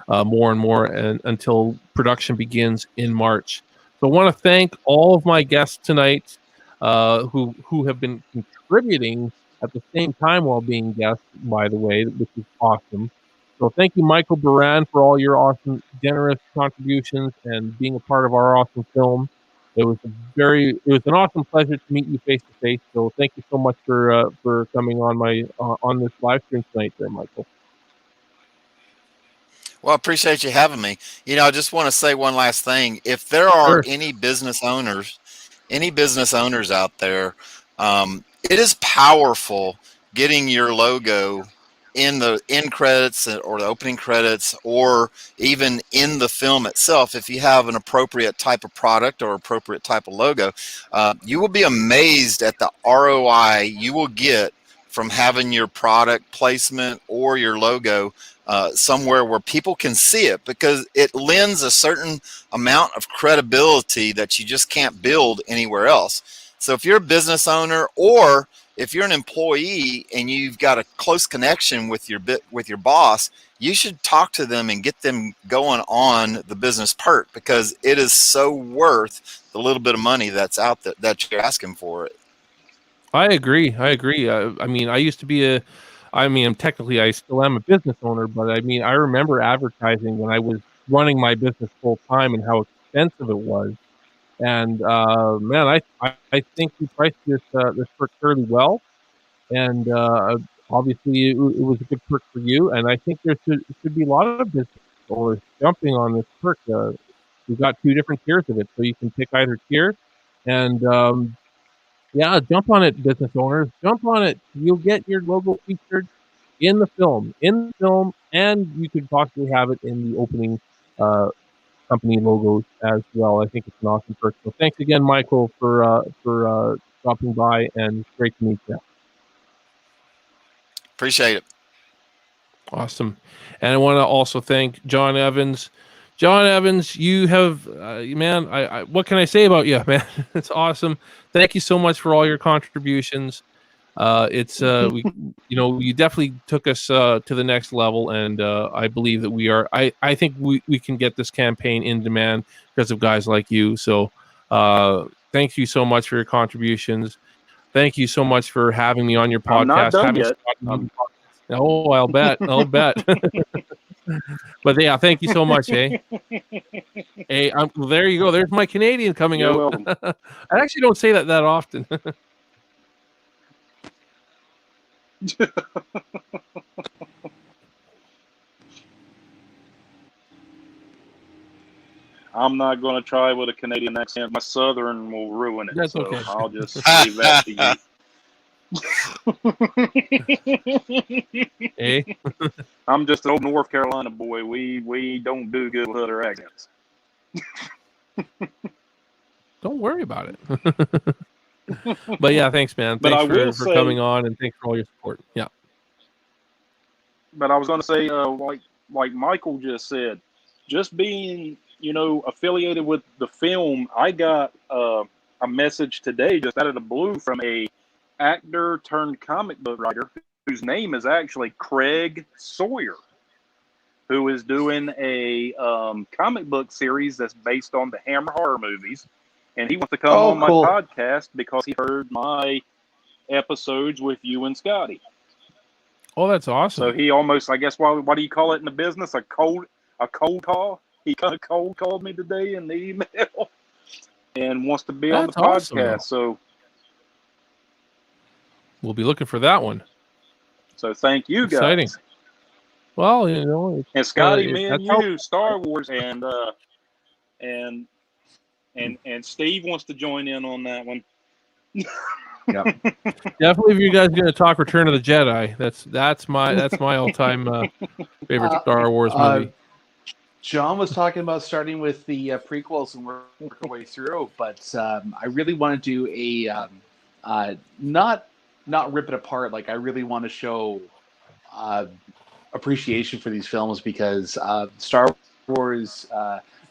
S5: more and more until production begins in March. So I want to thank all of my guests tonight who have been contributing at the same time while being guests, by the way, which is awesome. So thank you, Michael Buran, for all your awesome, generous contributions and being a part of our awesome film. It was an awesome pleasure to meet you face to face. So thank you so much for coming on on this live stream tonight, there, Michael.
S6: Well, I appreciate you having me. I just want to say one last thing. If there are
S5: Sure.
S6: any business owners out there, it is powerful getting your logo in the end credits or the opening credits, or even in the film itself. If you have an appropriate type of product or appropriate type of logo, you will be amazed at the ROI you will get from having your product placement or your logo somewhere where people can see it, because it lends a certain amount of credibility that you just can't build anywhere else. So if you're a business owner, or if you're an employee and you've got a close connection with your boss, you should talk to them and get them going on the business perk, because it is so worth the little bit of money that's out there that you're asking for it.
S5: I agree. I mean, technically I still am a business owner, but I mean, I remember advertising when I was running my business full time and how expensive it was. And man, I think you priced this perk fairly well, and obviously it was a good perk for you. And I think there should be a lot of business owners jumping on this perk. We've got 2 different tiers of it, so you can pick either tier, and yeah, jump on it, business owners. Jump on it. You'll get your logo featured in the film, and you could possibly have it in the opening company logos as well. I think it's an awesome perk. So thanks again, Michael, for dropping by, and it's great to meet you.
S6: Appreciate it.
S5: Awesome. And I want to also thank John Evans. John Evans, you have, man, what can I say about you, man? It's awesome. Thank you so much for all your contributions. You definitely took us to the next level, and I believe that I think we can get this campaign in demand because of guys like you. So thank you so much for your contributions. Thank you so much for having me on your podcast.
S8: I'm not done yet.
S5: Oh, I'll bet. But yeah, thank you so much, eh? Hey, well, there you go. There's my Canadian coming
S8: You're
S5: out.
S8: welcome.
S5: I actually don't say that often.
S8: I'm not going to try with a Canadian accent. My Southern will ruin it.
S5: That's
S8: so
S5: okay.
S8: I'll just leave that to you.
S5: Hey,
S8: I'm just an old North Carolina boy. We don't do good with other accents.
S5: don't worry about it. But yeah, thanks, man.
S8: But
S5: Thanks for coming on, and thanks for all your support. Yeah.
S8: But I was going to say, like Michael just said, just being affiliated with the film, I got a message today just out of the blue from a actor turned comic book writer whose name is actually Craig Sawyer, who is doing a comic book series that's based on the Hammer horror movies, and he wants to come on my podcast because he heard my episodes with you and Scotty.
S5: Oh, that's awesome.
S8: So he almost, I guess, what do you call it in the business? A cold call. He kind of cold called me today in the email and wants to be on the podcast. So
S5: we'll be looking for that one.
S8: So thank you, guys.
S5: Exciting. Well,
S8: and Scotty, me and you, Star Wars, and Steve wants to join in on that one.
S10: Yeah,
S5: definitely. If you guys are going to talk Return of the Jedi, that's my all-time favorite Star Wars movie.
S10: John was talking about starting with the prequels and work our way through, but I really want to do a not rip it apart. Like, I really want to show appreciation for these films, because Star Wars.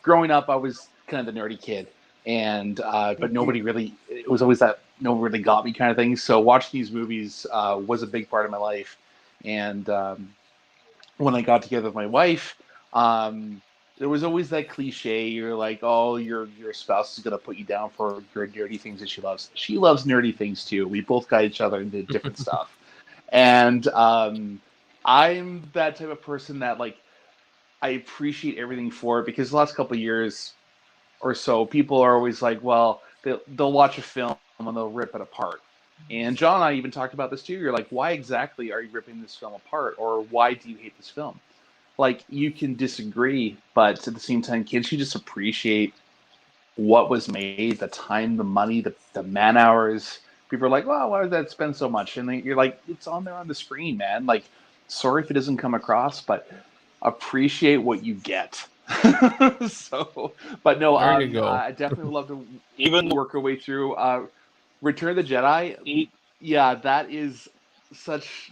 S10: Growing up, I was kind of the nerdy kid, and but nobody really. It was always that no one really got me kind of thing. So watching these movies was a big part of my life, and when I got together with my wife. There was always that cliche. You're like, oh, your spouse is going to put you down for your nerdy things that she loves. She loves nerdy things too. We both got each other into different stuff. And I'm that type of person that, like, I appreciate everything for it, because the last couple of years, or so, people are always like, well, they'll watch a film and they'll rip it apart. And John and I even talked about this too. You're like, why exactly are you ripping this film apart? Or why do you hate this film? Like, you can disagree, but at the same time, can't you just appreciate what was made, the time, the money, the man hours? People are like, well, why did that spend so much? And then you're like, it's on there on the screen, man. Like, sorry if it doesn't come across, but appreciate what you get. So, but no,
S5: There you go.
S10: I definitely would love to
S8: Even
S10: work our way through Return of the Jedi. Yeah, that is such,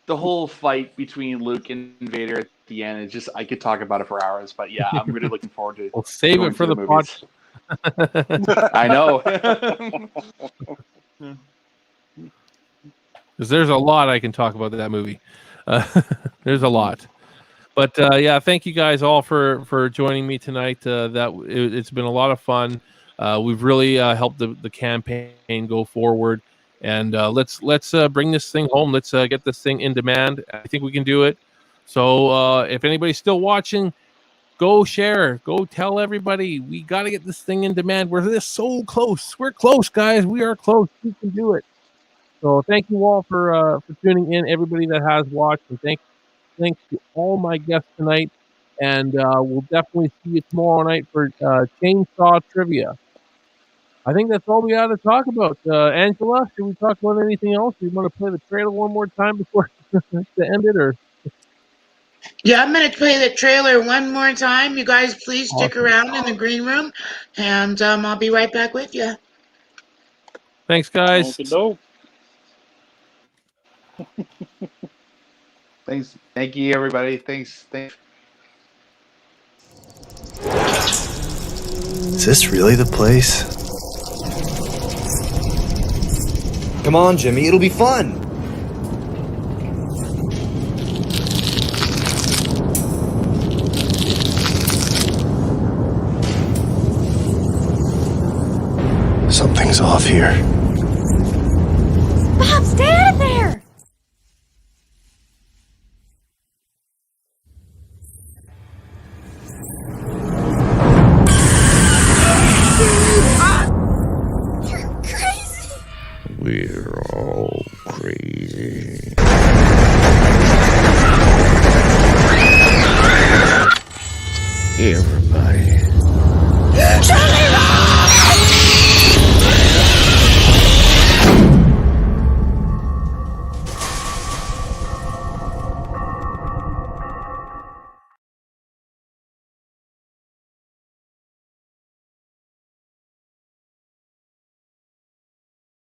S10: the whole fight between Luke and Vader at the end is just, I could talk about it for hours. But yeah, I'm really looking forward to.
S5: We'll save
S10: going
S5: it for
S10: through
S5: the
S10: movies. I know.
S5: Because there's a lot I can talk about that movie. There's a lot. But yeah, thank you guys all for joining me tonight. It's been a lot of fun. We've really helped the campaign go forward, and let's bring this thing home. Let's get this thing in demand. I think we can do it. So if anybody's still watching, go share, go tell everybody. We got to get this thing in demand. We're so close. We're close, guys. We are close. We can do it. So thank you all for tuning in. Everybody that has watched, and thanks to all my guests tonight. And we'll definitely see you tomorrow night for Chainsaw Trivia. I think that's all we got to talk about. Angela, should we talk about anything else? Do you want to play the trailer one more time before to end it, or?
S7: Yeah, I'm going to play the trailer one more time. You guys, please stick around in the green room, and I'll be right back with you.
S5: Thanks, guys.
S10: Thanks. Thank you, everybody. Thanks.
S1: Is this really the place?
S2: Come on, Jimmy, it'll be fun.
S1: Something's off here.
S3: Bob, stay out of there! You're crazy!
S4: We're all crazy. Every